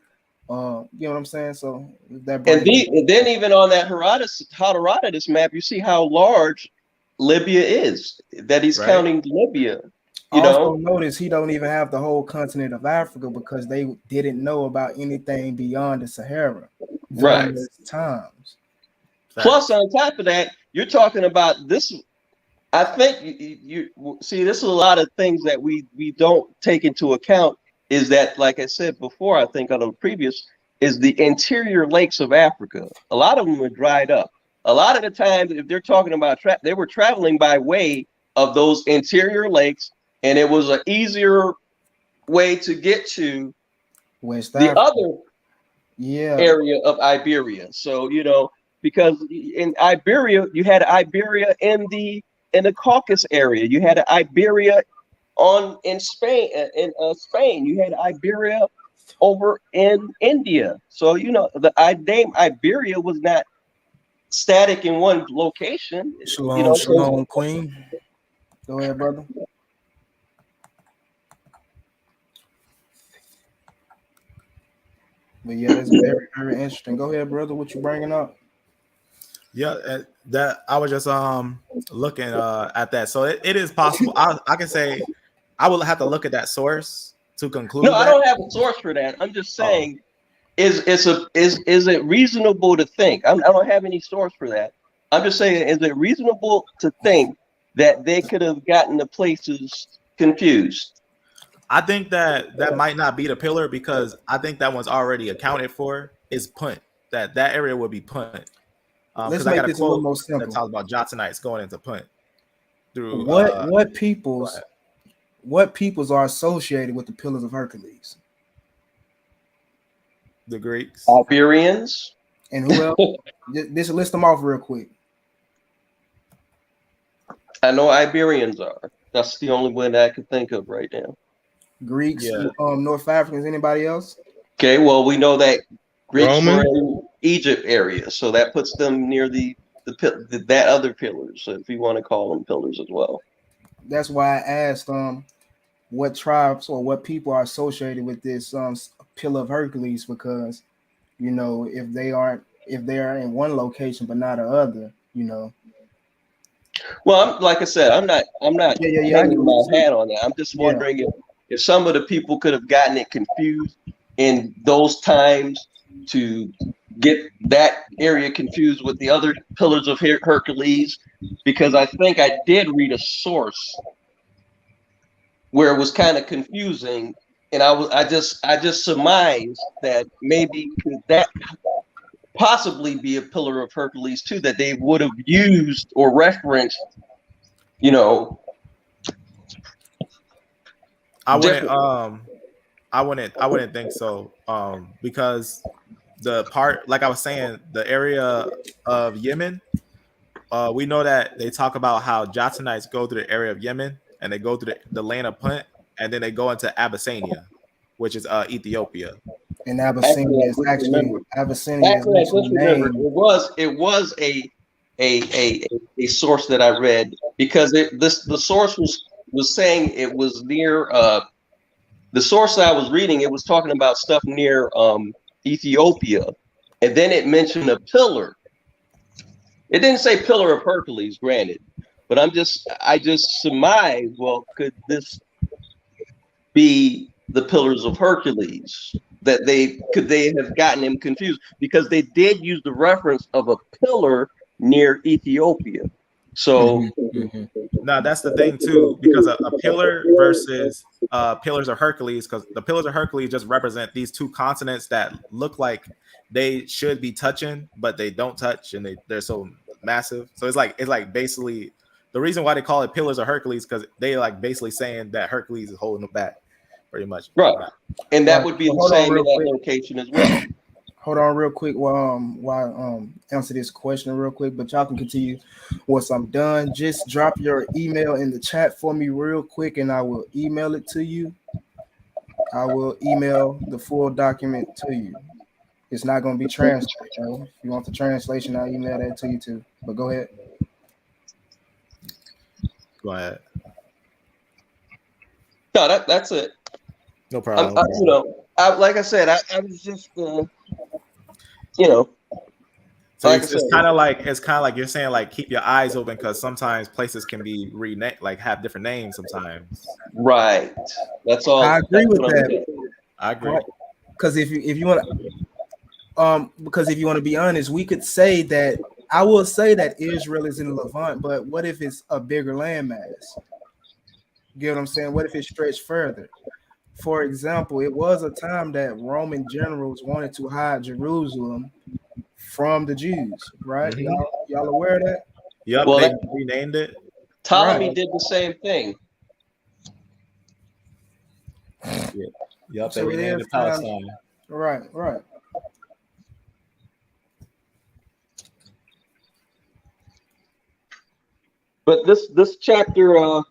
You know what I'm saying? So that
And then even on that Herodotus map, you see how large Libya is. That he's counting Libya.
Also notice he don't even have the whole continent of Africa, because they didn't know about anything beyond the Sahara during those times.
Plus, on top of that, you're talking about this. I think you see, this is a lot of things that we don't take into account. Is that, like I said before, I think on the previous, is the interior lakes of Africa. A lot of them are dried up. A lot of the times, if they're talking about they were traveling by way of those interior lakes, and it was an easier way to get to
West
the
Africa.
other area of Iberia. So because in Iberia, you had Iberia in the Caucasus area. You had Iberia in Spain. In Spain, you had Iberia over in India. So the name Iberia was not static in one location.
Shalom, Queen. Go ahead, brother. But yeah, that's very, very interesting. Go ahead, brother. What you bringing up?
Yeah, that I was just looking at that. So it is possible. I can say I will have to look at that source to conclude.
No, I don't have a source for that. I'm just saying, is it reasonable to think? I don't have any source for that. I'm just saying, is it reasonable to think that they could have gotten the places confused?
I think that might not be the pillar, because I think that one's already accounted for. Is Punt. That area would be Punt.
Let's
I
make
got
this
a
a little
quote
more simple.
that talks about Jotsonites going into Punt. Through
what peoples are associated with the pillars of Hercules?
The Greeks,
Iberians,
and who else? Just list them off real quick.
I know Iberians are. That's the only one that I can think of right now.
Greeks, North Africans, anybody else?
Okay, well, we know that Greeks were in Egypt area, so that puts them near that other pillars, if you want to call them pillars as well.
That's why I asked what tribes or what people are associated with this pillar of Hercules, because if they are in one location but not another,
Well, like I said, I'm not hanging my hat on that. I'm just wondering if some of the people could have gotten it confused in those times, to get that area confused with the other pillars of Hercules, because I think I did read a source where it was kind of confusing, and I just surmised that maybe could that possibly be a pillar of Hercules too, that they would have used or referenced, you know,
I wouldn't
different.
um I wouldn't think so. Because the part, like I was saying, the area of Yemen, we know that they talk about how Jotsonites go through the area of Yemen and they go through the land of Punt and then they go into Abyssinia, which is Ethiopia.
And
Actually,
Abyssinia
I
is
just
actually
remembered.
Abyssinia is
Actually, I
actually
just remembered.
named.
It was a source that I read, because the source was saying it was near the source I was reading. It was talking about stuff near Ethiopia, and then it mentioned a pillar. It didn't say pillar of Hercules, granted, but I just surmised. Well, could this be the pillars of Hercules? That they have gotten him confused, because they did use the reference of a pillar near Ethiopia. So
Now that's the thing too, because a pillar versus pillars of Hercules, because the pillars of Hercules just represent these two continents that look like they should be touching, but they don't touch, and they're so massive. So it's like basically the reason why they call it pillars of Hercules, because they like basically saying that Hercules is holding them back, pretty much.
right, and that
Right.
would be
So
the
hold on
same in
real
that
quick.
location as well.
Hold on real quick while answer this question real quick, but y'all can continue once I'm done. Just drop your email in the chat for me real quick and I will email it to you. I will email the full document to you. It's not going to be translated, though. If you want the translation, I'll email that to you too. But go ahead.
Go ahead.
No, that's it.
No problem.
Like I said, I was just, you know,
So
like I said,
it's kind of like you're saying, like, keep your eyes open, because sometimes places can be renamed, like have different names sometimes.
right. That's all.
I agree
That's
with
what I'm
that.
saying.
I agree.
Right. Because if you want to because if you want to be honest, we could say that I will say that Israel is in the Levant, but what if it's a bigger landmass? You get what I'm saying? What if it stretched further? For example, it was a time that Roman generals wanted to hide Jerusalem from the Jews, right?
Mhm.
Y'all aware of that?
Yep,
Well,
they renamed it.
Ptolemy
Right.
did the same thing.
Yeah. Yep, they
So it
renamed
is
it
time.
Palestine.
Right, right.
But this chapter,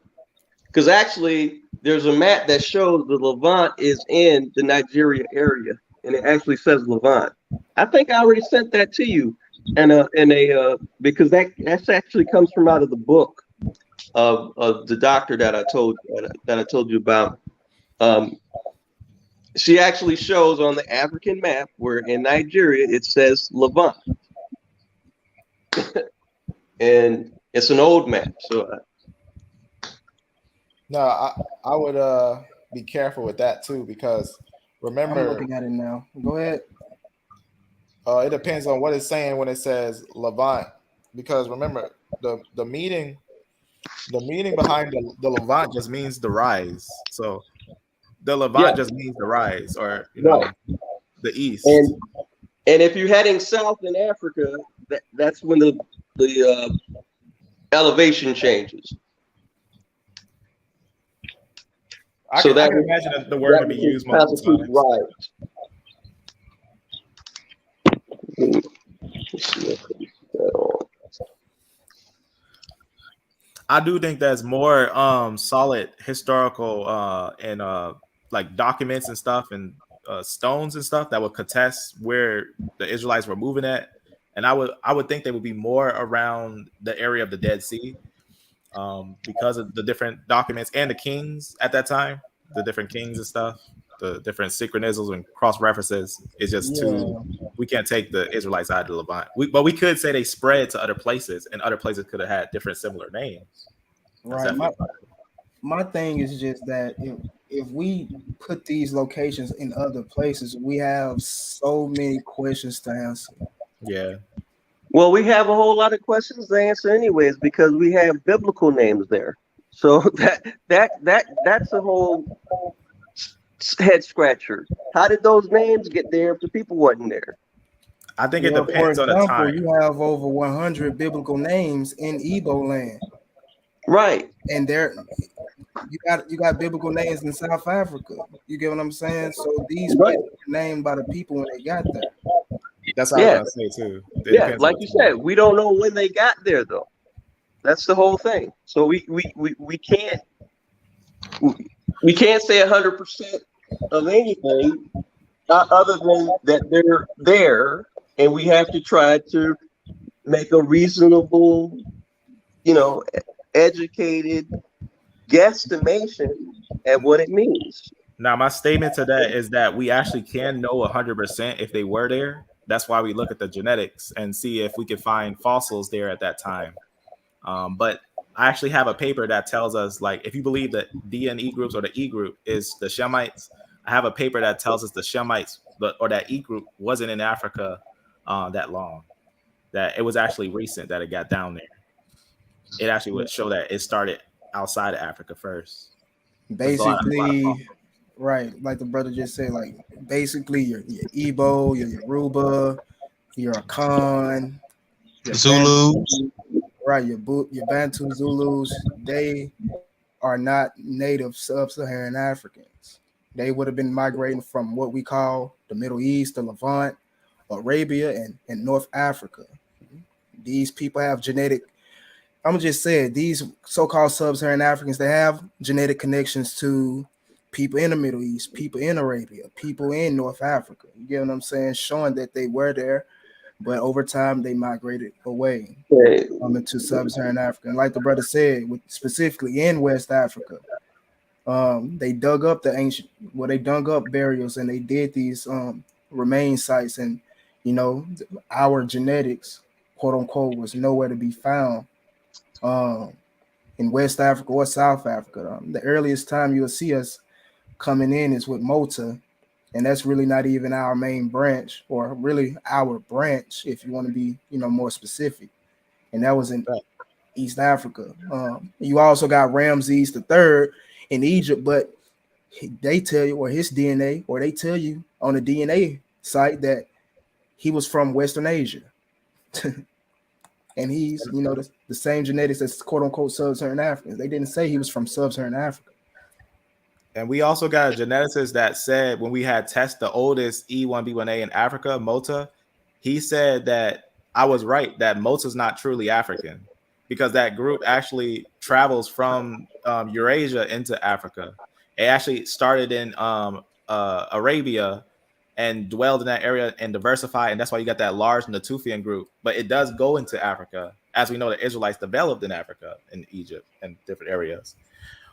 because actually there's a map that shows the Levant is in the Nigeria area, and it actually says Levant. I think I already sent that to you, and because that actually comes from out of the book of the doctor that I told you about. Um, she actually shows on the African map where in Nigeria it says Levant, and it's an old map. So
No, I would be careful with that too, because
I'm
remember,
looking at it now. Go ahead.
it depends on what it's saying when it says Levant, because remember the meaning behind the Levant just means the rise. So the
yeah,
Levant just means the rise, or
right.
the east.
And if you're heading south in Africa, that's when the elevation changes. So
I can imagine that the word to be used multiple
constitutes
times.
rise. Let's see if I can put that on.
I do think there's more solid historical and like documents and stuff, and stones and stuff that would contest where the Israelites were moving at, and I would think they would be more around the area of the Dead Sea, because of the different documents and the kings at that time, the different kings and stuff, the different synchronisms and cross references. Is just too.
Yeah,
We can't take the Israelites out of the Levant. But we could say they spread to other places, and other places could have had different similar names. That's
right.
definitely
My thing is just that if we put these locations in other places, we have so many questions to answer.
yeah.
Well, we have a whole lot of questions to answer anyways, because we have biblical names there. So that's a whole head scratcher. How did those names get there if the people wasn't there?
I think it
Well, for
depends on the
example,
time.
you have over 100 biblical names in Igbo land,
Right.
and there you got biblical names in South Africa. You get what I'm saying? So these
Right.
places were named by the people when they got there.
That's what I was
Yeah.
gonna say too. It
Yeah.
depends on
Like
the
you
time.
said, we don't know when they got there though. That's the whole thing. So we can't say 100% of anything other than that they're there, and we have to try to make a reasonable, educated guesstimation at what it means.
Now, my statement to that is that we actually can know 100% if they were there. That's why we look at the genetics and see if we can find fossils there at that time. But I actually have a paper that tells us, like, if you believe that D and E groups or the E group is the Shemites, I have a paper that tells us the Shemites or that E group wasn't in Africa that long. That it was actually recent that it got down there. It actually would show that it started outside of Africa first. There's a lot of
Basically, right, like the brother just said, like basically your Igbo, your Yoruba, your Akan, your Bantu,
Zulus.
right, your Bantu Zulus, they are not native sub-Saharan Africans. They would have been migrating from what we call the Middle East, the Levant, Arabia, and North Africa. These people have genetic, I'm gonna just say it, these so-called sub-Saharan Africans, they have genetic connections to people in the Middle East, people in Arabia, people in North Africa. You get what I'm saying? Showing that they were there, but over time they migrated away
Okay.
into sub-Saharan Africa. And like the brother said, specifically in West Africa, they dug up they dug up burials and they did these remain sites, and our genetics, quote unquote, was nowhere to be found um, in West Africa or South Africa. The earliest time you'll see us coming in is with Mota, and that's really not even our main branch, or really our branch, if you want to be, more specific. And that was in
Right.
East Africa. You also got Ramses the Third in Egypt, but they tell you, or his DNA, or they tell you on the DNA site that he was from Western Asia. And he's, the same genetics as quote unquote sub-Saharan Africans. They didn't say he was from sub-Saharan Africa.
And we also got a geneticist that said when we had tested the oldest E1B1A in Africa, Mota, he said that I was right, that Mota's not truly African because that group actually travels from Eurasia into Africa. It actually started in Arabia and dwelled in that area and diversified. And that's why you got that large Natufian group. But it does go into Africa. As we know, the Israelites developed in Africa, in Egypt, and different areas.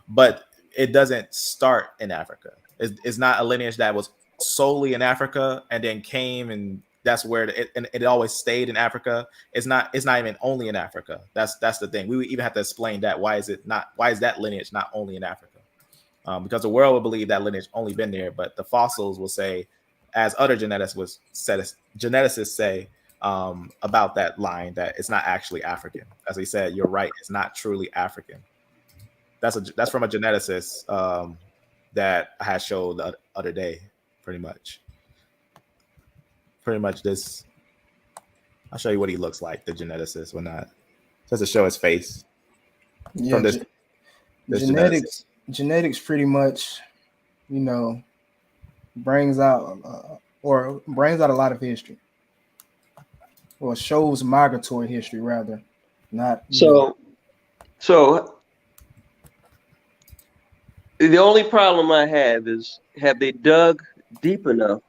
But it doesn't start in Africa. It's not a lineage that was solely in Africa and then came, and that's where it always stayed in Africa. It's not even only in Africa. That's the thing. We would even have to explain that. Why is that lineage not only in Africa? Because the world will believe that lineage only been there, but the fossils will say, as other geneticists say about that line, that it's not actually African. As he said, you're right. It's not truly African. That's from a geneticist that I had showed the other day. Pretty much this. I'll show you what he looks like, the geneticist, when not just to show his face
Yeah,
from this geneticist.
genetics pretty much, you know, brings out a lot of history, or shows migratory history rather, not
So the only problem I have is, have they dug deep enough,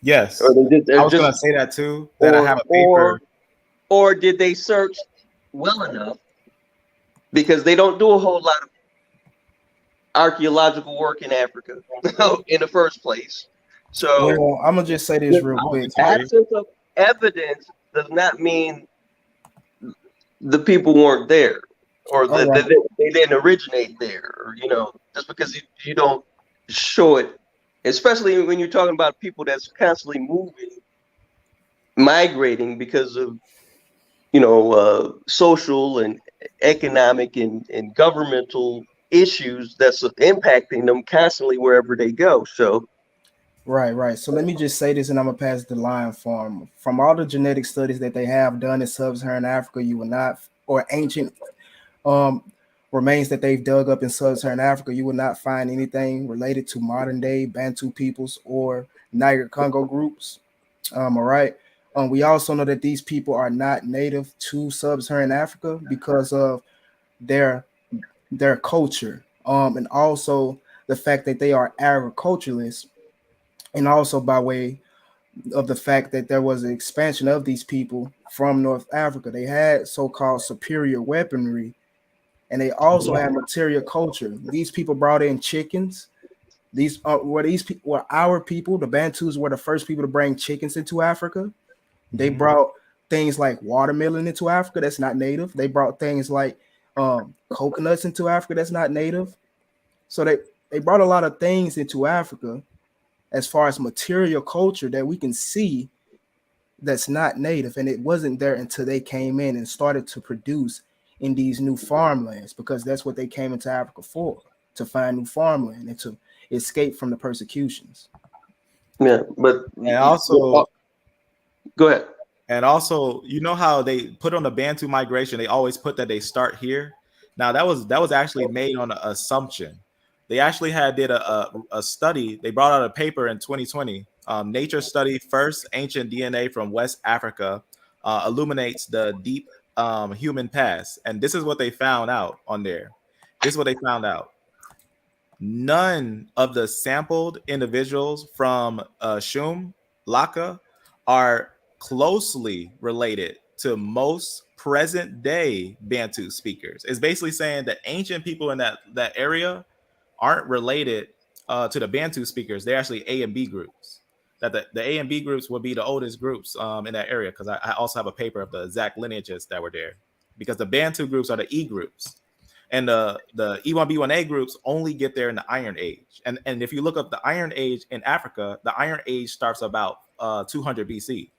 Yes,
or
I was gonna say that too. That I have a paper.
or did they search well enough? Because they don't do a whole lot of archaeological work in Africa in the first place. So
Well, I'm gonna just say this real quick.
absence of evidence does not mean the people weren't there, or
All right.
they didn't originate there, or just because you don't show it, especially when you're talking about people that's constantly moving, migrating because of social and economic and governmental issues that's impacting them constantly wherever they go. So
Right, right. So let me just say this, and I'm gonna pass the line from all the genetic studies that they have done in sub-Saharan Africa. You will not, or ancient um remains that they've dug up in sub-Saharan Africa, you will not find anything related to modern day Bantu peoples or Niger Congo groups. All right. We also know that these people are not native to sub-Saharan Africa because of their their culture, and also the fact that they are agriculturalists, and also by way of the fact that there was an expansion of these people from North Africa. They had so-called superior weaponry, and they also had material culture. These people brought in chickens. These people were our people. The Bantus were the first people to bring chickens into Africa. They
Mhm.
brought things like watermelon into Africa. That's not native. They brought things like coconuts into Africa. That's not native. So they brought a lot of things into Africa as far as material culture that we can see that's not native, and it wasn't there until they came in and started to produce in these new farmlands, because that's what they came into Africa for, to find new farmland and to escape from the persecutions.
yeah, but
And also,
go ahead.
you know how they put on the Bantu migration, they always put that they start here. Now that was actually made on an assumption. They actually did a study. They brought out a paper in 2020. Nature study first ancient DNA from West Africa illuminates the deep human past, and this is what they found out on there. This is what they found out. None of the sampled individuals from Shum, Laka, are closely related to most present day Bantu speakers. It's basically saying that ancient people in that area aren't related to the Bantu speakers. They're actually A and B groups. That the A and B groups would be the oldest groups in that area, because I also have a paper of the exact lineages that were there. Because the Bantu groups are the E groups, and the E1B1A groups only get there in the Iron Age. And if you look up the Iron Age in Africa, the Iron Age starts about 200 BC.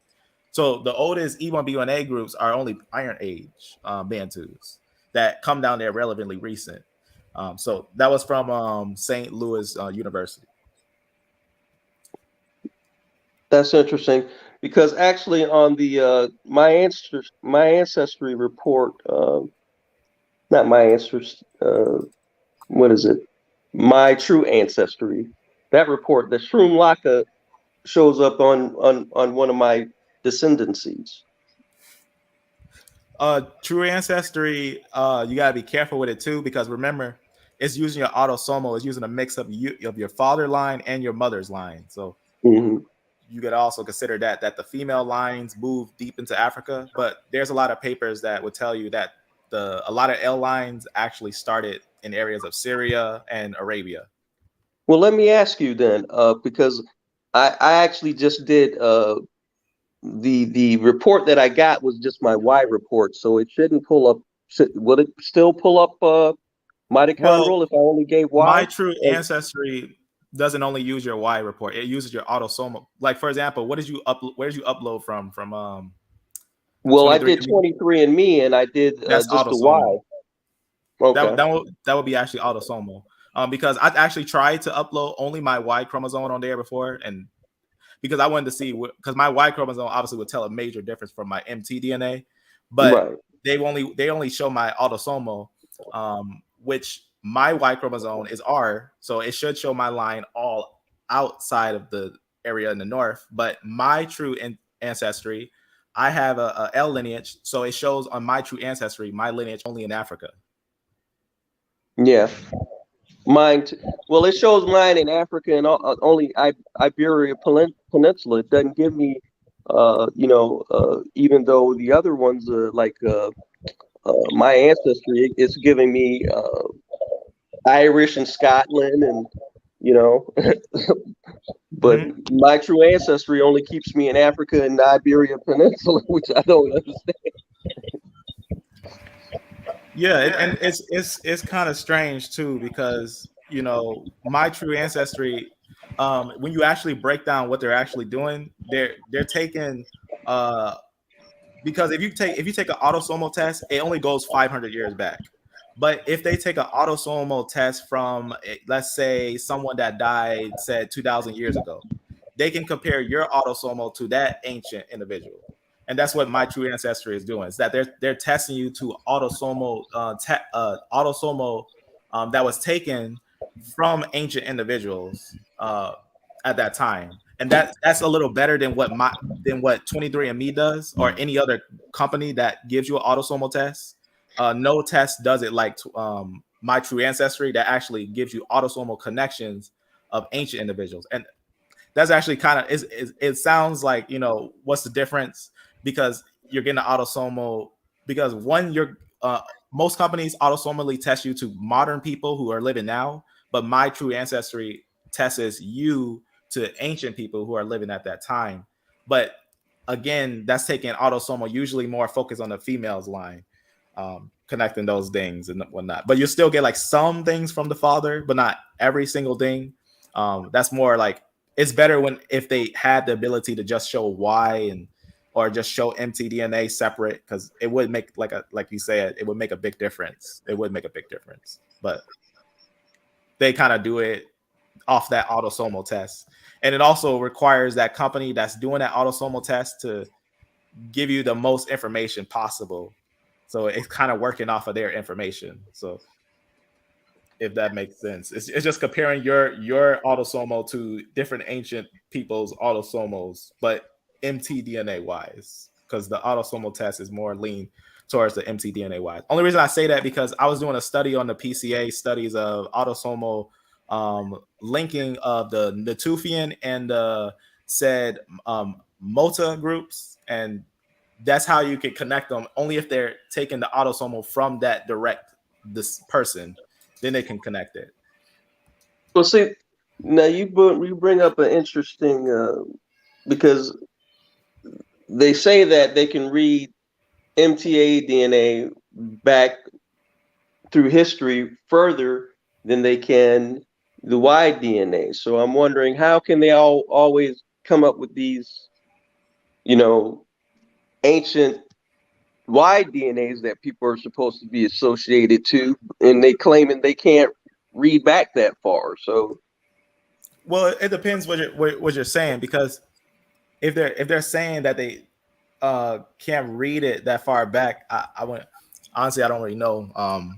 So the oldest E1B1A groups are only Iron Age Bantus that come down there relatively recent. So that was from St. Louis University.
That's interesting because actually on the my ancestry report, not my ancestors, what is it? My true ancestry. That report, the Shroom Laka shows up on one of my descendancies.
True ancestry, you gotta be careful with it too, because remember, it's using your autosomal. It's using a mix of your father line and your mother's line. So
Hmm.
you could also consider that the female lines move deep into Africa, but there's a lot of papers that would tell you that a lot of L lines actually started in areas of Syria and Arabia.
Well, let me ask you then, because I actually just did the report that I got was just my Y report, so it shouldn't pull up. Would it still pull up
Well,
mitochondrial if I only gave
my
Y?
true ancestry doesn't only use your Y report; it uses your autosomal. Like for example, what did you upload? Where did you upload from
Well, I did
23andMe?
23 and Me, and I did
That's
just the Y.
autosomal.
Okay.
That would be actually autosomal. Because I actually tried to upload only my Y chromosome on there before, and because I wanted to see, because my Y chromosome obviously would tell a major difference from my mtDNA, but
Right.
they only show my autosomal, which my Y chromosome is R, so it should show my line all outside of the area in the north. But my true ancestry, I have a L lineage, so it shows on my true ancestry my lineage only in Africa.
Yeah. Mine. Well, it shows mine in Africa and only Iberia Peninsula. It doesn't give me, even though the other ones are like my ancestry, it's giving me Irish and Scotland and you know, but
Mhm.
my true ancestry only keeps me in Africa and the Iberia Peninsula, which I don't understand.
Yeah, and it's kind of strange too, because my true ancestry, when you actually break down what they're actually doing, they're taking uh because if you take an autosomal test, it only goes 500 years back. But if they take an autosomal test from, let's say, someone that died, said 2,000 years ago, they can compare your autosomal to that ancient individual, and that's what my true ancestry is doing. Is that they're testing you to autosomal that was taken from ancient individuals at that time, and that's a little better than what 23andMe does or any other company that gives you an autosomal test. No test does it like my true ancestry that actually gives you autosomal connections of ancient individuals. And that's actually kind of it sounds like, what's the difference, because you're getting an autosomal, because one, you're most companies autosomally test you to modern people who are living now, but my true ancestry tests you to ancient people who are living at that time. But again, that's taking autosomal, usually more focused on the female's line, connecting those things and whatnot. But you still get like some things from the father, but not every single thing. That's more like, it's better when if they had the ability to just show Y and or just show mtDNA separate, because it would make like you said, it would make a big difference. It would make a big difference, but they kind of do it off that autosomal test, and it also requires that company that's doing that autosomal test to give you the most information possible. So it's kind of working off of their information. So if that makes sense, it's just comparing your autosomal to different ancient people's autosomals, but mtDNA wise, because the autosomal test is more lean towards the mtDNA wise. Only reason I say that because I was doing a study on the PCA studies of autosomal linking of the Natufian and the said Mota groups, and that's how you can connect them. Only if they're taking the autosomal from that direct this person, then they can connect it.
Well, see, now you bring up an interesting because they say that they can read MTA DNA back through history further than they can the Y DNA. So I'm wondering, how can they always come up with these, ancient Y DNAs that people are supposed to be associated to, and they claiming they can't read back that far. So,
well, it depends what you're saying, because if they're saying that they can't read it that far back, I wouldn't, honestly, I don't really know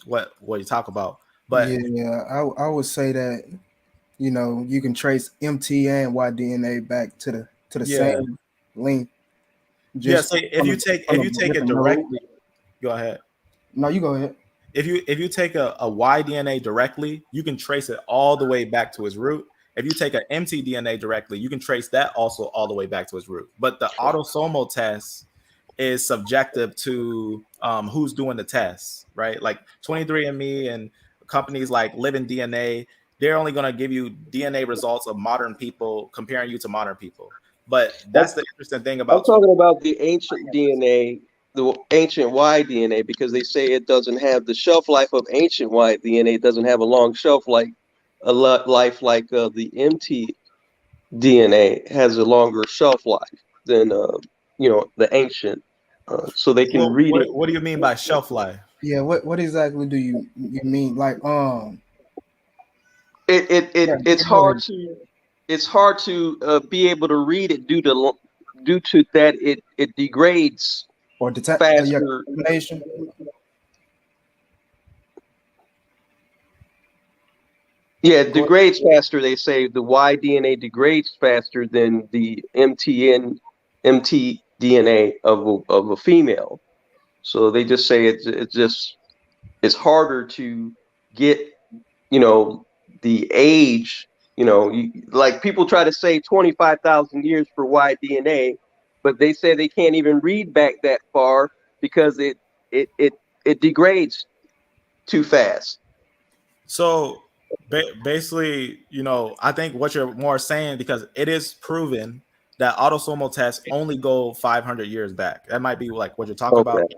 what you talk about, but
Yeah, I would say that you can trace MT and Y DNA back to the
yeah,
same link,
yeah.
just
So if you take
on
if
a
you take it
different node.
directly, go ahead.
No, you go ahead.
If you take a Y DNA directly, you can trace it all the way back to its root. If you take an mtDNA directly, you can trace that also all the way back to its root. But the autosomal test is subjective to who's doing the test, right? Like 23andMe and companies like Living DNA, they're only going to give you DNA results of modern people, comparing you to modern people. But
I'm,
that's the interesting thing
I'm
about 20.
talking about the ancient DNA, the ancient Y DNA, because they say it doesn't have the shelf life of ancient Y DNA. It doesn't have a long shelf life, life like the MT DNA has a longer shelf life than the ancient. So they can
Well,
read it.
what do you mean by shelf life?
Yeah, what exactly do you mean? Like
It, it,
yeah,
it it's
go
hard
ahead.
to be able to read it due to that it degrades
Or detect your
faster.
contamination.
Yeah, it
Go
degrades faster. They say the Y DNA degrades faster than the mtDNA of a female. So they just say it's harder to get, you know, the age. Like people try to say 25,000 years for Y DNA, but they say they can't even read back that far because it it it degrades too fast.
So basically, I think what you're more saying, because it is proven that autosomal tests only go 500 years back. That might be like what you're talking about.
Okay.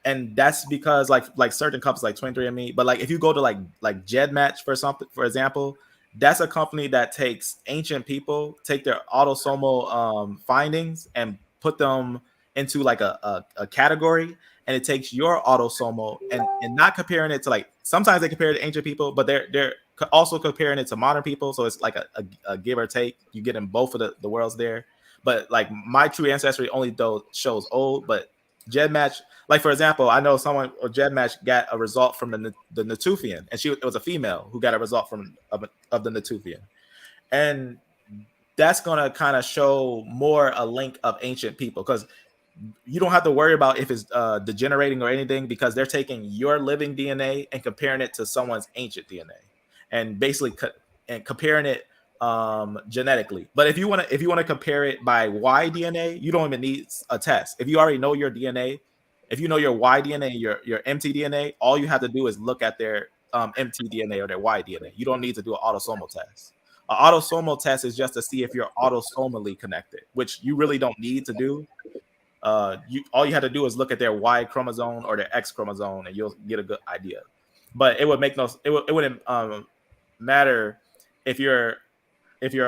And that's because like certain companies like 23andMe, but like if you go to like GEDmatch for something, for example, that's a company that takes ancient people, take their autosomal findings and put them into like a category, and it takes your autosomal and not comparing it to, like, sometimes they compare it to ancient people, but they're also comparing it to modern people. So it's like a give or take. You get in both of the worlds there. But like my true ancestry only shows old, but GEDmatch, like for example, I know someone or GEDmatch got a result from the Natufian, and it was a female who got a result from of the Natufian, and that's gonna kind of show more a link of ancient people, because you don't have to worry about if it's degenerating or anything, because they're taking your living DNA and comparing it to someone's ancient DNA, and basically comparing it genetically. But if you want to compare it by Y DNA, you don't even need a test. If you already know your DNA, if you know your Y DNA, your mtDNA, all you have to do is look at their mtDNA or their Y DNA. You don't need to do an autosomal test. An autosomal test is just to see if you're autosomally connected, which you really don't need to do. All you have to do is look at their Y chromosome or their X chromosome, and you'll get a good idea. But it would make it wouldn't matter if you're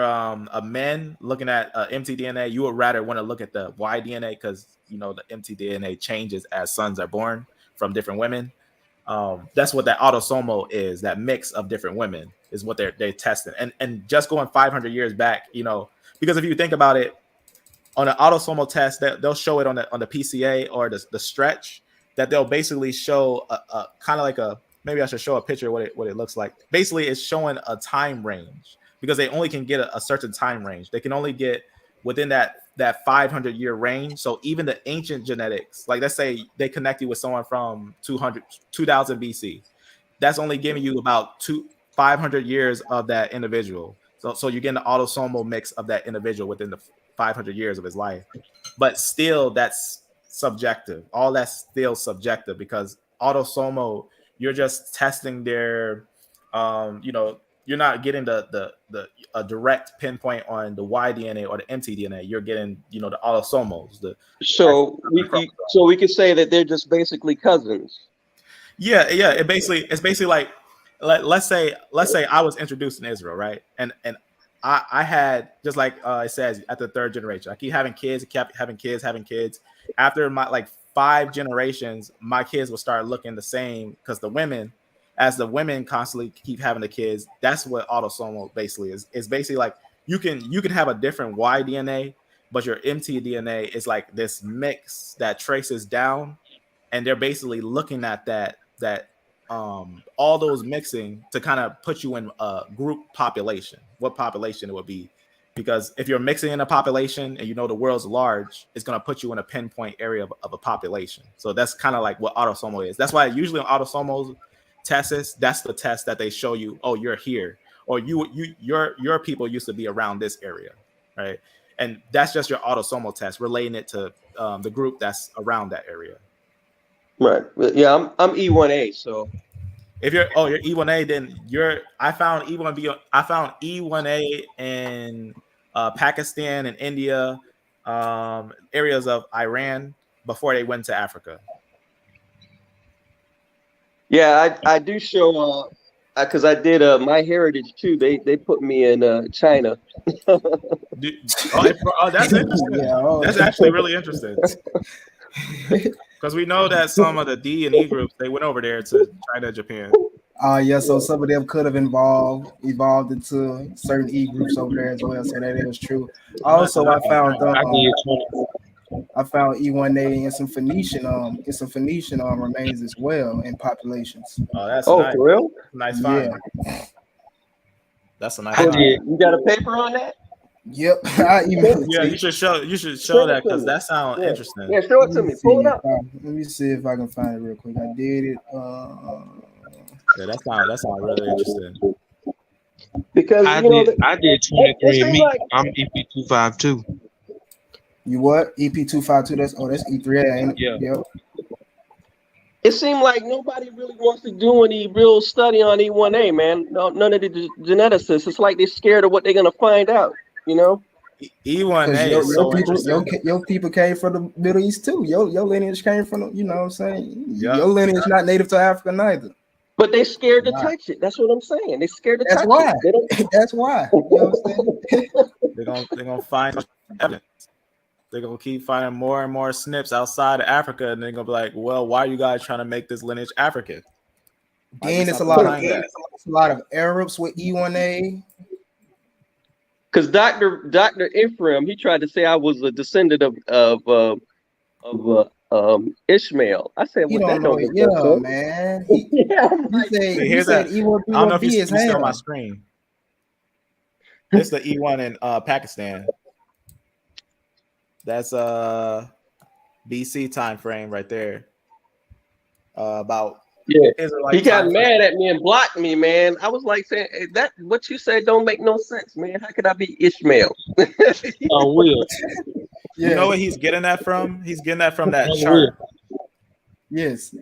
a man looking at mtDNA. You would rather want to look at the Y DNA, because the mtDNA changes as sons are born from different women. That's what that autosomal is. That mix of different women is what they're testing. And just going 500 years back, because if you think about it, on an autosomal test, they'll show it on the PCA or the stretch, that they'll basically show a kind of like maybe I should show a picture of what it looks like. Basically, it's showing a time range, because they only can get a certain time range. They can only get within that 500-year range. So even the ancient genetics, like let's say they connect you with someone from 2000 BC, that's only giving you about 500 years of that individual. So you're getting the autosomal mix of that individual within the 500 years of his life. But still, that's subjective. All that's still subjective, because autosomal, you're just testing their, you're not getting a direct pinpoint on the Y DNA or the mtDNA. You're getting, the autosomals.
So we could say that they're just basically cousins.
Yeah. It's basically like, let's say I was introduced in Israel, right? And I had, just like it says, at the third generation, I keep having kids, having kids. After my 5 generations, my kids will start looking the same, because as the women constantly keep having the kids. That's what autosomal basically is. It's basically like you can have a different Y DNA, but your mtDNA is like this mix that traces down, and they're basically looking at that all those mixing to kind of put you in a group population, what population it would be. Because if you're mixing in a population and the world's large, it's going to put you in a pinpoint area of a population. So that's kind of like what autosomal is. That's why usually on autosomal tests, that's the test that they show you, oh, you're here, or your people used to be around this area, right? And that's just your autosomal test, relating it to the group that's around that area.
Right. Yeah, I'm E1A, so
if you're E1A, then I found E1A in Pakistan and India, areas of Iran, before they went to Africa.
Yeah, I do show because I did my heritage too. They put me in China.
That's interesting. That's actually really interesting. Because we know that some of the D and E groups, they went over there to China, Japan.
Yeah, so some of them could have evolved into certain E groups over there as well. So that is true. Also, I found E1A in some Phoenician remains as well in populations.
Oh, that's
nice.
For
real?
Nice find.
Yeah.
That's a nice find.
You got a paper on that?
Yep.
You should show that, because that sounds interesting.
Yeah, show it to me. Pull it up.
Let me see if I can find it real quick. I did it.
Yeah, that sounds really interesting.
Because
I did 23andMe. I'm EP252.
You what? EP252. That's E3A, ain't it?
Yeah.
Yep.
It seemed like nobody really wants to do any real study on E1A, man. No, none of the geneticists. It's like they're scared of what they're gonna find out.
E1A is so interesting.
Your people came from the Middle East too. Your lineage came from what I'm saying? Yep. Your lineage not native to Africa neither.
But they scared to touch it. That's what I'm saying. They scared to touch it.
That's why. You know what I'm saying?
They're gonna find evidence. They're gonna keep finding more and more snips outside of Africa, and they're gonna be like, "Well, why are you guys trying to make this lineage African? Might be
Then it's a
something
lot of
behind that."
Arabs with E1A.
Because Dr. Ephraim, he tried to say I was a descendant of Ishmael. I said,
He
well,
don't
that
know
don't
it.
make no
Yeah,
sense.
man.
Yeah, I'm
He
like,
said
See,
he
here's
said
that. I don't know if
E1B is
you see on my
Ham.
screen. This the E1 in Pakistan. That's BC time frame right there. About
yeah. He
Israelite
got
time frame.
mad at me and blocked me, man. I was like saying that what you said don't make no sense, man. How could I be Ishmael?
Will.
You know
Yes,
what he's getting that from? He's getting that from that
Will.
chart.
yes.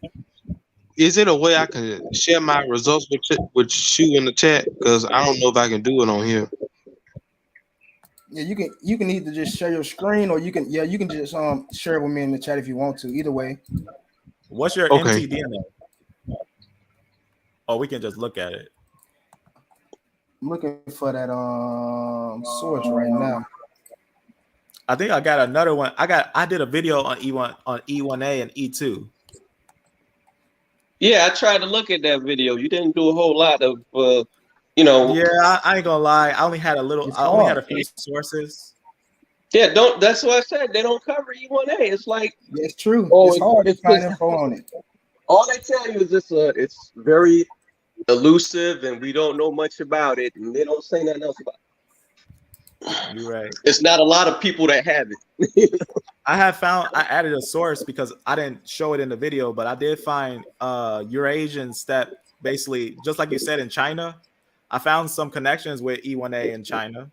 Is it a way I can share my results with you in the chat? Because I don't know if I can do it on here.
Yeah, you can either just share your screen or you can just share it with me in the chat if you want to. Either way.
What's your
Okay.
MTDNA? Oh, we can just look at it.
I'm looking for that source right now.
I think I got another one. I did a video on E1A and E2.
Yeah, I tried to look at that video. You didn't do a whole lot of
Yeah, I ain't gonna lie. I only had
It's
I only had
hard.
a few sources.
yeah, don't that's what I said. They don't cover E1A. It's like,
It's true.
oh,
It's hard to
it's
find
just
info on it.
all they tell you is it's very elusive and we don't know much about it, and they don't say nothing else about it.
You're right.
It's not a lot of people that have it.
I added a source because I didn't show it in the video, but I did find Eurasians that basically, just like you said in China, I found some connections with E1A in China.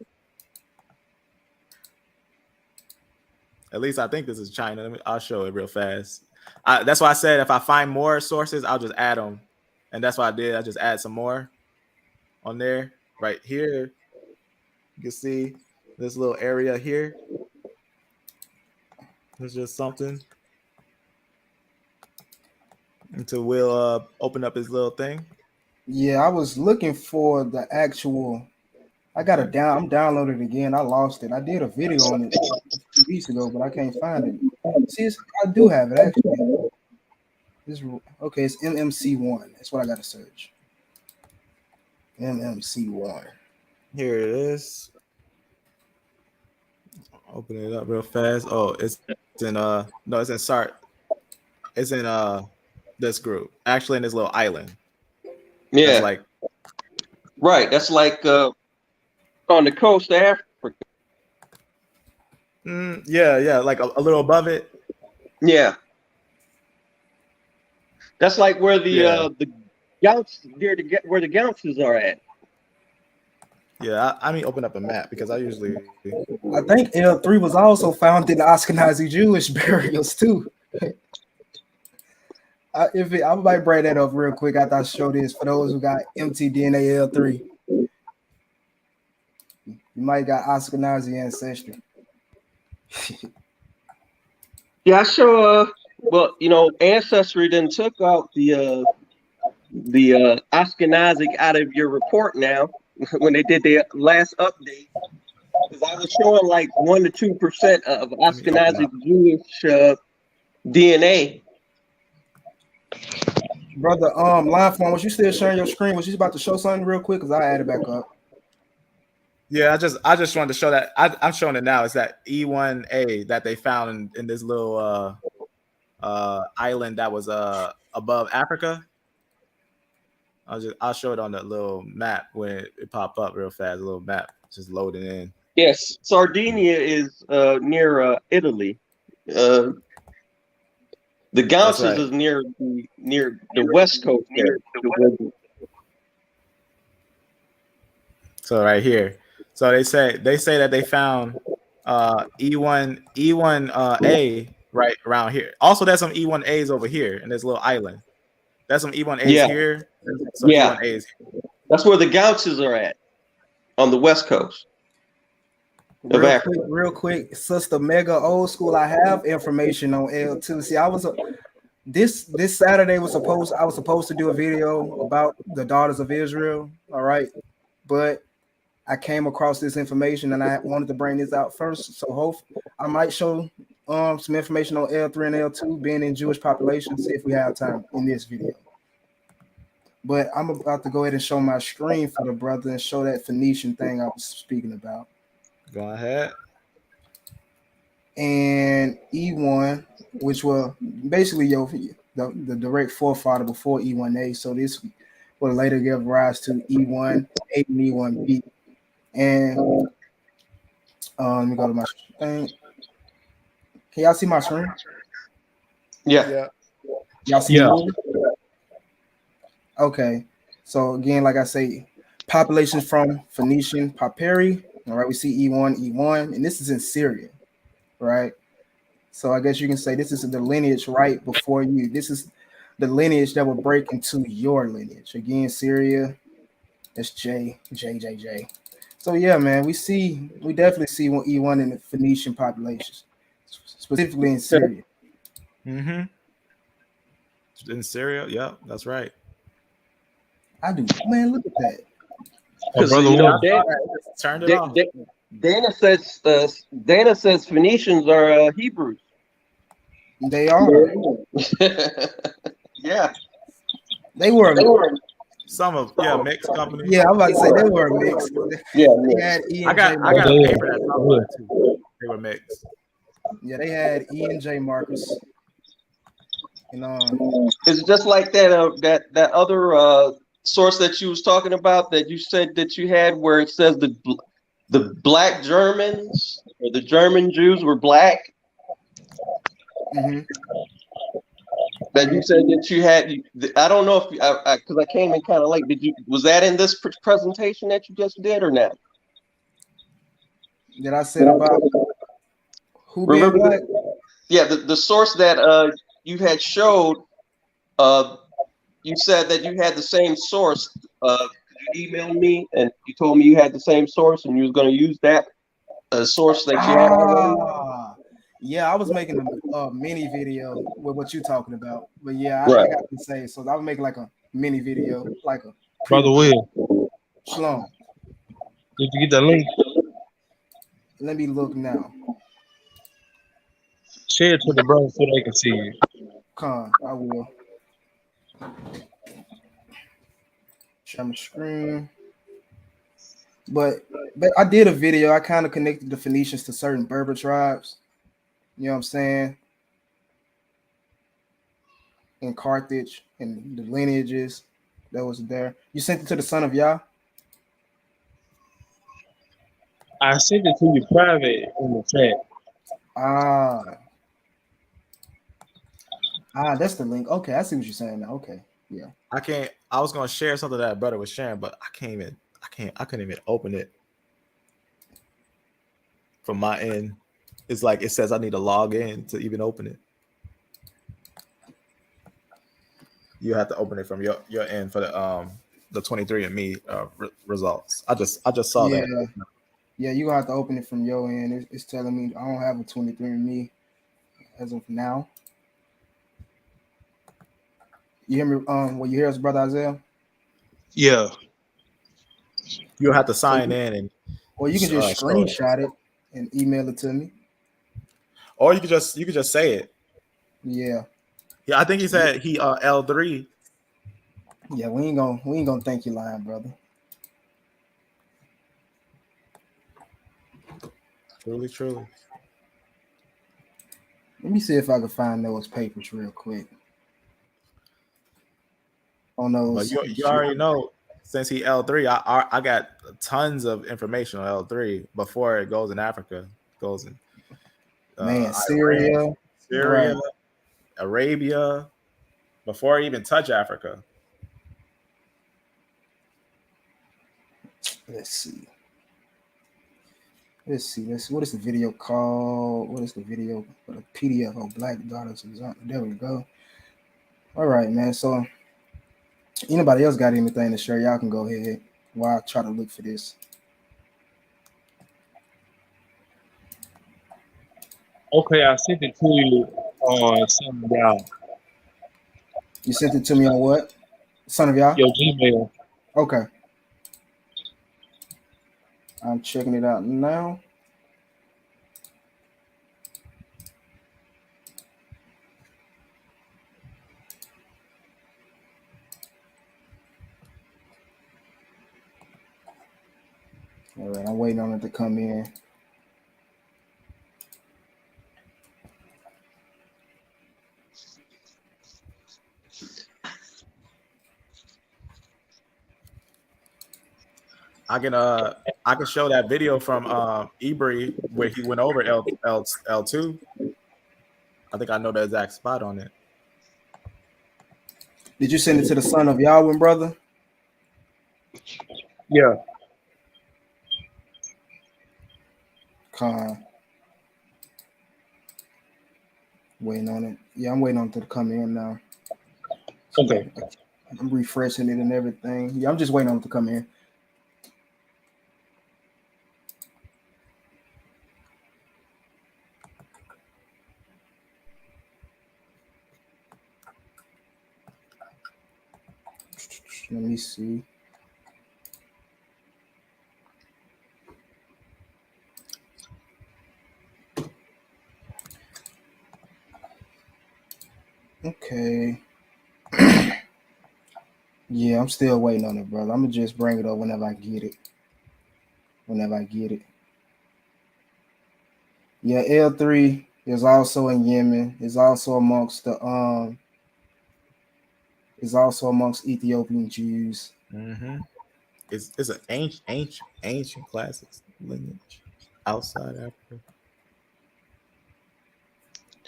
At least I think this is China. I'll show it real fast. That's why I said if I find more sources, I'll just add them. And that's what I did. I just add some more on there. Right here, you can see this little area here. There's just something. Until we'll open up his little thing.
Yeah, I was looking for the actual. I'm downloaded it again. I lost it. I did a video on it a few weeks ago, but I can't find it. See, I do have it actually. Okay, it's MMC1. That's what I got to search. MMC1.
Here it is. Open it up real fast. Oh, it's in no, it's in SART. It's in this group. Actually in this little island.
Yeah.
That's like
right. That's like on the coast of Africa.
Yeah, like a little above it.
Yeah. That's like where the Gauchs, where the Gauchs are at.
Yeah, I mean open up a map because I usually
I think L3 was also found in the Ashkenazi Jewish burials too. I might bring that up real quick after I show this for those who got mtDNA L3. You might got Ashkenazi ancestry.
Yeah, I show well, Ancestry then took out the Ashkenazic out of your report now when they did their last update. Because I was showing like 1 to 2% of Ashkenazic Jewish DNA.
Brother, Lineform, was you still sharing your screen? Was you about to show something real quick? Because I add it back up.
Yeah, I just wanted to show that I'm showing it now. It's that E1A that they found in this little island that was above Africa. I'll show it on the little map when it pop up real fast. A little map just loading in.
Yes, Sardinia is near Italy. The Gauchs
right.
is near the west coast there.
So right here. So they say that they found E1A right around here. Also, there's some E1As over here in this little island. There's some E1As here. Some E1As here.
That's where the Gauchs are at on the west coast.
Real quick, Sister Mega Old School. I have information on L2. See, I was this Saturday I was supposed to do a video about the daughters of Israel. All right, but I came across this information and I wanted to bring this out first. So hope I might show some information on L3 and L2 being in Jewish population. See if we have time in this video. But I'm about to go ahead and show my screen for the brother and show that Phoenician thing I was speaking about.
Go ahead.
And E1, which will basically the direct forefather before E1A. So this will later give rise to E1A and E1B. And let me go to my thing. Can y'all see my screen?
Yeah.
Y'all see
Yeah.
me? Okay. So again, like I say, populations from Phoenician Papyri. All right, we see E1, and this is in Syria, right? So I guess you can say this is the lineage right before you. This is the lineage that will break into your lineage. Again, Syria. That's J. So yeah, man, we definitely see E1 in the Phoenician populations, specifically in Syria.
Mm-hmm. In Syria, yeah, that's right.
I do, man. Look at that.
Oh, brother,
you know,
Will.
Turned it off.
Dana says Phoenicians are Hebrews.
They are.
Yeah.
They were.
Some of mixed companies.
Yeah, I'm about to say they were mixed.
Yeah.
They had E
I
and
got
J.
a
Yeah.
paper that talked about it too. They were mixed.
Yeah, they had E and J markers.
It's just like that other source that you was talking about that you said that you had where it says the black Germans or the German Jews were black.
Mm-hmm.
That you said that you had. I don't know if because I came in kind of late. Was that in this presentation that you just did or not?
That I said about who being
Remember
black?
Yeah, the source that you had showed, you said that you had the same source. You emailed me and you told me you had the same source and you was going to use that source that you had already.
Yeah, I was making a mini video with what you're talking about. But yeah, I
Right.
got to say, so I was making like a mini video, like a
Brother Will,
Shalom.
did you get the link?
Let me look now.
Share it to the brothers so they can see you.
Con, I will. Share my screen. But I did a video. I kind of connected the Phoenicians to certain Berber tribes. You know what I'm saying? In Carthage and the lineages that was there. You sent it to the son of Yah?
I sent it to you private in the chat.
That's the link. Okay, I see what you're saying now. Okay. Yeah.
I was gonna share something that brother was sharing, but I couldn't even open it from my end. It's like it says I need to log in to even open it. You have to open it from your end for the 23andMe results. I just saw that.
Yeah, you gonna have to open it from your end. It's telling me I don't have a 23andMe as of now. You hear me? What you hear us, brother Isaiah?
Yeah.
You'll have to sign in and
or you can just screenshot it and email it to me.
Or you could just say it.
Yeah.
Yeah, I think he said he L3.
Yeah, we ain't gonna think you lying, brother.
Truly.
Let me see if I can find those papers real quick. On those.
But you already know, since he L3, I got tons of information on L3 before it goes in Africa. It goes in
Syria,
right. Arabia, before I even touch Africa.
Let's see. What is the video called? What is the video? A PDF of Black Daughters of Zion. There we go. All right, man. So, anybody else got anything to share? Y'all can go ahead while I try to look for this.
Okay, I sent it to you on Son of Yah.
You sent it to me on what? Son of Yah?
Your Gmail.
Okay. I'm checking it out now. All right, I'm waiting on it to come in.
I can show that video from Ebury where he went over L2. I think I know the exact spot on it.
Did you send it to the son of Yahweh, brother?
Yeah.
Con. Waiting on it. Yeah, I'm waiting on it to come in now.
Okay.
I'm refreshing it and everything. Yeah, I'm just waiting on it to come in. Let me see. Okay. Yeah, I'm still waiting on it, brother. I'm gonna just bring it up whenever I get it. Whenever I get it. Yeah, L3 is also in Yemen. Is also amongst Ethiopian Jews.
Mm-hmm. It's an ancient classics lineage outside Africa.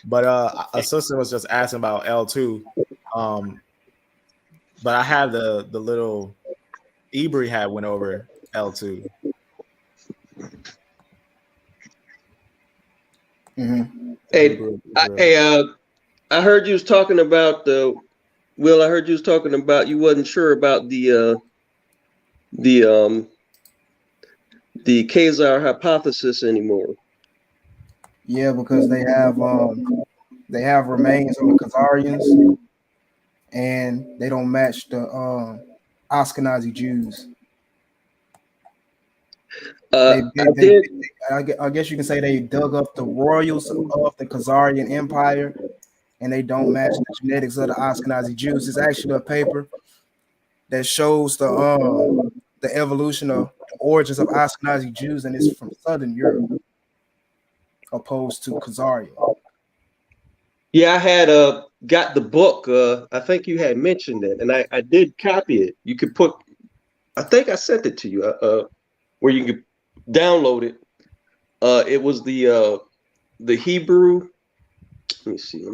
But a sister was just asking about L2. But I had the little Ebury had went over L2.
Mm-hmm.
I heard you was talking about Will. I heard you was talking about you wasn't sure about the Khazar hypothesis anymore.
Yeah, because they have remains on the Khazarians, and they don't match the Ashkenazi Jews.
I
I guess you can say they dug up the royals of the Khazarian Empire, and they don't match the genetics of the Ashkenazi Jews. It's actually a paper that shows the evolution of the origins of Ashkenazi Jews, and it's from Southern Europe, opposed to Khazaria.
Yeah, I had got the book. I think you had mentioned it, and I did copy it. You could put. I think I sent it to you. Where you could download it. It was the Hebrew. Let me see.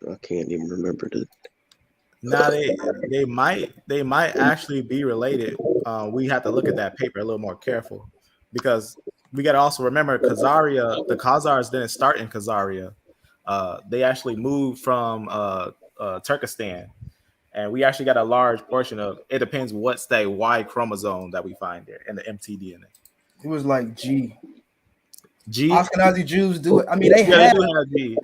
I can't even remember the.
Now they might actually be related. We have to look at that paper a little more careful because we got to also remember Khazaria. The Khazars didn't start in Khazaria. They actually moved from Turkestan, and we actually got a large portion of. It depends what's that Y chromosome that we find there in the mtDNA.
It was like G.
G.
Ashkenazi Jews do it. I mean, they do have G.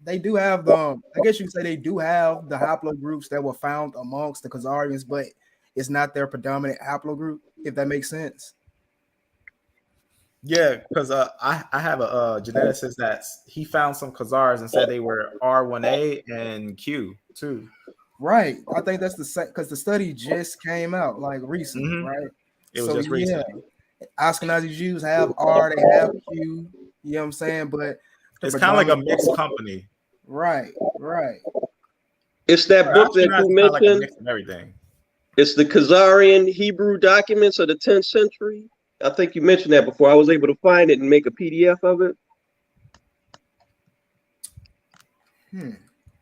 They do have the. I guess you could say they do have the haplogroups that were found amongst the Khazarians, but it's not their predominant haplogroup. If that makes sense.
Yeah, because I have a geneticist that he found some Khazars and said they were R1A and Q too.
Right. I think that's the because the study just came out like recently,
Mm-hmm.
right?
It was just recent.
Ashkenazi Jews have R, they have Q. You know what I'm saying? But
it's kind of like a mixed company.
Right.
It's that book that you mentioned. Like a mix
of everything.
It's the Khazarian Hebrew documents of the 10th century. I think you mentioned that before. I was able to find it and make a PDF of it.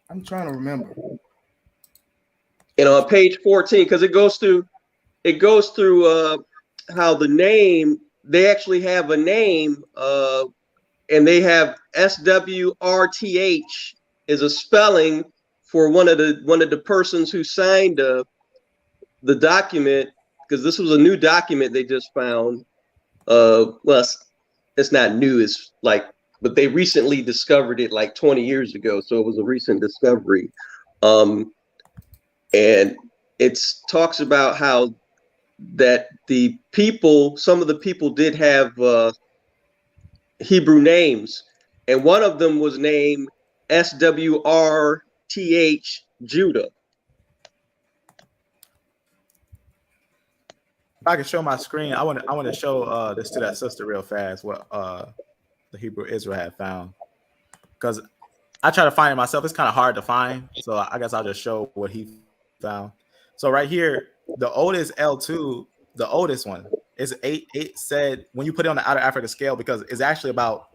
I'm trying to remember.
And on page 14, because it goes through how the name, they actually have a name, and they have SWRTH is a spelling for one of the persons who signed the document, because this was a new document they just found. Well, it's not new, it's like, but they recently discovered it like 20 years ago, so it was a recent discovery. And it talks about how that some of the people did have Hebrew names, and one of them was named SWRTH Judah.
If I can show my screen, I want to show this to that sister real fast. What the Hebrew Israel had found, because I try to find it myself. It's kind of hard to find, so I guess I'll just show what he found. So right here, the oldest L2, the oldest one, is eight. It said when you put it on the outer Africa scale, because it's actually about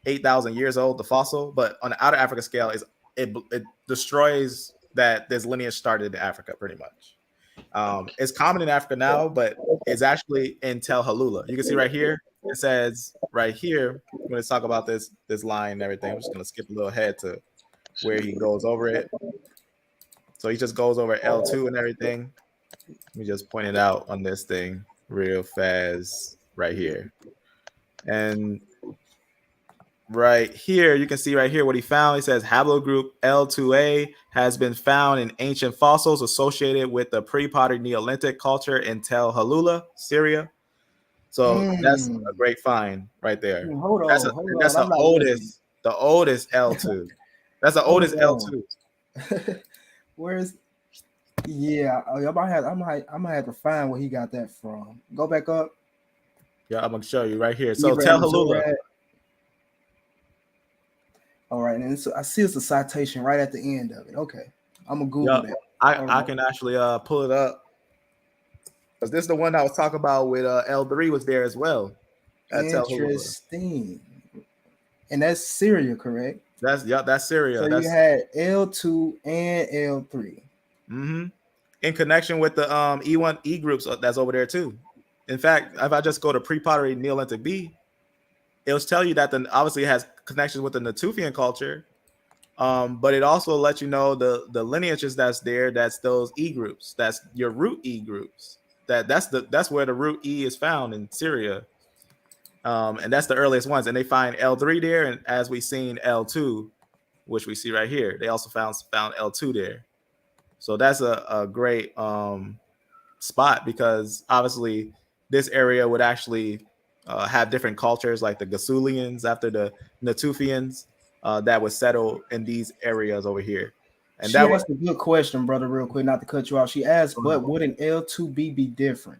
8,000 years old, the fossil, but on the outer Africa scale, it destroys that this lineage started in Africa pretty much. It's common in Africa now, but it's actually in Tel Halula. You can see right here, it says right here, I'm going to talk about this line and everything. I'm just going to skip a little ahead to where he goes over it. So he just goes over L2 and everything. Let me just point it out on this thing real fast right here. And right here, you can see right here what he found. He says haplogroup L2A has been found in ancient fossils associated with the pre-pottery Neolithic culture in Tel Halula, Syria. So that's a great find right there.
Hold
That's
on.
the
I'm not looking.
oldest L2. That's the
Hold
oldest
on.
L2.
Where's I might have to find where he got that from. Go back up.
Yeah, I'm gonna show you right here.
You
So
ready
Tel
to
Halula.
All right, and I see it's a citation right at the end of it. Okay, I'm gonna Google that.
I can actually pull it up, because this is the one I was talking about with L3 was there as well at Tel Halula.
Interesting. And that's Syria, correct?
That's Syria.
So
that's
you had L2 and L3.
Mm-hmm. In connection with the E1 E groups that's over there too. In fact, if I just go to pre-pottery Neolithic B, it'll tell you that obviously it has connections with the Natufian culture, but it also lets you know the lineages that's there. That's those E groups. That's your root E groups. That's where the root E is found in Syria, and that's the earliest ones. And they find L3 there, and as we've seen L2, which we see right here, they also found L2 there. So that's a great spot, because obviously this area would actually have different cultures, like the Gasulians after the Natufians that would settle in these areas over here. And
she
that was
asked a good question, brother, real quick, not to cut you off. She asked, but would an L2B be different?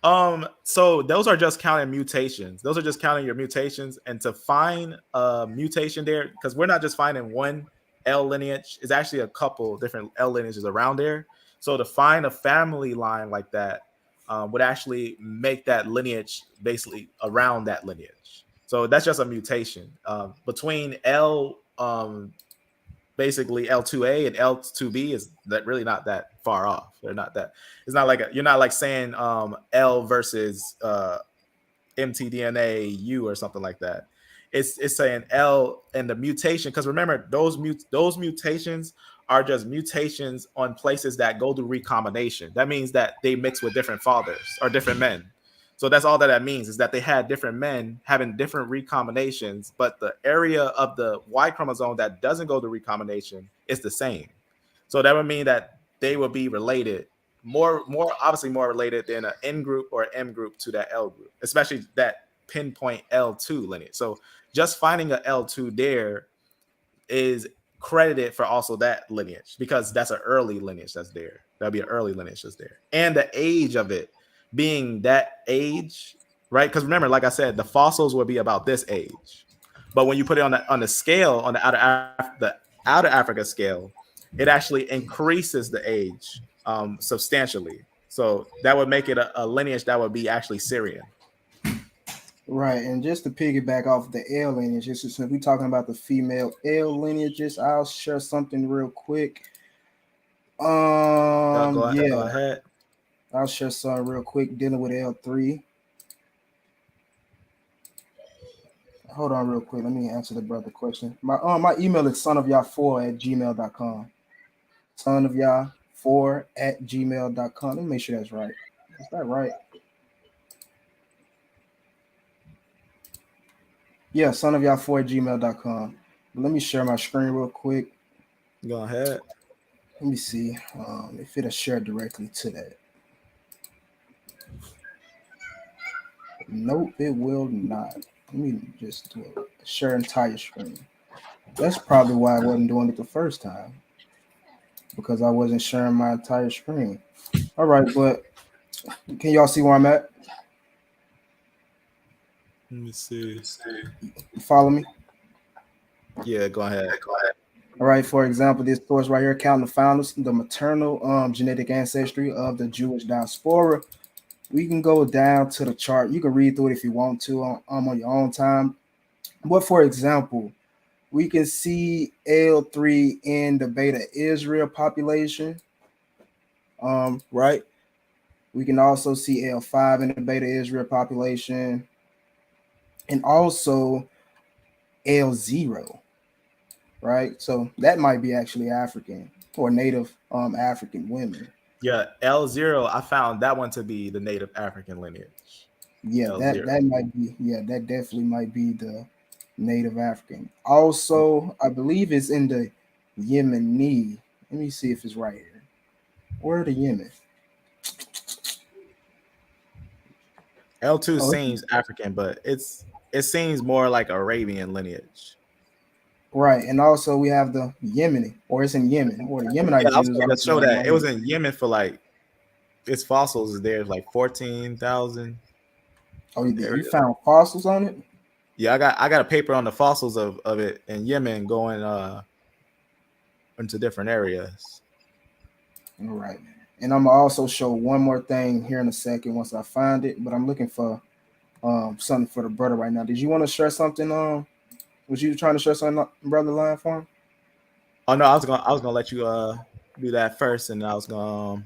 So those are just counting mutations. Those are just counting your mutations. And to find a mutation there, because we're not just finding one L lineage, it's actually a couple different L lineages around there. So to find a family line like that would actually make that lineage basically around that lineage. So that's just a mutation between basically L2A and L2B is that really not that far off. They're not that. It's not like you're not like saying L versus mtDNA U or something like that. It's saying L and the mutation, because remember those mutations are just mutations on places that go through recombination. That means that they mix with different fathers or different men. So that's all that means, is that they had different men having different recombinations, but the area of the Y chromosome that doesn't go to recombination is the same. So that would mean that they would be related, more obviously more related than an N group or M group to that L group, especially that pinpoint L2 lineage. So just finding an L2 there is credited for also that lineage, because that's an early lineage that's there. That'll be an early lineage that's there. And the age of it being that age, right? Because remember, like I said, the fossils will be about this age. But when you put it on the scale, on the outer Africa scale, it actually increases the age substantially. So that would make it a lineage that would be actually Syrian.
Right, and just to piggyback off the L lineages, since we're talking about the female L lineages, I'll share something real quick.
Go ahead.
I'll share something real quick dealing with L3. Hold on real quick. Let me answer the brother question. My email is sonofyah4@gmail.com. Sonofyah4@gmail.com. Let me make sure that's right. Is that right? Yeah, sonofyah4@gmail.com. Let me share my screen real quick.
Go ahead.
Let me see if it'll share directly to that. Nope, it will not. Let me just do a share entire screen. That's probably why I wasn't doing it the first time because I wasn't sharing my entire screen. All right, but can y'all see where I'm at?
Let me see.
You follow me?
Yeah, go ahead.
All right, for example, this source right here, counting the founders, the maternal genetic ancestry of the Jewish diaspora. We can go down to the chart. You can read through it if you want to on your own time. But for example, we can see L3 in the Beta Israel population, right? We can also see L5 in the Beta Israel population, and also L0, right? So that might be actually African or native African women.
Yeah, L0, I found that one to be the native African lineage.
Yeah, that
L0.
that might be, yeah, that definitely might be the native African. Also, I believe it's in the Yemeni. Let me see if it's right here. Where are the Yemen?
L2
Oh,
seems African, but it seems more like Arabian lineage.
right. And also we have the Yemeni, or it's in Yemen, or the
Yeah,
Yemenite
I was
Jews
going to
also
show
have
that. It was
land.
in Yemen for like, its fossils is there, like 14,000
Oh, you
area.
found fossils on it?
Yeah, I got a paper on the fossils of it in Yemen going into different areas.
All right. And I'm gonna also show one more thing here in a second once I find it, but I'm looking for something for the brother right now. Did you want to share something? Was you trying to share something, brother line for him?
Oh no, I was gonna let you do that first, and I was gonna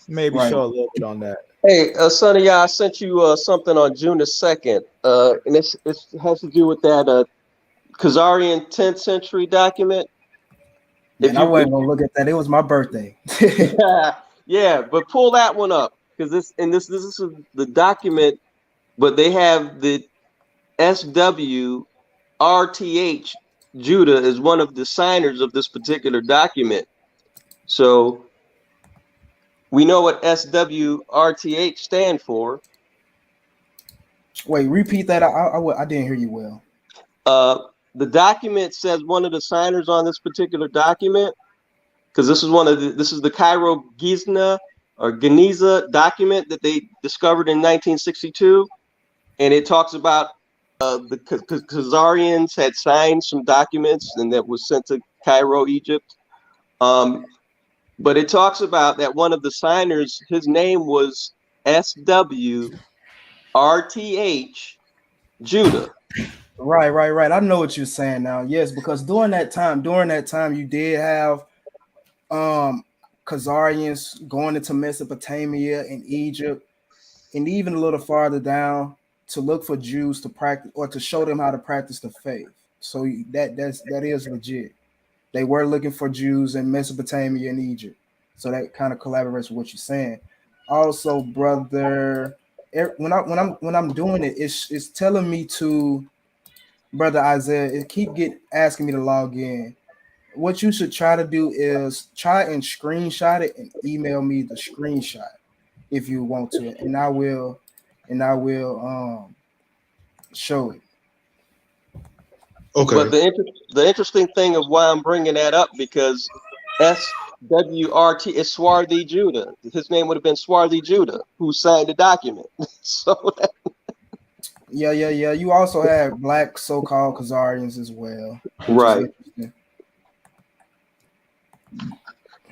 maybe
Right.
show a little bit on that.
Hey, Sonny, yeah, I sent you something on June the 2nd, and it has to do with that Khazarian 10th century document. If
Man, I
you,
wasn't gonna look at that. It was my birthday.
yeah, but pull that one up because this is the document, but they have the SWRTH Judah is one of the signers of this particular document. So we know what SWRTH stand for.
Wait, repeat that. I didn't hear you well.
Uh, the document says one of the signers on this particular document, because this is the Cairo Gizna or Geniza document that they discovered in 1962, and it talks about the Khazarians had signed some documents and that was sent to Cairo, Egypt. But it talks about that one of the signers, his name was SWRTH Judah.
Right. I know what you're saying now. Yes, because during that time, you did have um Khazarians going into Mesopotamia and Egypt, and even a little farther down to look for Jews to practice or to show them how to practice the faith. So that is legit. They were looking for Jews in Mesopotamia and Egypt. So that kind of collaborates with what you're saying. Also, brother, when I'm doing it, it's telling me to brother Isaiah. It keep asking me to log in. What you should try to do is try and screenshot it and email me the screenshot if you want to, and I will show it.
But
Okay.
the interesting thing of why I'm bringing that up because SWRT is Swarthy Judah. His name would have been Swarthy Judah, who signed the document. So
Yeah. You also have black so-called Khazarians as well, which is
right,
interesting.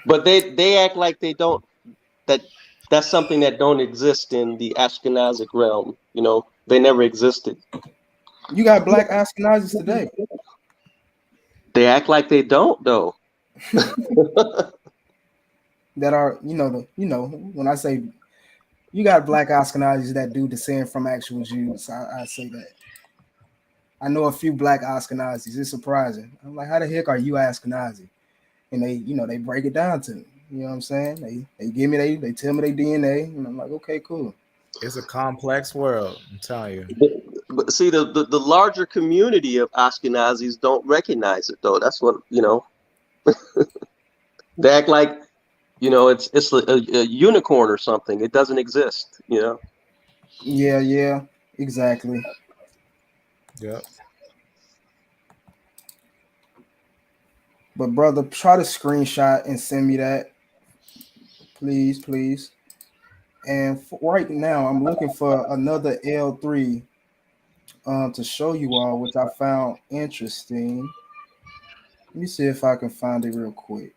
but they act like they don't that that's something that don't exist in the Ashkenazic realm. You know, they never existed.
You got black Ashkenazis today.
They act like they don't though.
That are, when I say you got black Ashkenazis that do descend from actual Jews. I say that. I know a few black Ashkenazis. It's surprising. I'm like, how the heck are you Ashkenazi? And they break it down to me. You know what I'm saying? They give me they tell me their DNA, and I'm like, okay, cool.
It's a complex world, I'm telling you.
But see, the larger community of Ashkenazis don't recognize it though. That's what they act like. You know, it's a unicorn or something. It doesn't exist. You know.
Yeah, yeah, exactly.
Yep.
But brother, try to screenshot and send me that, please, please. And right now, I'm looking for another L3 to show you all, which I found interesting. Let me see if I can find it real quick.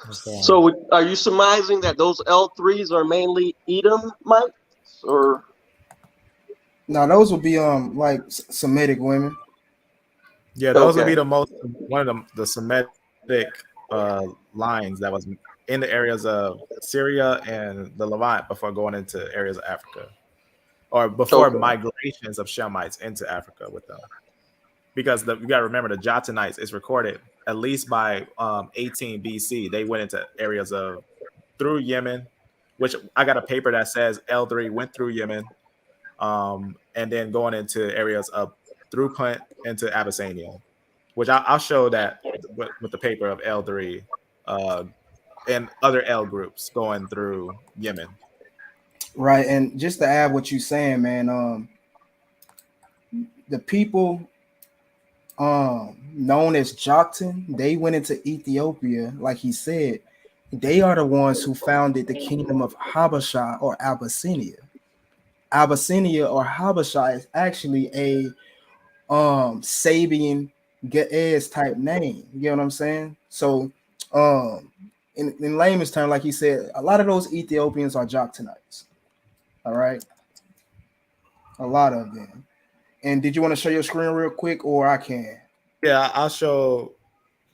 Okay.
So are you surmising that those L3s are mainly Edomites or
Now those will be like Semitic women.
Yeah, those would
okay.
be the most one of the Semitic lines that was in the areas of Syria and the Levant before going into areas of Africa, or before
Okay.
migrations of Shemites into Africa with them. Because you got to remember the Jotanites is recorded at least by 18 BC. They went into areas of through Yemen, which I got a paper that says L3 went through Yemen, and then going into areas of through Punt into Abyssinia, which I'll show that with the paper of L3 uh, and other L groups going through Yemen.
Right, and just to add what you saying, man, the people known as Joktan, they went into Ethiopia, like he said. They are the ones who founded the kingdom of Habasha or Abyssinia. Abyssinia or Habasha is actually a Sabian Ge'ez type name. You get what I'm saying? So um in layman's term, like he said, a lot of those Ethiopians are Joktanites. All right, a lot of them. And did you want to show your screen real quick, or I can?
Yeah, I'll show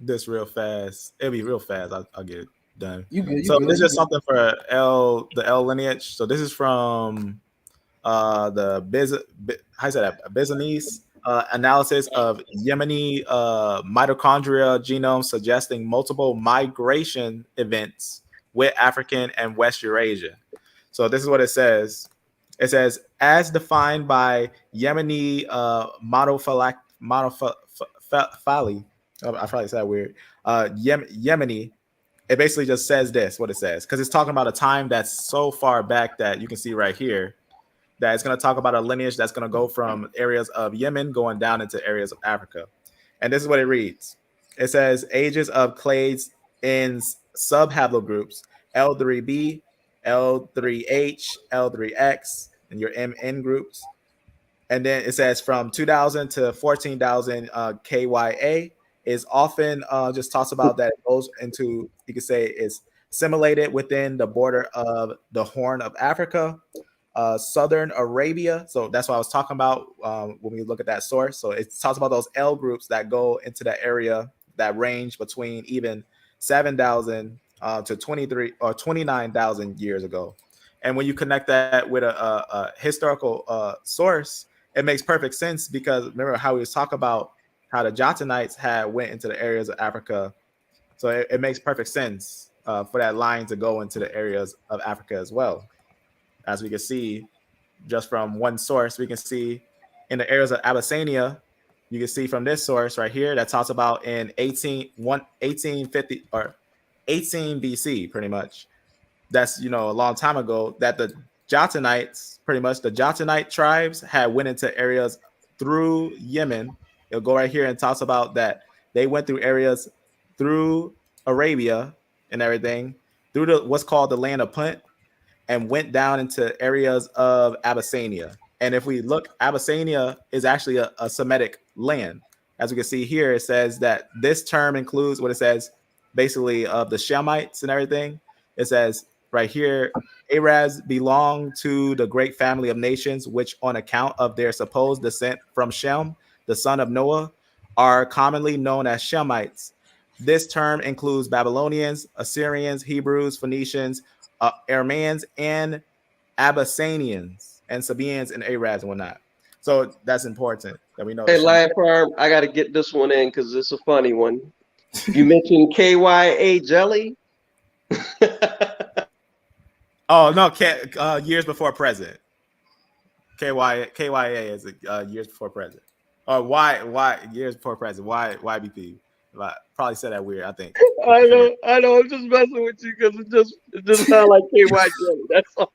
this real fast. It'll be real fast. I'll get it done.
You good? You
So this
good?
is just something for the L lineage. So this is from the how you say that Byzantine analysis of Yemeni mitochondria genome suggesting multiple migration events with African and West Eurasia. So this is what it says. It says, as defined by Yemeni monophily, I probably said that weird. Yemeni, it basically just says this, what it says, because it's talking about a time that's so far back that you can see right here that it's going to talk about a lineage that's going to go from areas of Yemen going down into areas of Africa. And this is what it reads. It says ages of clades in subhaplogroups L3B, L3H, L3X, and your MN groups. And then it says from 2000 to 14,000 KYA is often just talks about that it goes into, you could say, is assimilated within the border of the Horn of Africa, Southern Arabia. So that's what I was talking about when we look at that source. So it talks about those L groups that go into that area that range between even 7,000 to 23 or 29,000 years ago. And when you connect that with a historical source, it makes perfect sense because remember how we was talking about how the Jotanites had went into the areas of Africa. So it makes perfect sense for that line to go into the areas of Africa as well. As we can see, just from one source, we can see in the areas of Abyssinia, you can see from this source right here that talks about in 1850 or 18 BC, pretty much. That's a long time ago that the Jotanites, pretty much the Jotanite tribes, had went into areas through Yemen. It'll go right here and talks about that they went through areas through Arabia and everything through the what's called the land of Punt and went down into areas of Abyssinia. And if we look, Abyssinia is actually a Semitic land. As we can see here, it says that this term includes what it says basically of the Shemites and everything. It says right here, Arabs belong to the great family of nations, which on account of their supposed descent from Shem, the son of Noah, are commonly known as Shemites. This term includes Babylonians, Assyrians, Hebrews, Phoenicians, Aramaeans, and Abyssinians, and Sabaeans, and Arabs, and whatnot. So that's important that we know the
Hey,
Shemites.
Lion Farm, I got to get this one in because it's a funny one. You mentioned KYA jelly.
Oh no, years before present. KYA is years before present. Or why years before present? Why YBP? Probably said that weird. I think.
I know. I'm just messing with you because it just sounds like KY jelly. That's all.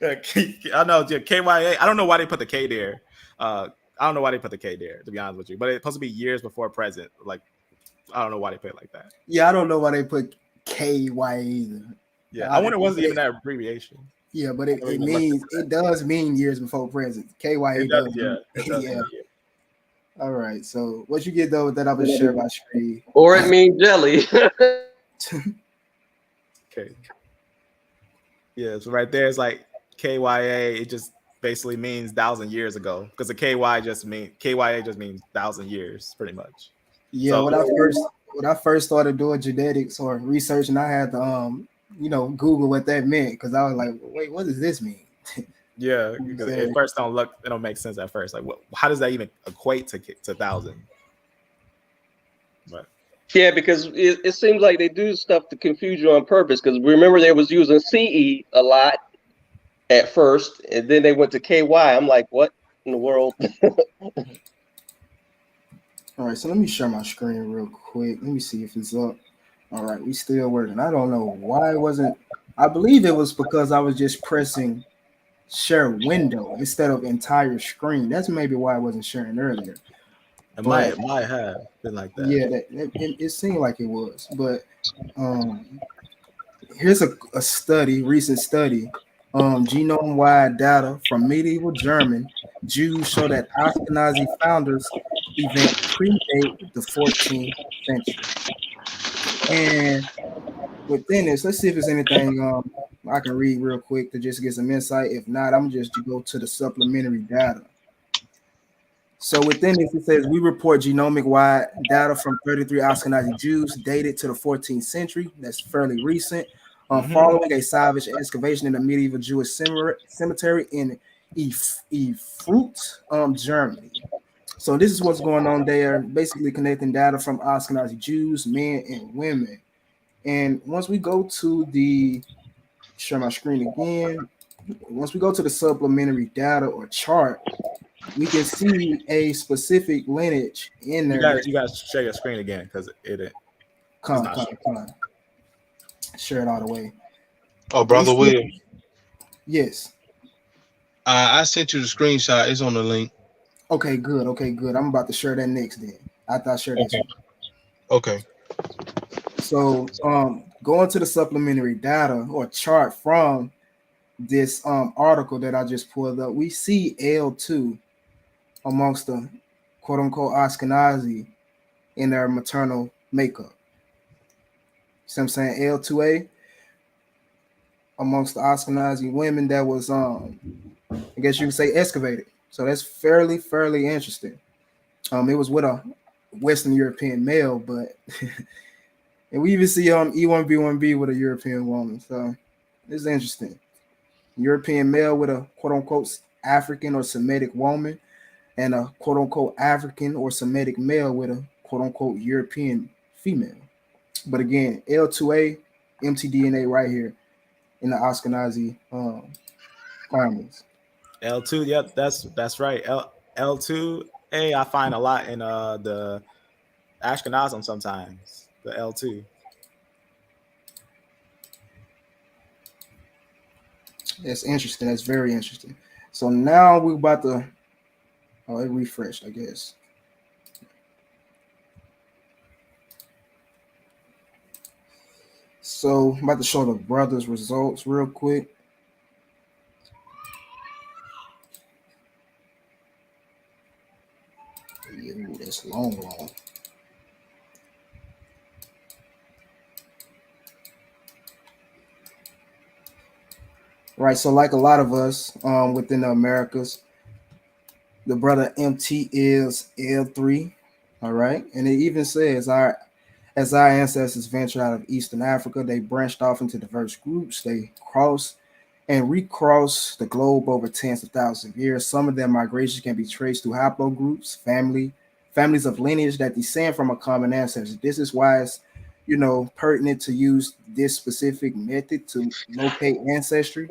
I know, KYA. I don't know why they put the K there. I don't know why they put the K there, to be honest with you. But it's supposed to be years before present. Like, I don't know why they put it like that.
Yeah, I don't know why they put KY either.
Yeah, I wonder it wasn't even that abbreviation.
Yeah, but it does mean years before present. KYA
It
does.
yeah. It does
Yeah. All right. So what you get though with that, I'm gonna share my screen.
Or it means jelly.
Okay. Yeah, so right there it's like KYA. It just basically means 1,000 years ago because the KYA just means 1,000 years, pretty much.
Yeah,
So,
when I first started doing genetics or researching, I had to Google what that meant because I was like, wait, what does this mean?
yeah, because at first it don't make sense at first. Like, how does that even equate to 1,000? But
Yeah, because it seems like they do stuff to confuse you on purpose. Because remember, they was using CE a lot at first, and then they went to KY. I'm like, what in the world?
All right, so let me share my screen real quick. Let me see if it's up. All right, we still working. I don't know why it wasn't. I believe it was because I was just pressing share window instead of entire screen. That's maybe why I wasn't sharing earlier.
it might have been like that.
Yeah, it seemed like it was. But here's a recent study. Genome-wide data from medieval German Jews show that Ashkenazi founders event predate the 14th century. And within this, let's see if there's anything I can read real quick to just get some insight. If not, I'm just to go to the supplementary data. So within this, it says we report genomic-wide data from 33 Ashkenazi Jews dated to the 14th century. That's fairly recent. Following a salvage excavation in the medieval Jewish cemetery in Erfurt, Germany. So this is what's going on there, basically connecting data from Ashkenazi Jews, men and women. And once we go to share my screen again, once we go to the supplementary data or chart, we can see a specific lineage in there.
You guys share your screen again because it.
Come on. Share it all the way.
Oh, brother Will.
Yes.
I sent you the screenshot. It's on the link.
Okay, good. I'm about to share that next then. After I share this one.
Okay.
So going to the supplementary data or chart from this article that I just pulled up, we see L2 amongst the quote unquote Ashkenazi in their maternal makeup. See what I'm saying? L2A amongst the Ashkenazi women that was I guess you could say excavated. So that's fairly interesting. It was with a Western European male, but and we even see E1B1B with a European woman. So it's interesting. European male with a quote unquote African or Semitic woman, and a quote unquote African or Semitic male with a quote unquote European female. But again, L2A, mtDNA right here in the Ashkenazi families.
L2, yep, that's right. L2A I find a lot in the Ashkenazim sometimes. The L2.
That's interesting. That's very interesting. So now we're about to it refreshed, I guess. So I'm about to show the brothers' results real quick. Yeah, that's long. Right, so like a lot of us within the Americas, the brother MT is L3. All right, and it even says as our ancestors ventured out of Eastern Africa, they branched off into diverse groups. They crossed and recrossed the globe over tens of thousands of years. Some of their migrations can be traced through haplogroups, families of lineage that descend from a common ancestor. This is why it's pertinent to use this specific method to locate ancestry,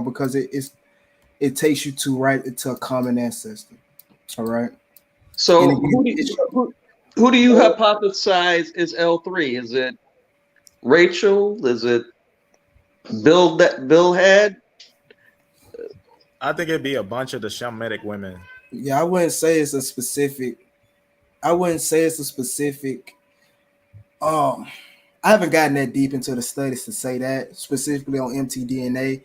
because it takes you to a common ancestor. All right.
So
And again,
Who do you hypothesize is L3? Is it Rachel? Is it Bill that Bill had?
I think it'd be a bunch of the Shemitic women.
Yeah, I wouldn't say it's a specific. I wouldn't say it's a specific. Um, I haven't gotten that deep into the studies to say that specifically on mtDNA.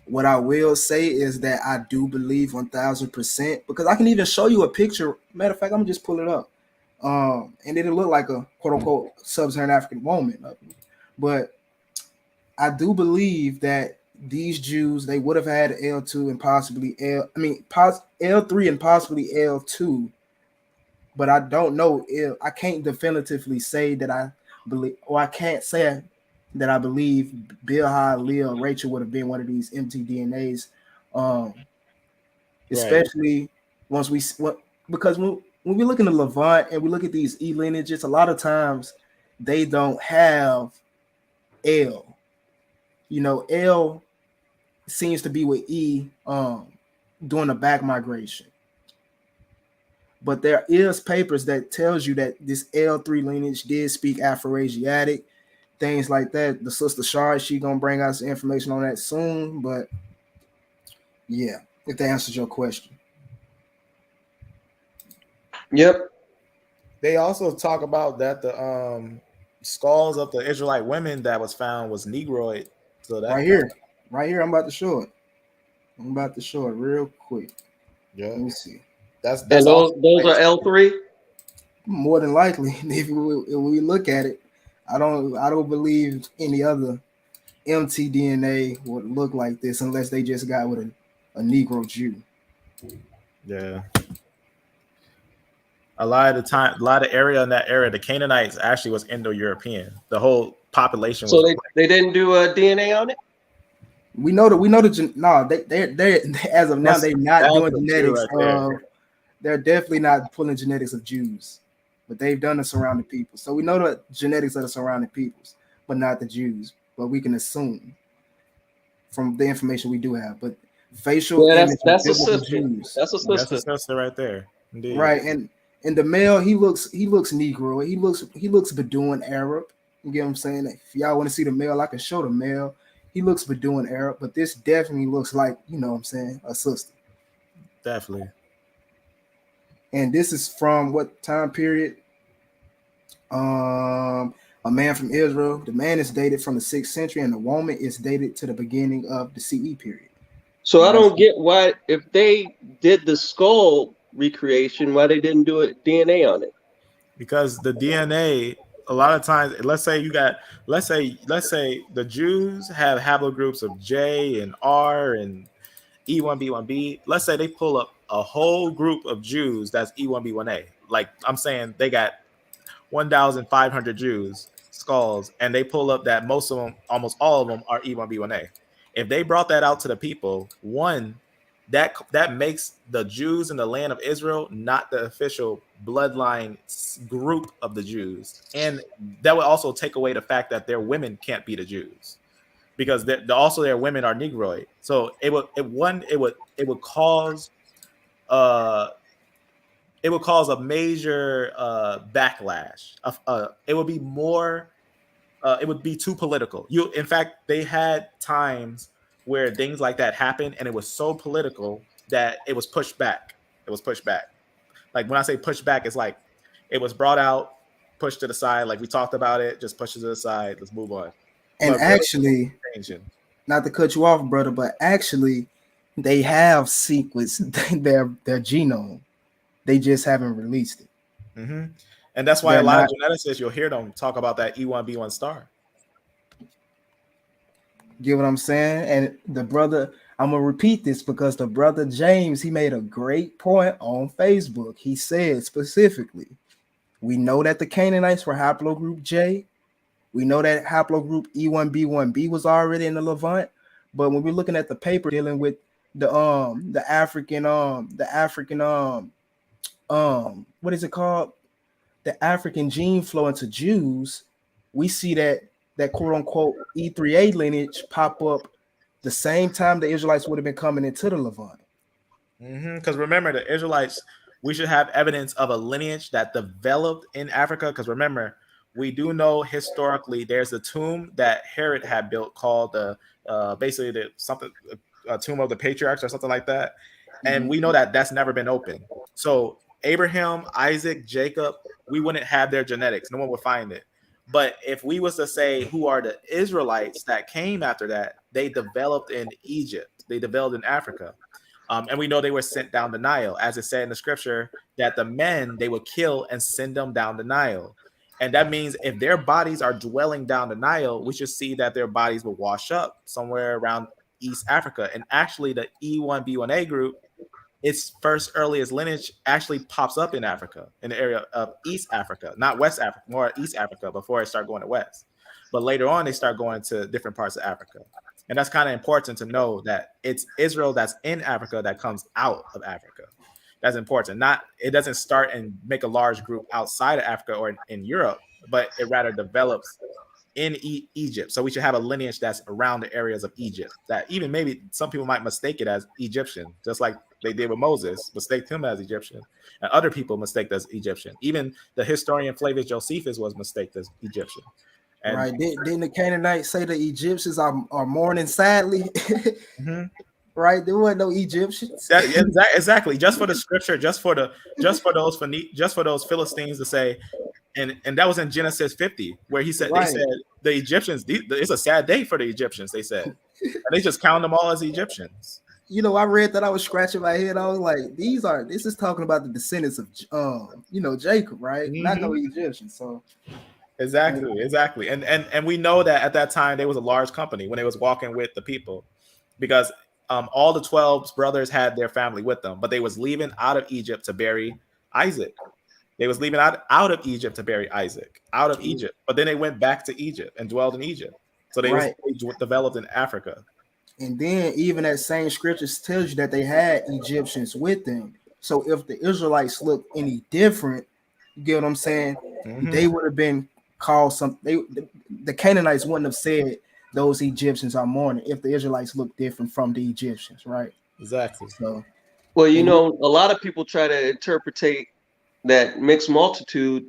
What I will say is that I do believe 1000% because I can even show you a picture. Matter of fact, I'm gonna just pull it up. And it'll look like a quote unquote sub-Saharan African woman. But I do believe that these Jews they would have had L2 and possibly L3 and possibly L2, but I don't know if I can't definitively say that I believe, or I can't say that I believe Bilhah, Leah, Rachel would have been one of these mtDNAs, um,
Right.
especially once because when we look in the Levant and we look at these E lineages, a lot of times they don't have L. You know, L seems to be with E doing a back migration. But there is papers that tells you that this L3 lineage did speak Afro-Asiatic, things like that. The sister Shard, she gonna bring us information on that soon. But yeah, if that answers your question.
Yep.
They also talk about that the skulls of the Israelite women that was found was Negroid. So
Right
that kind
here. Right here, I'm about to show it. I'm about to show it real quick.
yeah,
Let me see.
that's
And
also
those are L3.
More than likely, if we look at it, I don't believe any other mtDNA would look like this unless they just got with a Negro Jew.
yeah. A lot of the time, a lot of area in that area, the Canaanites actually was Indo-European. The whole population
So
was
they didn't do a DNA on it.
We know no, they as of now
that's
they're not
that's
doing
a Jew
genetics
right there.
of they're definitely not pulling genetics of Jews, but they've done the surrounding people. So we know the genetics of the surrounding peoples, but not the Jews. But we can assume from the information we do have. But facial
Yeah,
image of
that's a
biblical
sister.
Jews,
That's a
That's a
sister.
sister right there, indeed.
right? And the male, he looks Negro. He looks Bedouin Arab. You get what I'm saying? If y'all want to see the male, I can show the male. He looks Bedouin Arab, but this definitely looks like, you know what I'm saying, a sister.
Definitely.
And this is from what time period? Um, a man from Israel. The man is dated from the 6th century, and the woman is dated to the beginning of the CE period.
So I
Right.
don't get why, if they did the skull recreation, why they didn't do a DNA on it.
Because the DNA, a lot of times, let's say the Jews have haplogroups of J and R and E1B1B. Let's say they pull up a whole group of Jews that's E1B1A. Like I'm saying, they got 1,500 Jews skulls, and they pull up that most of them, almost all of them, are E1B1A. If they brought that out to the people, one, that makes the Jews in the land of Israel not the official bloodline group of the Jews, and that would also take away the fact that their women can't be the Jews because also their women are Negroid. So it would cause uh it would cause a major backlash. It would be more. It would be too political. In fact, they had times where things like that happened, and it was so political that it was pushed back. It was pushed back. Like when I say pushed back, it's like it was brought out, pushed to the side. Like we talked about it, just push it to the side. Let's move on.
And
But really,
actually,
changing.
not to cut you off, brother, but actually, they have sequenced their genome. They just haven't released it.
Hmm. And that's why a
They're
lot of
not.
geneticists, you'll hear them talk about that E1B1 star.
Get what I'm saying? And the brother, I'm gonna repeat this because the brother James, he made a great point on Facebook. He said specifically, we know that the Canaanites were haplogroup J. We know that haplogroup E1B1B was already in the Levant. But when we're looking at the paper dealing with the African what is it called? The African gene flow into Jews, we see that quote unquote E3A lineage pop up the same time the Israelites would have been coming into the Levant.
Because remember, the Israelites we should have evidence of a lineage that developed in Africa. Because remember, we do know historically there's a tomb that Herod had built called the basically the something a tomb of the patriarchs or something like that, and we know that that's never been open. So Abraham, Isaac, Jacob, we wouldn't have their genetics. No one would find it. But if we was to say who are the Israelites that came after that, they developed in Egypt. They developed in Africa. And we know they were sent down the Nile, as it said in the scripture, that the men they would kill and send them down the Nile. And that means if their bodies are dwelling down the Nile, we should see that their bodies will wash up somewhere around East Africa. And actually, the E1B1A group, its first earliest lineage actually pops up in Africa, in the area of East Africa, not West Africa, more East Africa before it start going to West. But later on, they start going to different parts of Africa. And that's kind of important to know that it's Israel that's in Africa that comes out of Africa. That's important. Not it doesn't start and make a large group outside of Africa or in Europe, but it rather develops in Egypt. So we should have a lineage that's around the areas of Egypt that even maybe some people might mistake it as Egyptian, just like they did with Moses, mistake him as Egyptian, and other people mistake as Egyptian. Even the historian Flavius Josephus was mistaked as Egyptian. And
right. Didn't the Canaanites say the Egyptians are mourning sadly?
mm-hmm.
Right, there wasn't no Egyptians.
Exactly. Just for the scripture, just for those Philistines to say, and that was in Genesis 50, where he said
Right.
they said the Egyptians. It's a sad day for the Egyptians. They said, and they just count them all as Egyptians.
You know, I read that, I was scratching my head. I was like, this is talking about the descendants of Jacob, right?
Mm-hmm.
Not no Egyptians. So
exactly. And we know that at that time there was a large company when they was walking with the people, because all the 12 brothers had their family with them, but they was leaving out of Egypt to bury Isaac. They was leaving out of Egypt to bury Isaac, out of Egypt. But then they went back to Egypt and dwelled in Egypt. So they developed in Africa.
And then even that same scriptures tells you that they had Egyptians with them. So if the Israelites look any different, you get what I'm saying?
Mm-hmm.
They would have been called the Canaanites wouldn't have said those Egyptians are mourning if the Israelites look different from the Egyptians, right?
Exactly.
So,
well, you know, a lot of people try to interpretate that mixed multitude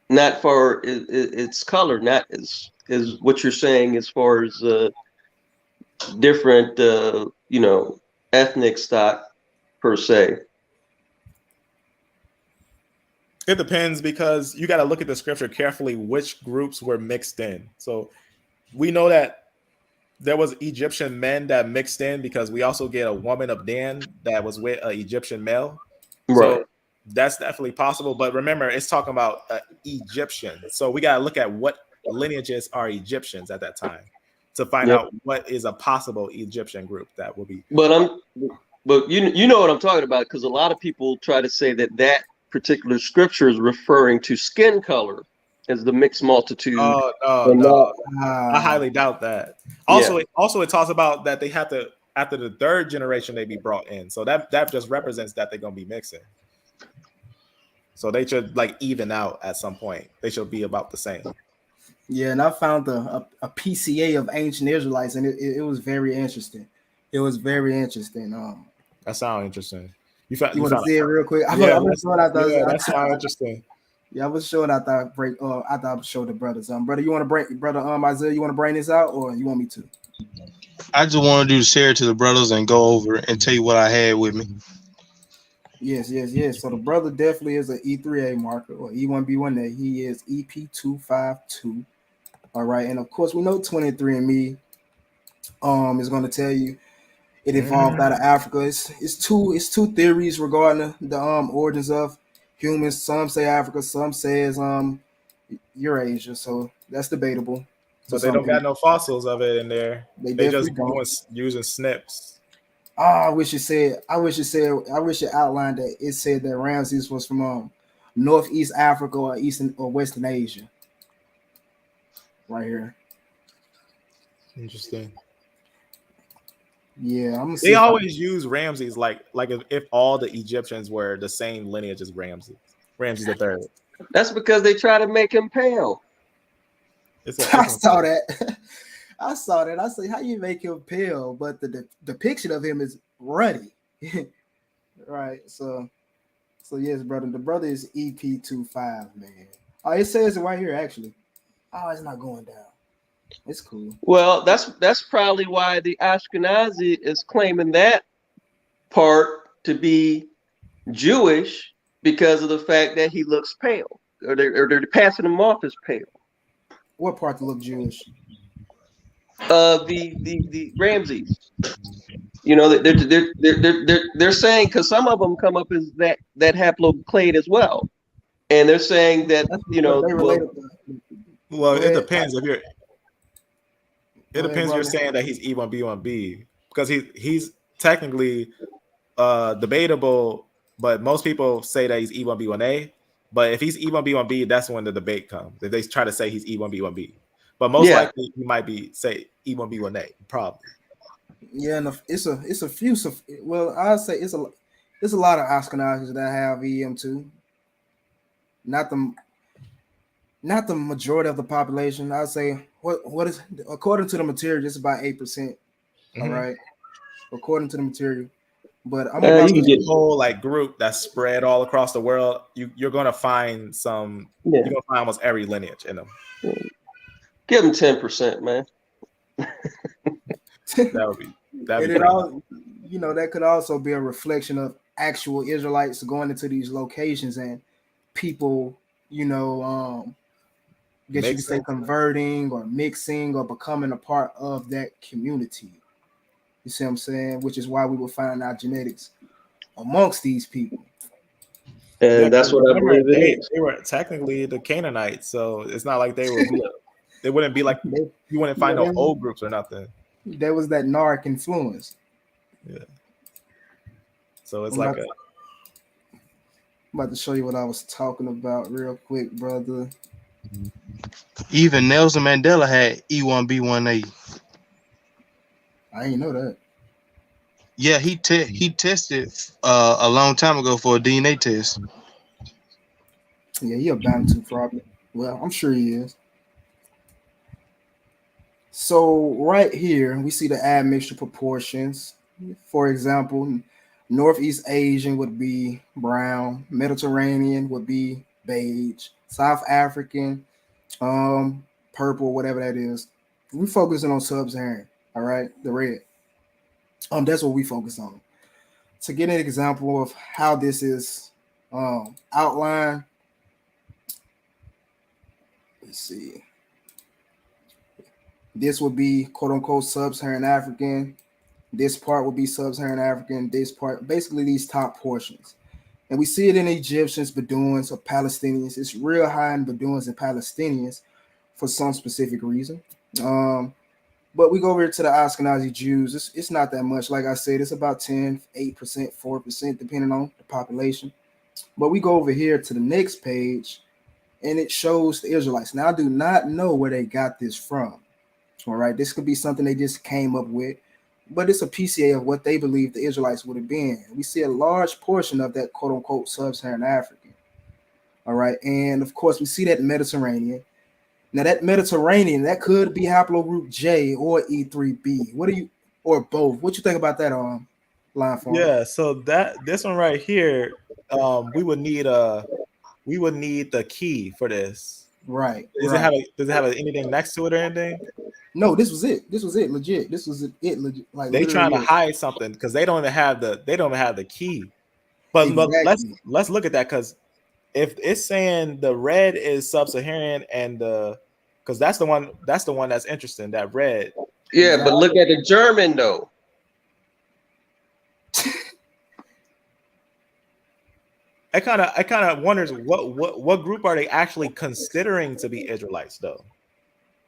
not for its color, not as what you're saying as far as different, ethnic stock per se.
It depends, because you got to look at the scripture carefully, which groups were mixed in. So we know that there was Egyptian men that mixed in, because we also get a woman of Dan that was with an Egyptian male.
Right.
So that's definitely possible. But remember, it's talking about Egyptian. So we got to look at what lineages are Egyptians at that time to find out what is a possible Egyptian group that will be.
But you know what I'm talking about, because a lot of people try to say that particular scripture is referring to skin color as the mixed multitude.
No. I highly doubt that. Also, it talks about that they have to, after the third generation, they be brought in. So that just represents that they're gonna be mixing. So they should even out at some point. They should be about the same.
Yeah, and I found a PCA of ancient Israelites, and it was very interesting. It was very interesting.
That sounds interesting. You
want to see it real quick?
That sounds interesting.
Yeah, I was showing after I showed the brothers. Brother, you want to bring Isaiah? You want to bring this out, or you want me to?
I just want to share it to the brothers and go over and tell you what I had with me.
Yes. So the brother definitely is an E3A marker or E1B1A. He is EP252. All right, and of course we know 23andMe is going to tell you it evolved out of Africa. It's two theories regarding the origins of humans. Some say Africa, some says Eurasia. So that's debatable.
But they don't got no fossils of it in there. They just using snips.
I wish it outlined that it said that Ramses was from Northeast Africa or Eastern or Western Asia. Right here.
Interesting.
Yeah,
they always use Ramses like if all the Egyptians were the same lineage as Ramses the third.
That's because they try to make him pale.
I saw that. I said, how you make him pale? But the depiction of him is ruddy. Right. So So yes, brother. The brother is EP25, man. Oh, it says it right here actually. Oh, it's not going down. It's cool.
Well, that's probably why the Ashkenazi is claiming that part to be Jewish because of the fact that he looks pale, or they're passing him off as pale.
What part to look Jewish?
The Ramses. You know, they're saying, because some of them come up as that haploclade as well, and they're saying that,
That's
you
because
know,
they
well,
related to.
Well,
Go
it
ahead.
depends if you're. It
Go ahead,
depends. You're
brother.
saying that he's E1B1B because he's technically debatable, but most people say that he's E1B1A. But if he's E1B1B, that's when the debate comes. If they try to say he's E1B1B, but most
yeah,
likely he might be say E1B1A, probably.
Yeah, and it's a few. Well, I'd say it's a lot of Ashkenazis that have EM2. Not the not the majority of the population. I'd say what is according to the material, it's about 8%. All
Mm-hmm.
right, according to the material. But I'm
If
about
you
you
can
to.
get
get,
a whole like group that's spread all across the world, you're gonna find some.
yeah,
You're gonna find almost every lineage in them.
give them 10%, man.
That would be
And it
crazy.
all, that could also be a reflection of actual Israelites going into these locations and people, I guess you could say
Mixing.
converting or mixing or becoming a part of that community. You see what I'm saying? Which is why we will find our genetics amongst these people.
Yeah,
And that's
because
what I
remember
believe it is.
they were technically the Canaanites, so it's not like they would be. They wouldn't be like
They,
you wouldn't
yeah,
find no old groups or nothing.
there was that Narc influence.
Yeah, so it's
I'm
like
about,
a
I'm about to show you what I was talking about real quick, brother.
Even Nelson Mandela had E1B1A.
I ain't know that.
Yeah, he tested a long time ago for a DNA test.
Yeah, he a Bantu probably. Well, I'm sure he is. So right here, we see the admixture proportions. For example, Northeast Asian would be brown, Mediterranean would be beige, South African, purple, whatever that is. We focusing on sub-Saharan, all right, the red. That's what we focus on. To get an example of how this is outlined, let's see. This would be quote unquote sub-Saharan African. This part would be sub-Saharan African. This part, basically these top portions. And we see it in Egyptians, Bedouins, or Palestinians. It's real high in Bedouins and Palestinians for some specific reason. But we go over to the Ashkenazi Jews. It's not that much. Like I said, it's about 10, 8%, 4%, depending on the population. But we go over here to the next page, and it shows the Israelites. Now, I do not know where they got this from. All right, this could be something they just came up with, but it's a PCA of what they believe the Israelites would have been. We see a large portion of that quote unquote sub-Saharan African. All right, and of course we see that Mediterranean. Now that Mediterranean, that could be haplogroup J or E3B. What do you, or both? What you think about that line form?
yeah. So that this one right here, we would need the key for this.
Right,
Does it have
right.
anything next to it or anything?
No, this was it. This was it. Legit. This was it. Legit. Like
They trying
literally
to
it.
hide something because they don't even have the key. But
Exactly.
let's look at that because if it's saying the red is sub-Saharan and the because that's the one that's interesting, that red.
Yeah, but look
Exactly.
at the German though.
I kind of wonders what group are they actually considering to be Israelites though?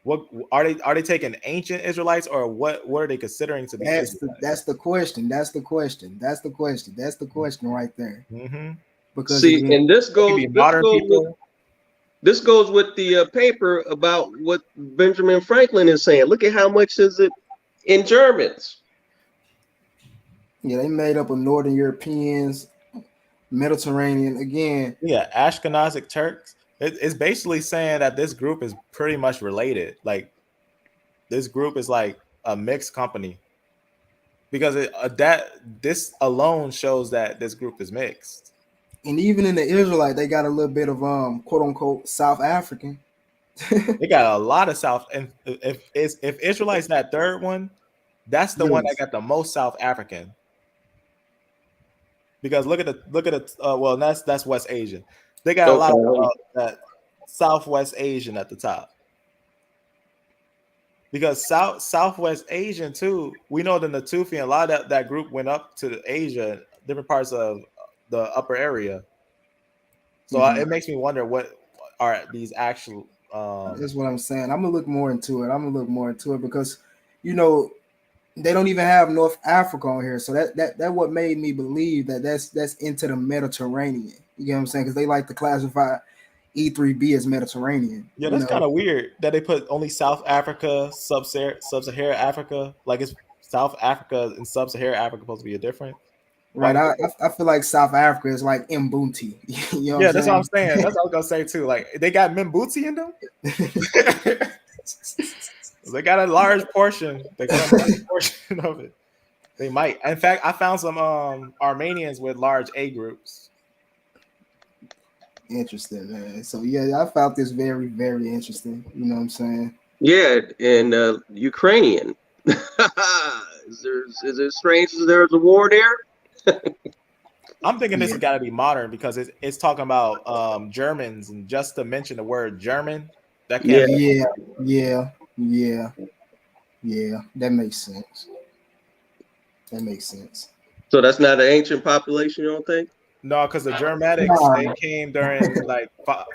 What are they taking ancient Israelites or what are they considering to be Israelites?
That's the question. That's the question. That's the question. That's the question right there.
Mm-hmm.
Because
See,
again,
and
They could be modern people.
this goes with the paper about what Benjamin Franklin is saying. Look at how much is it in Germans.
yeah, they made up of Northern Europeans, Mediterranean. Again,
Yeah, Ashkenazic Turks. It's basically saying that this group is pretty much related. Like this group is like a mixed company because that this alone shows that this group is mixed.
And even in the Israelite, they got a little bit of quote unquote South African.
They got a lot of South, and if Israelites that third one, that's the one that
Yes.
got the most South African. Because look at the well, that's West Asian. They got a lot of
Okay.
that Southwest Asian at the top. Because Southwest Asian too, we know the Natufian, a lot of that group went up to Asia, different parts of the upper area. So
Mhm.
it makes me wonder what are these actual.
That's what I'm saying. I'm gonna look more into it. I'm gonna look more into it because, you know, they don't even have North Africa on here. So that what made me believe that that's into the Mediterranean. You get what I'm saying? Because they like to classify E3B as Mediterranean.
Yeah,
You
that's
know,
kind of weird that they put only South Africa, Sub-Saharan Africa. Like it's South Africa and Sub-Saharan Africa supposed to be a different. Why
right?
they put
I feel like South Africa is like Mbunti. You know what I'm
Yeah, that's what I'm
saying?
saying. That's what I was gonna say too. Like they got Mimbuti in them. They got a large portion. They got a large portion of it. They might. In fact, I found some Armenians with large A groups.
Interesting, man. So yeah, I found this very, very interesting. You know what I'm saying?
Yeah, and Ukrainian. Is it strange that there's a war there?
I'm thinking this
Yeah,
has got to be modern because it's talking about Germans, and just to mention the word German, that
Yeah.
can't be.
yeah, yeah, yeah, yeah. That makes sense. That makes sense.
So that's not an ancient population, you don't think?
No, because the Germanics they
Nah,
came during like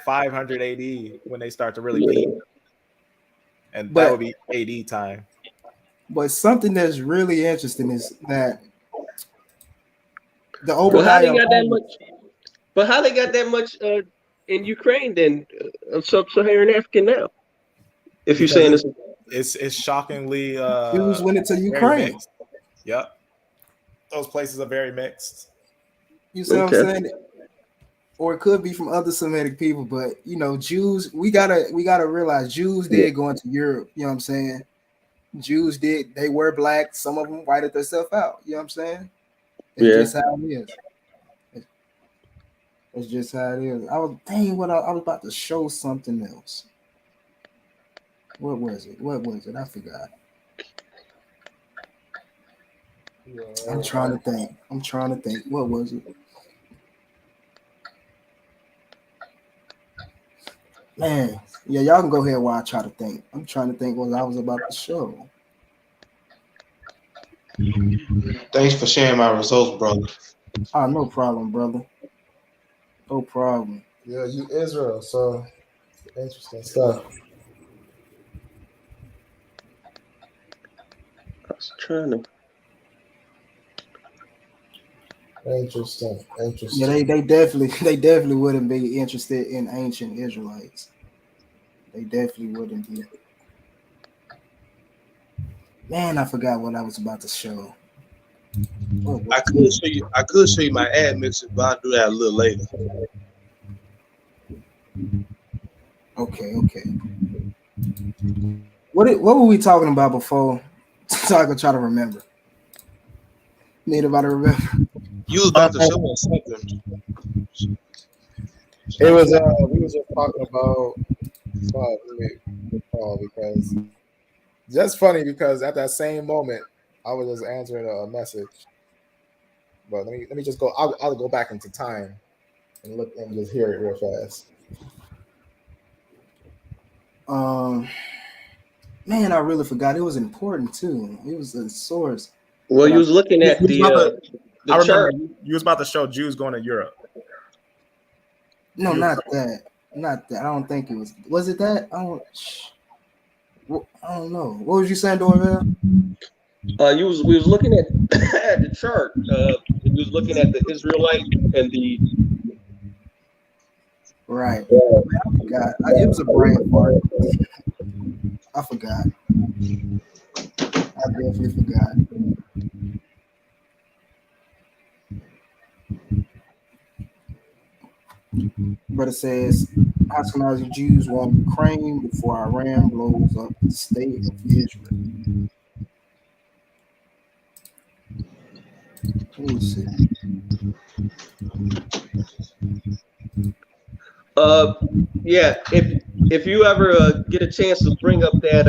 500 AD when they start to really peak,
Yeah.
and that would
but
be AD time.
something that's really interesting is that the
But how they
Obadiah
got that
language,
much? But how they got that much in Ukraine then of sub-Saharan African now? If you're
Because
saying this,
it's shockingly
Jews went into
very
Ukraine.
mixed. Yep, those places are very mixed.
You see what I'm
okay,
saying? Or it could be from other Semitic people, but you know, Jews. We gotta realize Jews
yeah,
did go into Europe. You know what I'm saying? Jews did. They were black. Some of them whited themselves out. You know what I'm saying? It's
yeah.
just how it is. It's, it's just how it is. I was dang what I was about to show something else. What was it? What was it? I forgot. I'm trying to think. I'm trying to think. What was it? Man, yeah, y'all can go ahead while I try to think. I'm trying to think what I was about to show.
Thanks for sharing my results, brother.
Ah, no problem, brother. No problem.
Yeah, you Israel. So interesting stuff.
I was trying to.
Interesting.
Yeah,
Interesting.
they definitely they definitely wouldn't be interested in ancient Israelites. They definitely wouldn't be. Man, I forgot what I was about to show. What
I
was
could show you. I could show you my ad mixes, but I'll do that a little later.
okay, okay. What were we talking about before? So I can try to remember. Need anybody to remember?
You was about to show us something.
It was we was just talking about let me recall because just funny because at that same moment I was just answering a message. But let me just go. I'll go back into time and look and just hear it real fast.
Um, man, I really forgot. It was important too. It was a source.
Well,
But
you was looking
You,
at
you was about to,
the
I remember
chart.
you was about to show Jews going to Europe.
no,
You
not that. Not that. I don't think it was. Was it that? I don't know. What was you saying, Dorville?
We was looking at at the chart. We was looking at the Israelite and the.
Right. Man, I forgot. It was a brain fart. I forgot. I definitely forgot. But it says Ashkenazi Jews want Ukraine before Iran blows up the state of Israel. Let me see.
Yeah. If you ever get a chance to bring up that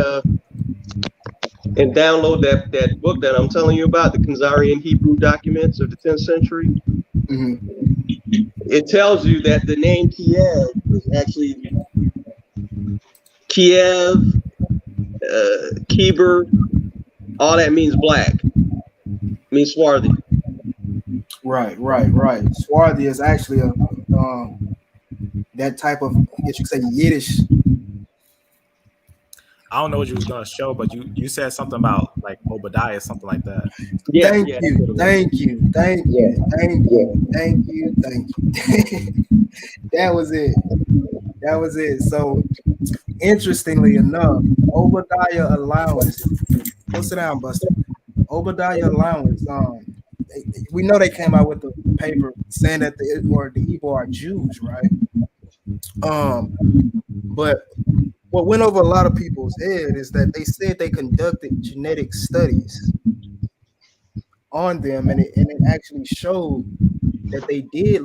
and download that book that I'm telling you about, the Khazarian Hebrew documents of the 10th century,
Mm-hmm.
it tells you that the name Kiev is actually Kiev, Kiber. All that means black, means swarthy.
Right. Swarthy is actually a that type of, I guess you could say, Yiddish.
I don't know what you was gonna show, but you said something about like Obadiah, something like that.
Yeah,
Thank
yeah, that's
you,
what it was.
thank you, thank
Yeah,
you, thank
yeah.
you, thank you, thank you. That was it. That was it. So interestingly enough, Obadiah allowance. Go sit down, Buster. Obadiah allowance. We know they came out with the paper saying that the Igbo are Jews, right? But what went over a lot of people's head is that they said they conducted genetic studies on them, and it actually showed that they did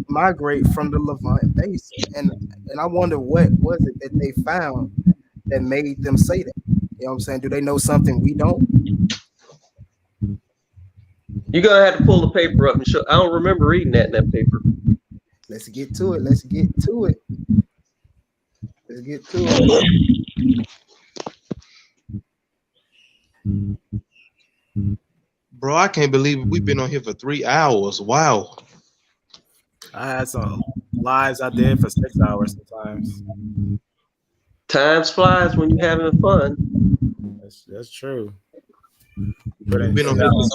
migrate from the Levant Basin, and I wonder what was it that they found that made them say that. You know what I'm saying? Do they know something we don't?
You're gonna have to pull the paper up and show. I don't remember reading that in that paper.
Let's get to it. Let's get to it. Let's get to it.
Bro, I can't believe we've been on here for 3 hours. Wow.
I had some lives I did for 6 hours sometimes.
Times flies when you're having fun.
That's true. Put
We've
in
been on
6
here
hours.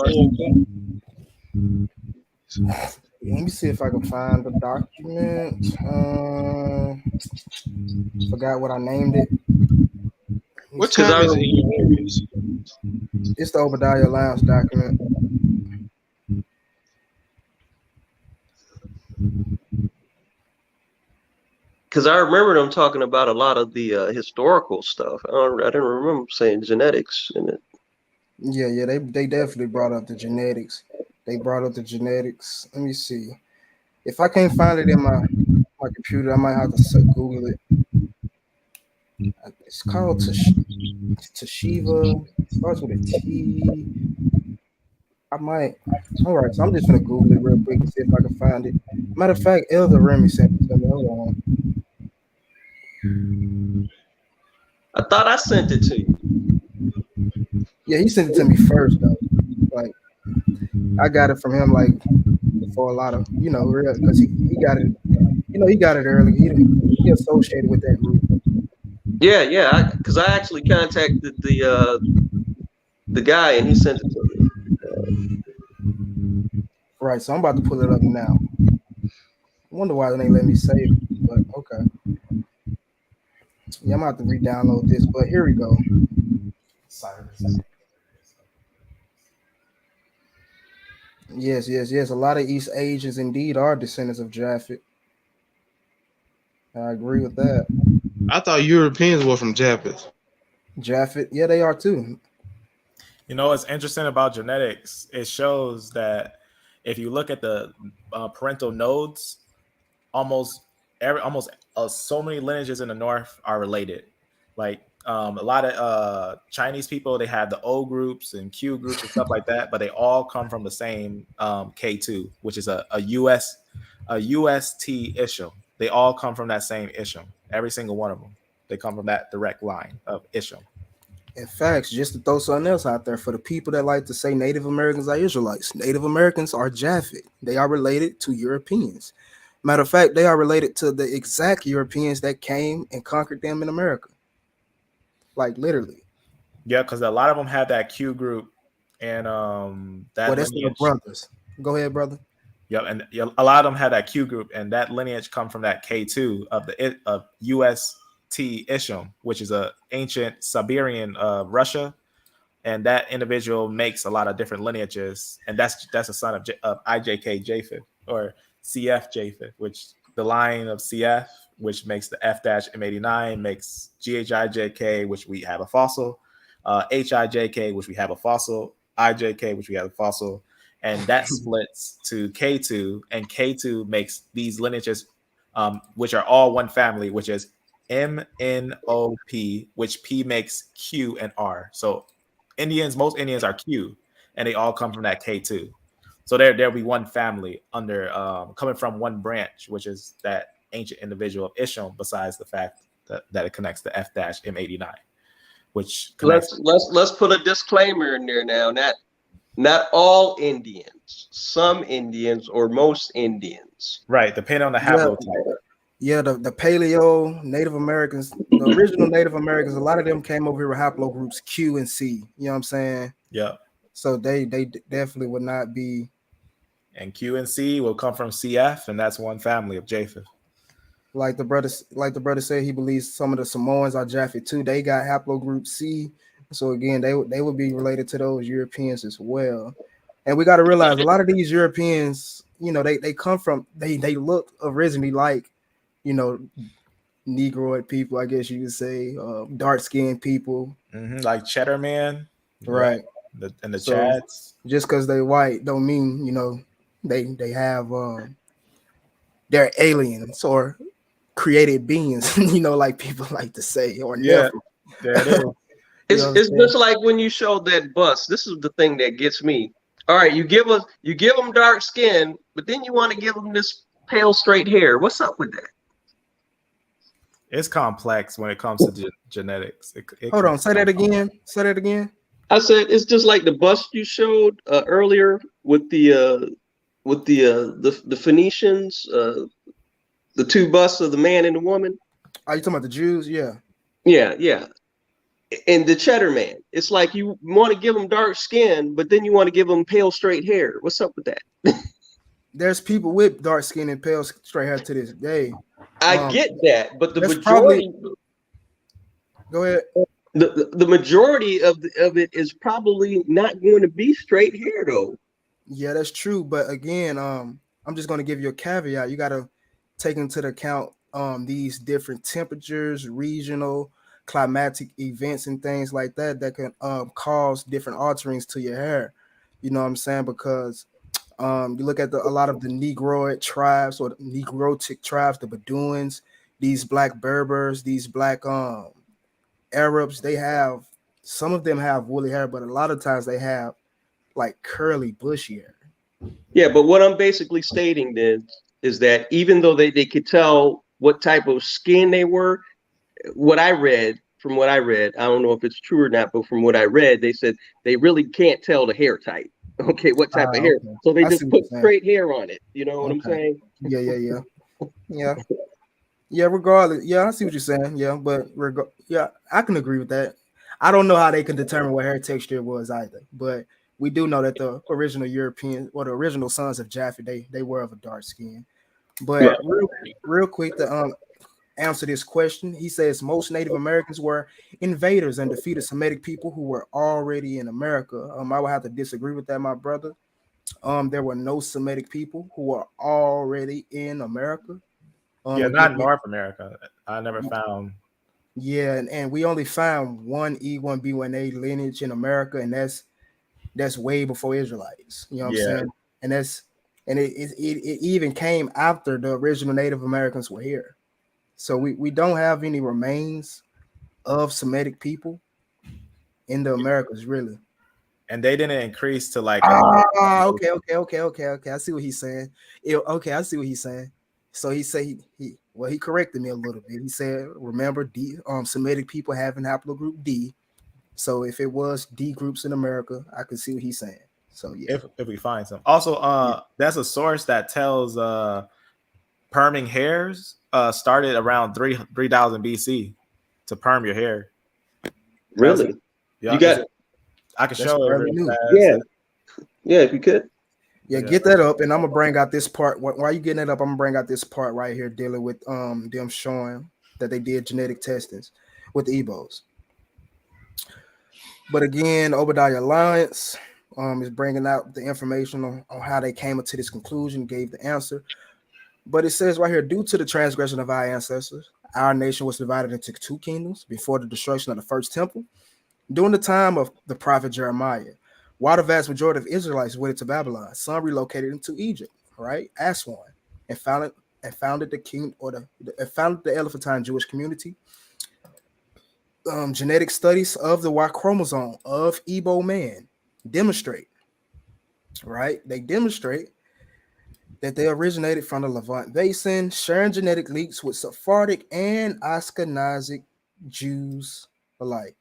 since 4 o'clock.
Let me see if I can find the document. Forgot what I named it.
What
Because
time
I
is it in your areas?
It's the Obadiah Lounge document.
because I remember them talking about a lot of the historical stuff. I didn't remember saying genetics in it.
Yeah, they definitely brought up the genetics. They brought up the genetics. Let me see. If I can't find it in my computer, I might have to Google it. It's called Toshiba. It starts with a T. I might. All right, so I'm just gonna Google it real quick and see if I can find it. Matter of fact, Elder Remy sent it to me. Hold on.
I thought I sent it to you.
Yeah, he sent it to me first though. Like I got it from him like before a lot of real because he got it. He got it early. He associated with that group.
Yeah, because I actually contacted the guy and he sent it to me.
Right, so I'm about to pull it up now. I wonder why they ain't let me save it, but okay. Yeah, I'm gonna have to re-download this, but here we go. Yes. A lot of East Asians indeed are descendants of Japhet. I agree with that.
I thought Europeans were from Japanese.
Japhet, yeah, they are too.
You know what's interesting about genetics? It shows that if you look at the parental nodes, almost so many lineages in the north are related. Like a lot of Chinese people, they have the O groups and Q groups and stuff like that, but they all come from the same K2, which is a UST issue. They all come from that same issue. Every single one of them. They come from that direct line of issue.
In fact, just to throw something else out there for the people that like to say Native Americans are Israelites, Native Americans are Japhet. They are related to Europeans. Matter of fact, they are related to the exact Europeans that came and conquered them in America. Like literally.
Yeah, because a lot of them have that Q group and
Well,
that
that's their
lineage.
brothers. Go ahead, brother.
Yep, and a lot of them have that Q group, and that lineage come from that K2 of UST Isham, which is a ancient Siberian Russia, and that individual makes a lot of different lineages, and that's a son of IJK Japheth or CF Japheth, which the line of CF, which makes the F-M89, makes GHIJK, which we have a fossil, HIJK, which we have a fossil, IJK, which we have a fossil, and that splits to K2, and K2 makes these lineages, which are all one family, which is MNOP, which P makes Q and R. So most Indians are Q, and they all come from that K2. So there'll be one family under coming from one branch, which is that ancient individual of Isham. Besides the fact that it connects to F-M89, which connects.
Let's put a disclaimer in there now. Not all Indians, some Indians or most Indians.
Right, depending on the haplotype.
Yeah, the Paleo Native Americans, the original Native Americans, a lot of them came over here with haplogroups Q and C. You know what I'm saying?
Yeah.
So they definitely would not be.
And Q and C will come from CF, and that's one family of Japheth.
Like the brother said, he believes some of the Samoans are Japhet too. They got haplogroup C. So again, they would be related to those Europeans as well. And we got to realize a lot of these Europeans, you know, they come from they look originally like, you know, Negroid people, I guess you could say, dark skinned people,
like Cheddar Man,
right?
And the
So
Chads.
just because they white don't mean, you know, they have they're aliens or created beings, you know, like people like to say, or
Yeah,
never.
there it is.
It's just like when you showed that bus. This is the thing that gets me. All right, you give them dark skin, but then you want to give them this pale straight hair. What's up with that?
It's complex when it comes to genetics.
Hold on, say that again. Say that again.
I said it's just like the bust you showed earlier with the Phoenicians, the two busts of the man and the woman.
Are you talking about the Jews? Yeah.
Yeah. And the Cheddar Man. It's like you want to give them dark skin, but then you want to give them pale straight hair. What's up with that?
There's people with dark skin and pale straight hair to this day.
I get that, but the majority.
Probably, go ahead.
The majority of it is probably not going to be straight hair though.
Yeah, that's true. But again, I'm just going to give you a caveat. You got to take into account these different temperatures, regional, climatic events, and things like that can cause different alterings to your hair. You know what I'm saying? Because you look at a lot of the Negroid tribes or the Negrotic tribes, the Bedouins, these black Berbers, these black Arabs. Some of them have woolly hair, but a lot of times they have like curly, bushy hair.
Yeah, but what I'm basically stating then is that even though they could tell what type of skin they were, from what I read, I don't know if it's true or not, but from what I read, they said they really can't tell the hair type. Okay, what type of hair?
Okay.
So they just put straight hair on it. You know what I'm saying?
Yeah. Regardless, yeah, I see what you're saying. Yeah, but I can agree with that. I don't know how they can determine what hair texture it was either, but we do know that the original European or the original sons of Japhet, they were of a dark skin. But real quick to answer this question, he says most Native Americans were invaders and defeated Semitic people who were already in America. I would have to disagree with that, my brother. There were no Semitic people who were already in America.
Not North America. I never found.
Yeah, and we only found one E1B1A lineage in America, and that's way before Israelites. You know what I'm saying? And it even came after the original Native Americans were here. So we don't have any remains of Semitic people in the Americas, really.
And they didn't increase to like.
Okay. I see what he's saying. I see what he's saying. So he said he corrected me a little bit. He said, remember D Semitic people having haplogroup D. So if it was D groups in America, I can see what he's saying. So yeah.
If we find some. Also, that's a source that tells perming hairs started around 3000 BC to perm your hair.
Really?
Yeah.
You got
I can show
it. Yeah, if you could.
Yeah, get that up, and I'm gonna bring out this part. While you getting it up, I'm gonna bring out this part right here dealing with them showing that they did genetic testings with the Ebos. But again, Obadiah Alliance is bringing out the information on how they came to this conclusion, gave the answer. But it says right here, due to the transgression of our ancestors, our nation was divided into two kingdoms before the destruction of the first temple. During the time of the prophet Jeremiah, While the vast majority of Israelites went into Babylon, some relocated into Egypt, right? Aswan, and founded the king or founded the Elephantine Jewish community. Genetic studies of the Y chromosome of Igbo man demonstrate, right? They demonstrate that they originated from the Levant Basin, sharing genetic links with Sephardic and Ashkenazic Jews alike.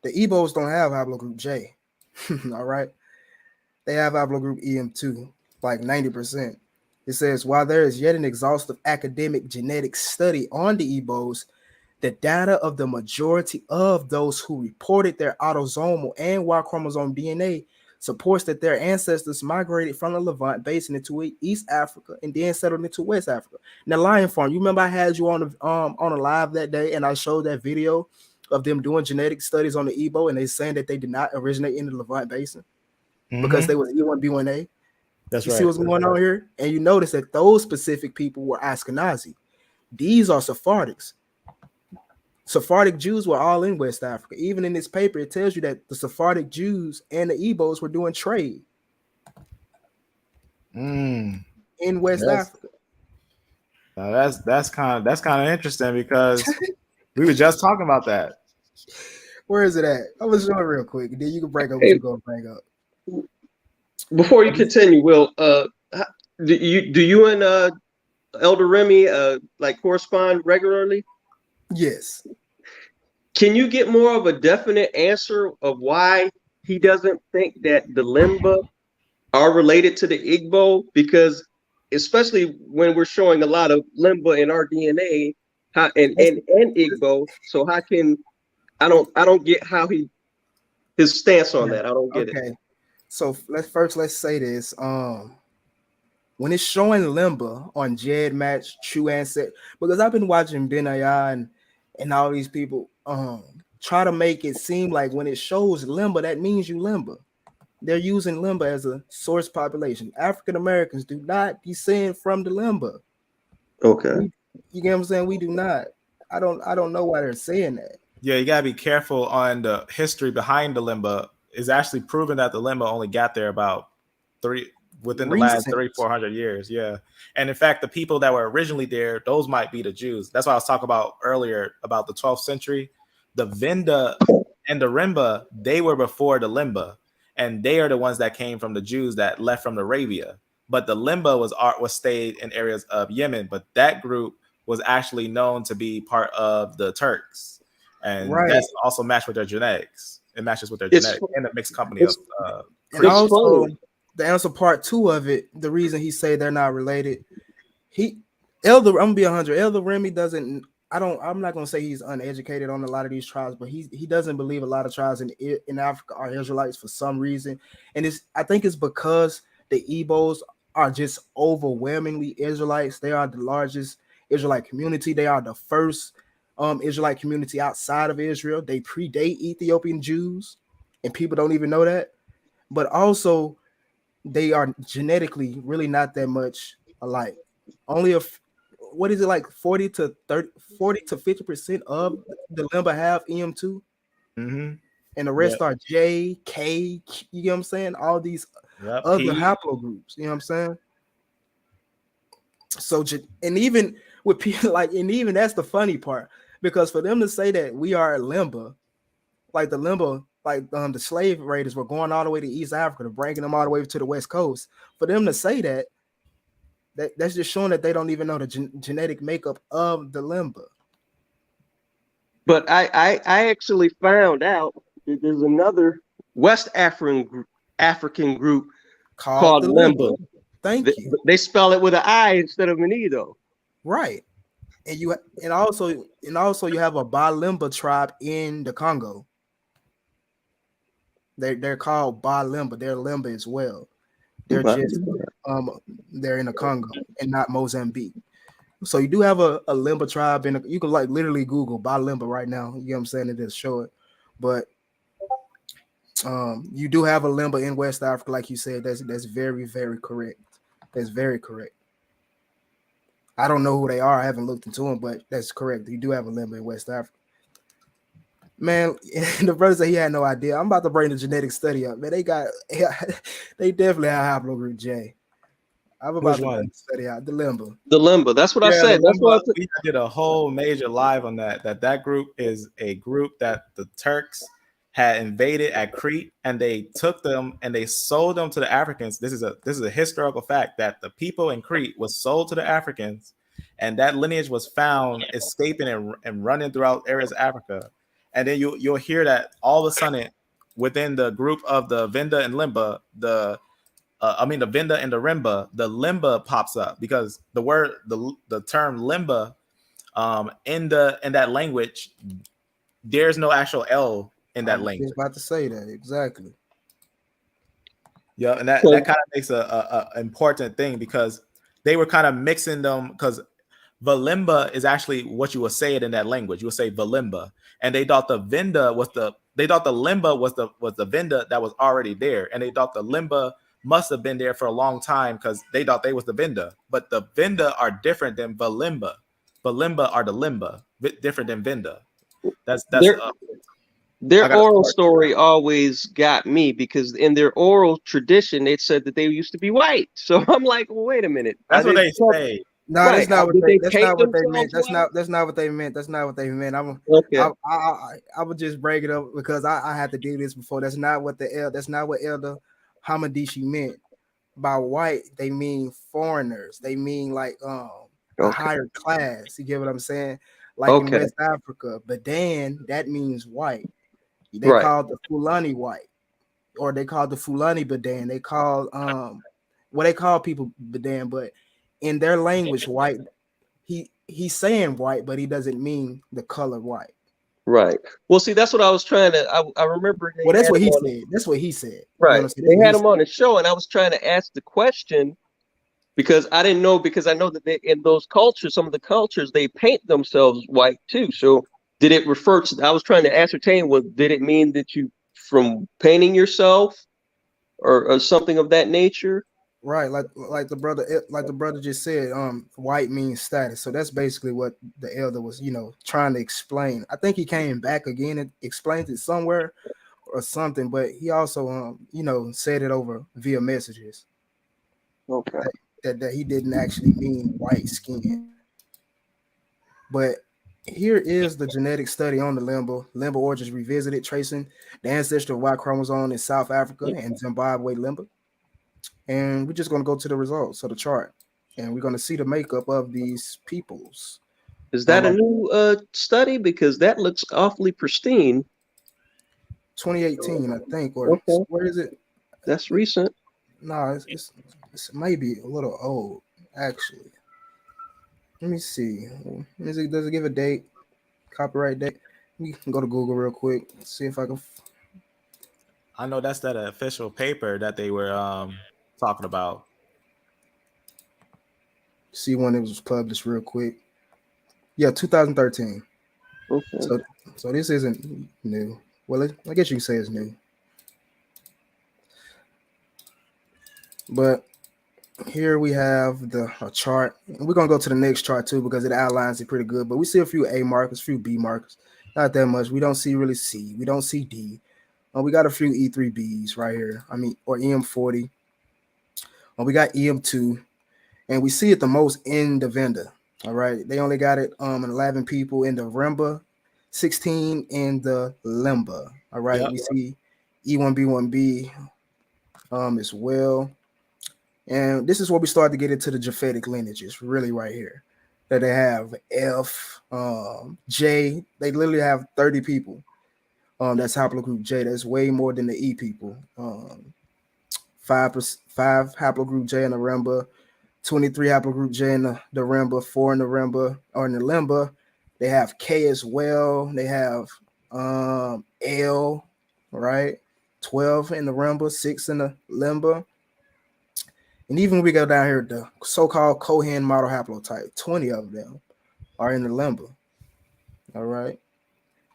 The Igbos don't have haplogroup J, all right? They have haplogroup EM2, like 90%. It says, while there is yet an exhaustive academic genetic study on the Igbos, the data of the majority of those who reported their autosomal and Y chromosome DNA supports that their ancestors migrated from the Levant Basin into East Africa and then settled into West Africa. Now, Lion Farm, you remember I had you on a live that day, and I showed that video of them doing genetic studies on the Igbo, and they saying that they did not originate in the Levant Basin because they was E1 B1A.
That's
You see
right.
what's going on here, and you notice that those specific people were Ashkenazi. These are Sephardics. Sephardic Jews were all in West Africa. Even in this paper, it tells you that the Sephardic Jews and the Igbos were doing trade
Mm,
in West
that's
Africa.
that's kind of interesting because we were just talking about that.
Where is it at? I'm gonna show it real quick. Then you can break up what
Hey,
you're gonna bring up.
before you continue, Will, do you and Elder Remy like correspond regularly?
Yes.
Can you get more of a definite answer of why he doesn't think that the Limba are related to the Igbo? Because especially when we're showing a lot of Limba in our DNA, and Igbo, so how can I don't get how his stance on that. I don't get it.
Okay. So let's say this. When it's showing Limba on Jed Match, True Ancestry, because I've been watching Ben and all these people try to make it seem like when it shows Limba, that means you Limba. They're using Limba as a source population. African Americans do not descend from the Limba.
Okay.
You get what I'm saying? We do not. I don't know why they're saying that.
Yeah, you gotta be careful on the history behind the Limba. Is actually proven that the Limba only got there about three within the last
Recent.
300-400 years. Yeah, and in fact, the people that were originally there, those might be the Jews. That's what I was talking about earlier about the 12th century. The Vinda and the Rimba, they were before the Limba, and they are the ones that came from the Jews that left from Arabia. But the Limba was stayed in areas of Yemen, but that group was actually known to be part of the Turks, and
Right.
that's also matched with their genetics. It matches with their
It's
genetics and a mixed company of
it's
And
it's
creatures.
also
funny.
the answer part two of it, the reason he say they're not related, he Elder, I'm gonna be 100. Elder Remy doesn't. I'm not gonna say he's uneducated on a lot of these tribes, but he doesn't believe a lot of tribes in Africa are Israelites for some reason, and I think it's because the Igbos are just overwhelmingly Israelites. They are the largest Israelite community. They are the first Israelite community outside of Israel. They predate Ethiopian Jews, and people don't even know that. But also, they are genetically really not that much alike. Only what is it, like 40 to 50% of the Limba have EM2,
Mm-hmm.
and the
Yeah.
rest are J, K, you know what I'm saying? All these
Yep.
other
P.
haplogroups, you know what I'm saying? So, and even with people like, and even that's the funny part, because for them to say that we are Limba, like the Limba, like the slave raiders were going all the way to East Africa, to bringing them all the way to the West Coast. For them to say that's just showing that they don't even know the genetic makeup of the Limba.
But I actually found out that there's another West African group
Called
called
the Limba.
Limba. They,
Thank you.
they spell it with an I instead of an E though.
Right. And and also you have a Balimba tribe in the Congo. They're called Balimba. They're Limba as well. They're
But
just um they're in the Congo and not Mozambique. So you do have a Limba tribe you can like literally Google Balimba right now. You know what I'm saying? It just show it. But you do have a Limba in West Africa, like you said. That's very, very correct. That's very correct. I don't know who they are. I haven't looked into them, but that's correct. You do have a Limba in West Africa. Man, the brother said he had no idea. I'm about to bring the genetic study up. Man, they definitely have haplogroup J. I'm
Which
about to bring
one?
the study out. The limbo.
The limbo. That's what I
Yeah, the
said. That's why.
Limba, we did a whole major live on that. That group is a group that the Turks had invaded at Crete, and they took them and they sold them to the Africans. This is a historical fact that the people in Crete was sold to the Africans, and that lineage was found escaping and running throughout areas of Africa. And then you'll hear that all of a sudden within the group of the Vinda and Limba, the Vinda and the Rimba, the Limba pops up because the term Limba, in that language, there's no actual L in
I
that
was just
language.
about to say that exactly.
Yeah, and that
So
kind of makes a important thing because they were kind of mixing them because Valimba is actually what you would say it in that language. You would say Valimba, and they thought the Vinda was they thought the Limba was the Vinda that was already there, and they thought the Limba must have been there for a long time because they thought they was the Vinda, but the Vinda are different than Valimba. Valimba are the Limba, different than Vinda. That's
their
I
their
got a
oral
story.
story always got me because in their oral tradition, it said that they used to be white. So I'm like, well, wait a minute. Are
That's what
they
they say.
No,
right?
that's
Did they
that's
paint
not what they meant.
themselves white?
That's not what they meant. That's not what they meant.
Okay.
I would just break it up because I had to do this before. That's not what Elder Hamadishi meant. By white, they mean foreigners. They mean like a
Okay.
higher class. You get what I'm saying? Like in
Okay.
West Africa, Badan, that means white. They
Right.
called the Fulani white, or they called the Fulani Badan. They called well, they call people Badan, but in their language, white, he's saying white, but he doesn't mean the color white.
Right. Well, see, that's what I was trying to. I remember
Well,
they
that's
had
what
him
he
on.
said. That's what he said. You
Right.
understand? That's
They
what he
had him
said.
on the show, and I was trying to ask the question because I didn't know because I know that in those cultures, some of the cultures, they paint themselves white too. So did it refer to? I was trying to ascertain. Was did it mean that you from painting yourself or something of that nature?
Right, like the brother just said, white means status. So that's basically what the elder was, trying to explain. I think he came back again and explained it somewhere or something, but he also said it over via messages
Okay.
that he didn't actually mean white skin. But here is the genetic study on the Limba origins revisited, tracing the ancestor of Y chromosome in South Africa and Zimbabwe Limba. And we're just going to go to the results of the chart, and we're going to see the makeup of these peoples.
Is that a
Like
new study? Because that looks awfully pristine.
2018, I think, or
Okay,
where is it?
that's recent.
No, it's maybe a little old actually. Let me see. Does it give a date? Copyright date? We can go to Google real quick. See if I can
I know that's that official paper that they were talking about.
see when it was published real quick. Yeah, 2013.
Okay.
So so this isn't new. Well, I guess you can say it's new, but here we have the chart. And we're gonna go to the next chart too because it outlines it pretty good. But we see a few A markers, a few B markers, not that much. We don't see really C. We don't see D. We got a few E3Bs right here. I mean, or EM40. We got EM2, and we see it the most in the Venda. All right, they only got it 11 people in the Remba, 16 in the Limba. All right,
Yep.
we see E1B1B as well. And this is where we start to get into the Japhetic lineages, really, right here. That they have F, J. They literally have 30 people. That's haplogroup J. That's way more than the E people. Five haplogroup J in the Remba, 23 haplogroup J in the Remba, 4 in the Remba or in the Limba. They have K as well. They have L, right? 12 in the Remba, 6 in the Limba. And even when we go down here, the so-called Cohen model haplotype, 20 of them are in the Limba. All right.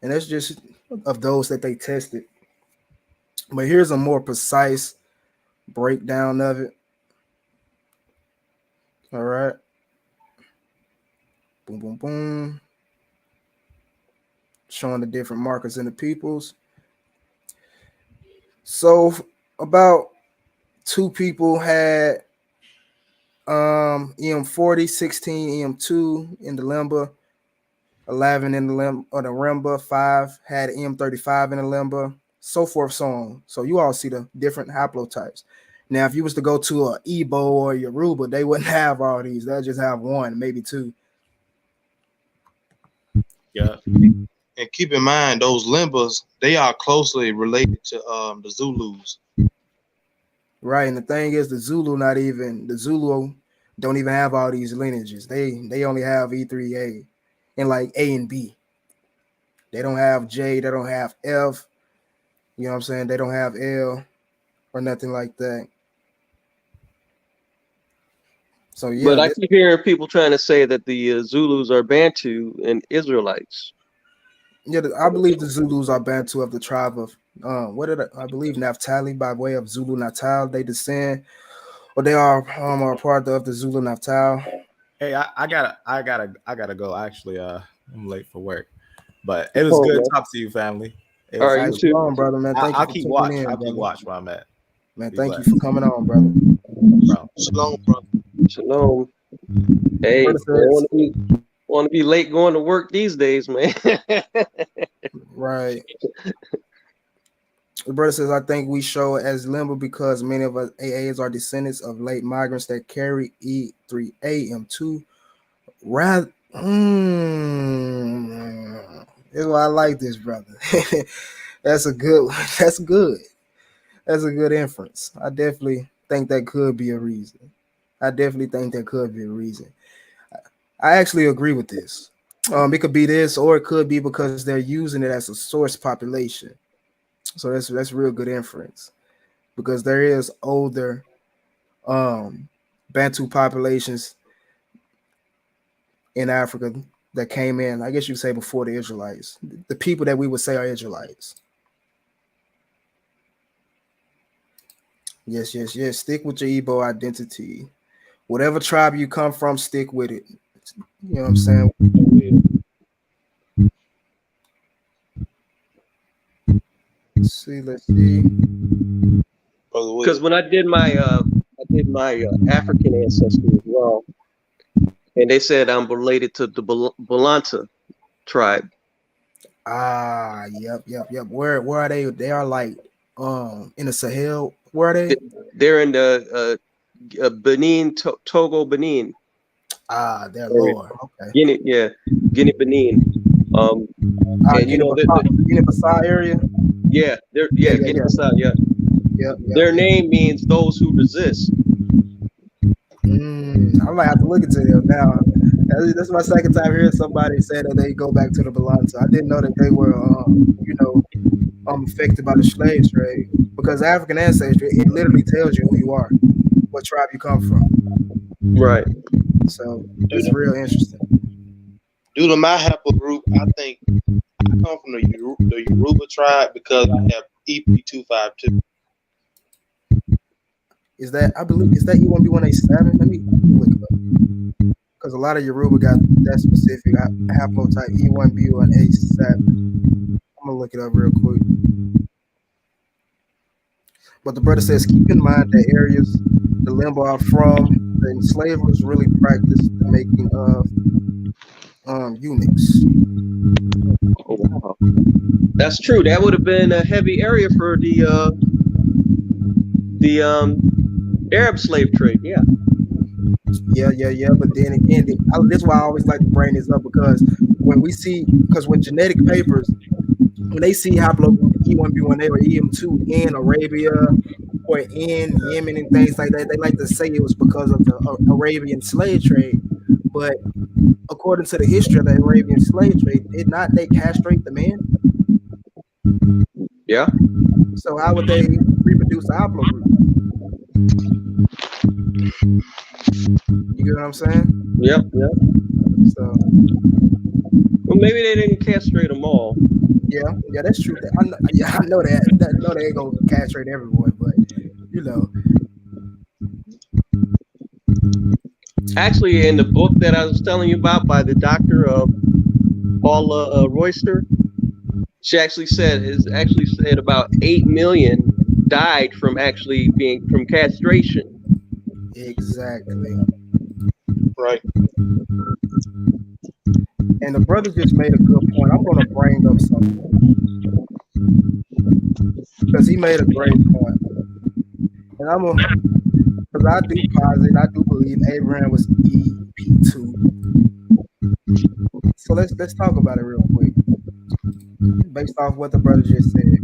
And that's just of those that they tested. But here's a more precise breakdown of it. All right. Boom, boom, boom. showing the different markers in the peoples. So about two people had EM40, 16 EM2 in the limba, 11 in the limb or the rimba, 5 had EM35 in the limba, so forth, so on. So you all see the different haplotypes. Now, if you was to go to a Igbo or Yoruba, they wouldn't have all these. They'll just have one, maybe two.
Yeah.
And keep in mind, those limbas, they are closely related to the Zulus.
Right. And the thing is, the Zulu don't even have all these lineages. They only have E3A and like A and B. They don't have J, they don't have F, you know what I'm saying? They don't have L or nothing like that. So
But
yeah,
I keep hearing people trying to say that the Zulus are Bantu and Israelites.
yeah, I believe the Zulus are Bantu of the tribe of I believe Naphtali by way of Zulu Natal. They descend or they are part of the Zulu Natal.
Hey, I gotta go. Actually, I'm late for work, but it was
Oh,
good
man.
talking to you, family. It
All
was.
right,
All
you
right,
too.
shalom, brother, man. Thank you
I'll
for
keep
tuning
watch.
in,
I'll keep
brother.
watch where I'm at.
Man,
Be
thank you
blessed,
for coming on, brother.
bro.
Shalom, brother.
Shalom. Hey,
Brother
they want
says,
to be late going to work these days, man.
right. The brother says, I think we show as limbo because many of us AAs are descendants of late migrants that carry E3A M2. Rather, I like this, brother. That's a good. That's good. That's a good inference. I definitely think that could be a reason. I definitely think that could be a reason. I actually agree with this. It could be this, or it could be because they're using it as a source population. So that's real good inference because there is older Bantu populations in Africa that came in. I guess you could say before the Israelites, the people that we would say are Israelites. Yes, yes, yes. Stick with your Igbo identity. Whatever tribe you come from, stick with it. You know what I'm saying? Let's see.
Because when I did my African ancestry as well, and they said I'm related to the Balanta tribe.
Yep. Where are they? They are like in the Sahel. Where are they?
They're in the Benin, Togo, Benin.
They're
Area.
lower. Okay.
Guinea, Benin. And you know
Guinea-Bissau area.
Guinea-Bissau,
Yep.
Their name means those who resist.
I might have to look into them now. That's my second time hearing somebody say that they go back to the Balanza. I didn't know that they were, affected by the slave trade because African ancestry it literally tells you who you are, what tribe you come from.
Right.
So that's real interesting.
Due to my haplogroup, I think I come from the Yoruba tribe because I have EP252.
Is that E1B1A7? Let me look it up because a lot of Yoruba got that specific haplotype E1B1A7. I'm gonna look it up real quick. But the brother says, keep in mind that areas the limbo are from, the enslavers really practiced the making of eunuchs.
Oh, wow. That's true. That would have been a heavy area for the Arab slave trade. Yeah.
But then again, this is why I always like to bring this up because when genetic papers, when they see haplogroup E1B1A or EM2 in Arabia or in Yemen and things like that, they like to say it was because of the Arabian slave trade. But according to the history of the Arabian slave trade, did not they castrate the men?
Yeah.
So how would they reproduce the haplogroup? You get what I'm saying?
Yep.
So
well, maybe they didn't castrate them all.
yeah, that's true. I know that. I know they ain't gonna castrate everyone, but you know.
Actually, in the book that I was telling you about by the doctor Paula Royster, She actually said about 8 million died from actually being from castration.
Exactly.
Right.
And the brother just made a good point. I'm gonna bring up something because he made a great point. And I'm gonna because I do posit, I do believe Abraham was EP2. So let's talk about it real quick, based off what the brother just said.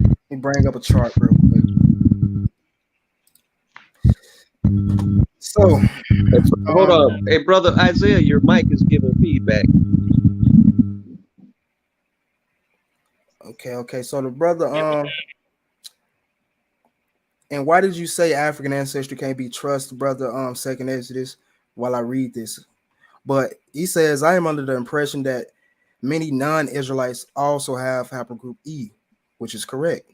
Let me bring up a chart real quick. So
Hold on, hey brother Isaiah, your mic is giving feedback.
okay. So the brother, and why did you say African ancestry can't be trusted, brother? Second Exodus, while I read this. But he says, I am under the impression that many non-Israelites also have haplogroup E, which is correct.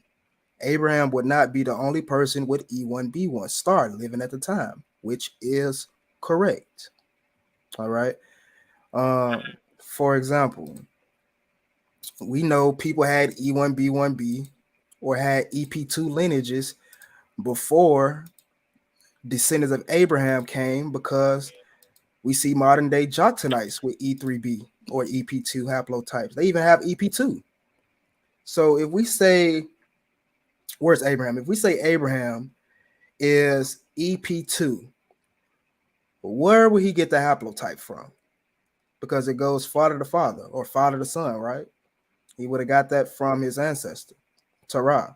Abraham would not be the only person with E1B1 star living at the time, which is correct. All right. For example, we know people had E1B1B or had EP2 lineages before descendants of Abraham came, because we see modern day Joctonites with E3B or EP2 haplotypes. They even have EP2. So if we say, where's Abraham? If we say Abraham is EP2, where would he get the haplotype from? Because it goes father to father or father to son, right? He would have got that from his ancestor, Terah.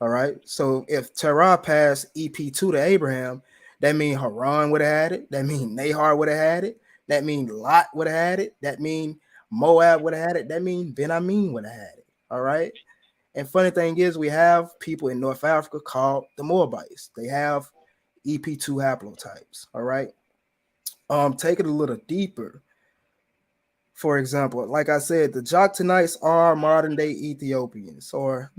All right. So if Terah passed EP2 to Abraham, that means Haran would have had it. That means Nahar would have had it. That means Lot would have had it. That means Moab would have had it. That means Ben-Amin would have had it. All right. And funny thing is, we have people in North Africa called the Moabites. They have EP2 haplotypes. All right. Take it a little deeper. For example, like I said, the Joctonites are modern day Ethiopians, or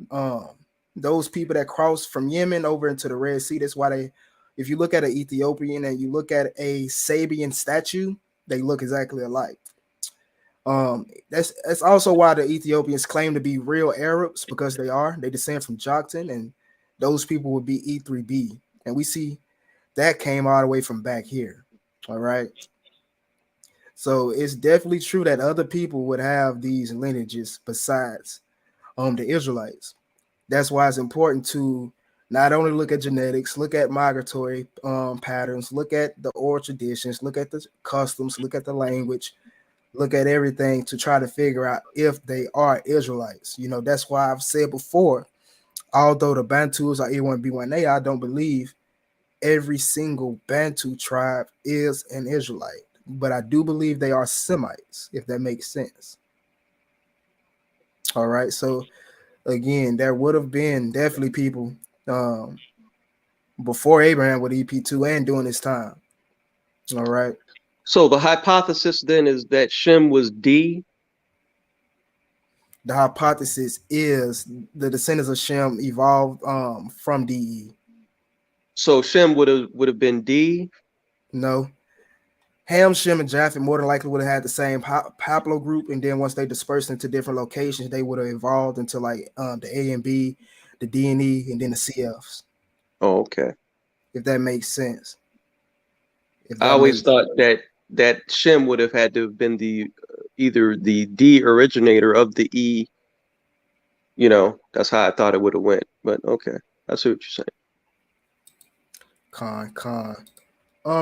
those people that crossed from Yemen over into the Red Sea. That's why they, if you look at an Ethiopian and you look at a Sabian statue, they look exactly alike. That's also why the Ethiopians claim to be real Arabs, because they are. They descend from Joktan, and those people would be E3B. And we see that came all the way from back here. All right. So it's definitely true that other people would have these lineages besides the Israelites. That's why it's important to not only look at genetics, look at migratory patterns, look at the oral traditions, look at the customs, look at the language, look at everything to try to figure out if they are Israelites. You know, that's why I've said before, although the Bantus are E1B1A, I don't believe every single Bantu tribe is an Israelite. But I do believe they are Semites, if that makes sense. All right. So again, there would have been definitely people um, before Abraham with EP2 and during his time. All right.
So the hypothesis then is that Shem was D.
The hypothesis is the descendants of Shem evolved from DE.
So Shem would have been D.
No. Ham, Shem, and Japheth more than likely would have had the same haplogroup, and then once they dispersed into different locations, they would have evolved into like the A and B, the D and E, and then the CFs.
Oh, okay.
If that makes sense. If
I
that
always
makes
thought that Shem would have had to have been the either the D originator of the E. You know, that's how I thought it would have went. But okay, I see what you're saying.
con.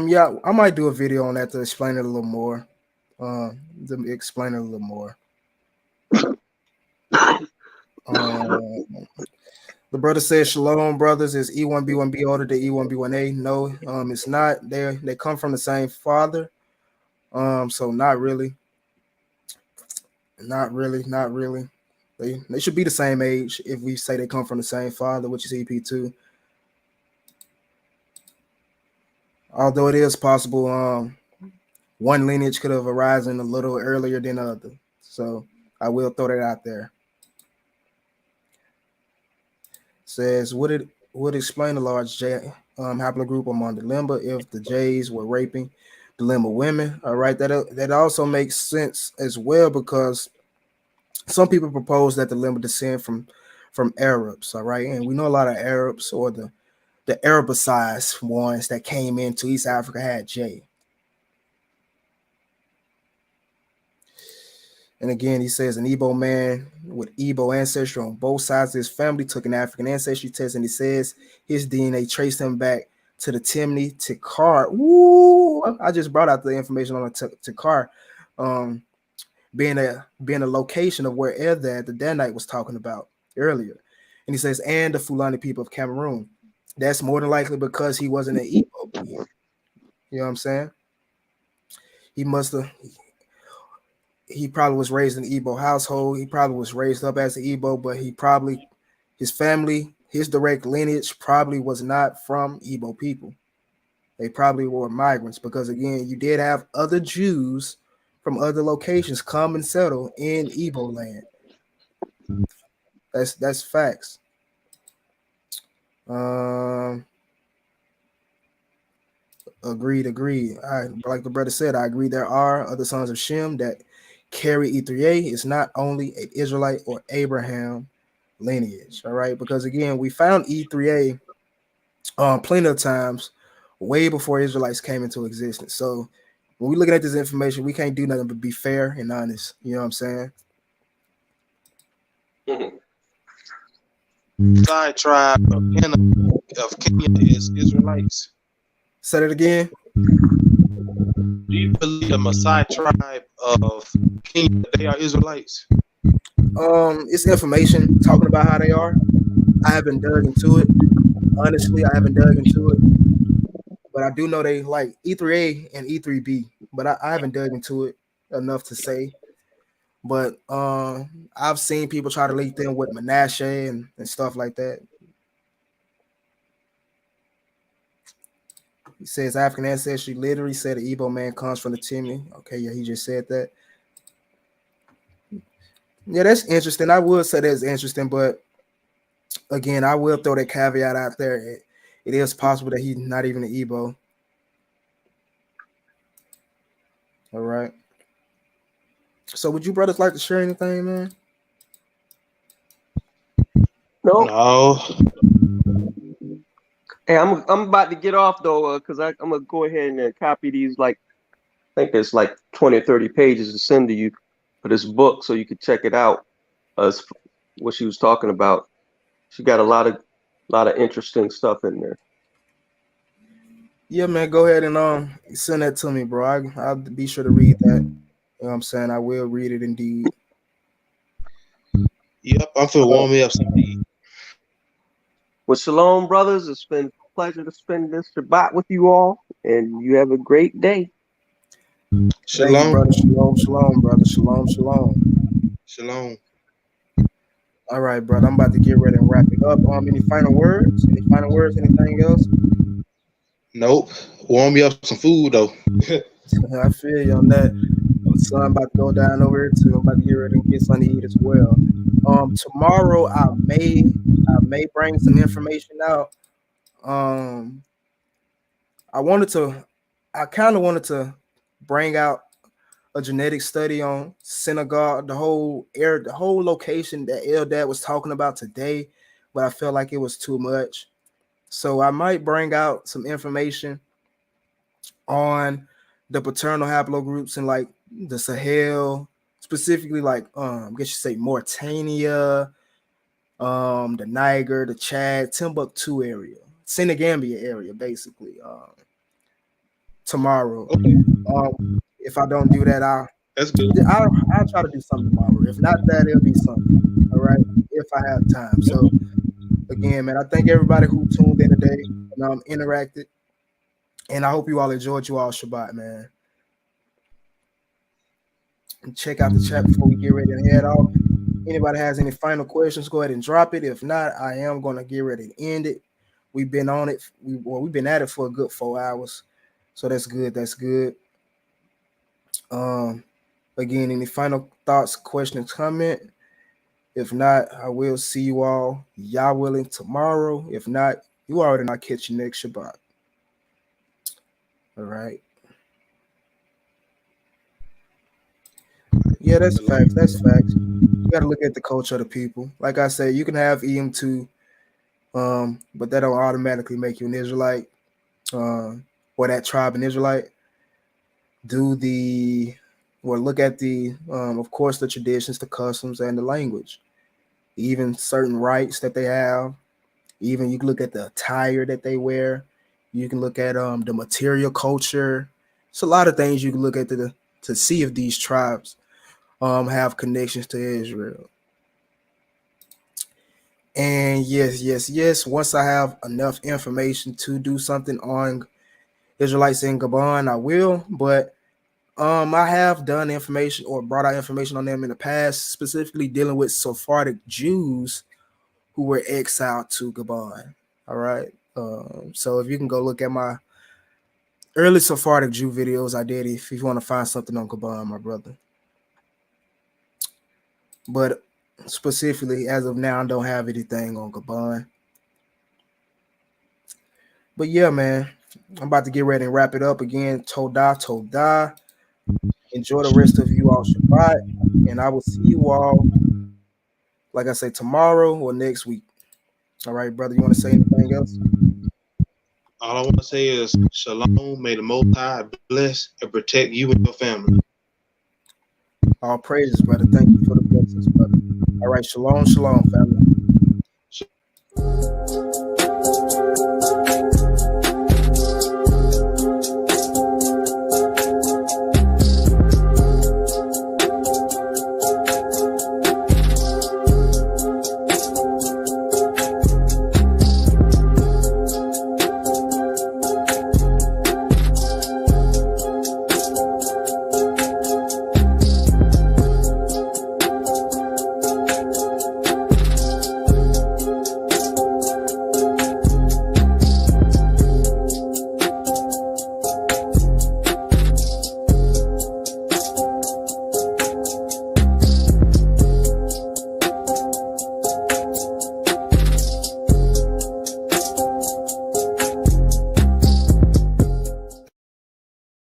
Yeah, I might do a video on that to explain it a little more. To explain it a little more. The brother says Shalom brothers is E1B1B older than E1B1A. No, it's not. They come from the same father. So not really. Not really, not really. They should be the same age if we say they come from the same father, which is EP2. Although it is possible, one lineage could have arisen a little earlier than the other. So I will throw that out there. Says, would it would explain the large J haplogroup among the Limba if the Jays were raping the Limba women. All right, that also makes sense as well because some people propose that the Limba descend from Arabs. All right, and we know a lot of Arabs or the Arabicized ones that came into East Africa had J. And again, he says an Igbo man with Igbo ancestry on both sides of his family took an African ancestry test, and he says his DNA traced him back to the Timney Tikar. Woo! I just brought out the information on the Tikar, um, being a location of where Eldad the Danite was talking about earlier. And he says, and the Fulani people of Cameroon. That's more than likely because he wasn't an Igbo. You know what I'm saying? He must have he probably was raised in an Igbo household. He probably was raised up as an Igbo, but his family, his direct lineage probably was not from Igbo people. They probably were migrants because again, you did have other Jews from other locations come and settle in Igbo land. That's facts. Um, agreed. Like the brother said, I agree. There are other sons of Shem that carry E3A. It's not only an Israelite or Abraham lineage. All right, because again, we found E3A plenty of times way before Israelites came into existence. So when we looking at this information, we can't do nothing but be fair and honest. You know what I'm saying?
Side tribe of Kenya is Israelites.
Say it again.
Do you believe the Maasai tribe of Kenya they are Israelites?
It's information talking about how they are. I haven't dug into it. Honestly, I haven't dug into it. But I do know they like E3A and E3B. But I haven't dug into it enough to say. But I've seen people try to link them with Menashe and stuff like that. He says African ancestry literally said the Igbo man comes from the Timmy. Okay, yeah, he just said that. Yeah, that's interesting. I would say that's interesting, but again, I will throw that caveat out there. It is possible that he's not even an Igbo. All right. So would you brothers like to share anything, man?
No.
No.
Hey, I'm about to get off though, because I'm gonna go ahead and copy these. Like, I think there's like 20 or 30 pages to send to you for this book, so you can check it out. As what she was talking about, she got a lot of interesting stuff in there.
Yeah, man. Go ahead and send that to me, bro. I'll be sure to read that. You know what I'm saying? I will read it indeed.
Yep, I'm feeling warm me up some deep.
Well, shalom, brothers. It's been a pleasure to spend this Shabbat with you all, and you have a great day.
Thank you,
Shalom.
brother. Shalom, brother. Shalom.
Shalom.
All right, brother. I'm about to get ready and wrap it up. Any final words? Any final words? Anything else?
Nope. Warm me up some food though.
I feel you on that. So I'm about to go down over here too. I'm about to get ready and get something to eat as well. Tomorrow I may bring some information out. Um, I kind of wanted to bring out a genetic study on synagogue, the whole location that Eldad was talking about today, but I felt like it was too much. So I might bring out some information on the paternal haplogroups in like the Sahel, specifically like I guess you say Mauritania, the Niger, the Chad, Timbuktu area, Senegambia area, basically. Tomorrow.
Okay.
If I don't do that,
That's good.
I'll try to do something tomorrow. If not that, it'll be something. All right. If I have time. So again, man, I thank everybody who tuned in today and interacted. And I hope you all enjoyed you all Shabbat, man. And check out the chat before we get ready to head off. Anybody has any final questions, go ahead and drop it. If not, I am gonna get ready to end it. We've been on it. We've been at it for a good 4 hours. So that's good. That's good. Um Again, any final thoughts, questions, comment? If not, I will see you all, Yah willing, tomorrow. If not, you already not catch you next Shabbat. All right. Yeah, that's facts. That's facts. You got to look at the culture of the people. Like I said, you can have EM2, but that don't automatically make you an Israelite, or that tribe an Israelite. Do the Or look at the, of course, the traditions, the customs, and the language, even certain rights that they have. Even you can look at the attire that they wear. You can look at the material culture. It's a lot of things you can look at to see if these tribes have connections to Israel. And yes, yes, yes. Once I have enough information to do something on Israelites in Gabon, I will. But I have done information or brought out information on them in the past, specifically dealing with Sephardic Jews who were exiled to Gabon. All right. So if you can go look at my early Sephardic Jew videos I did, if you want to find something on Gabon, my brother. But specifically, as of now, I don't have anything on Gabon. But yeah, man, I'm about to get ready and wrap it up again. Todah, Todah. Enjoy the rest of you all Shabbat. And I will see you all, like I say, tomorrow or next week. All right, brother. You want to say anything else?
All I want to say is shalom. May the Most High bless and protect you and your family.
All praises, brother. Thank you for the blessings, brother. All right, shalom, shalom, family.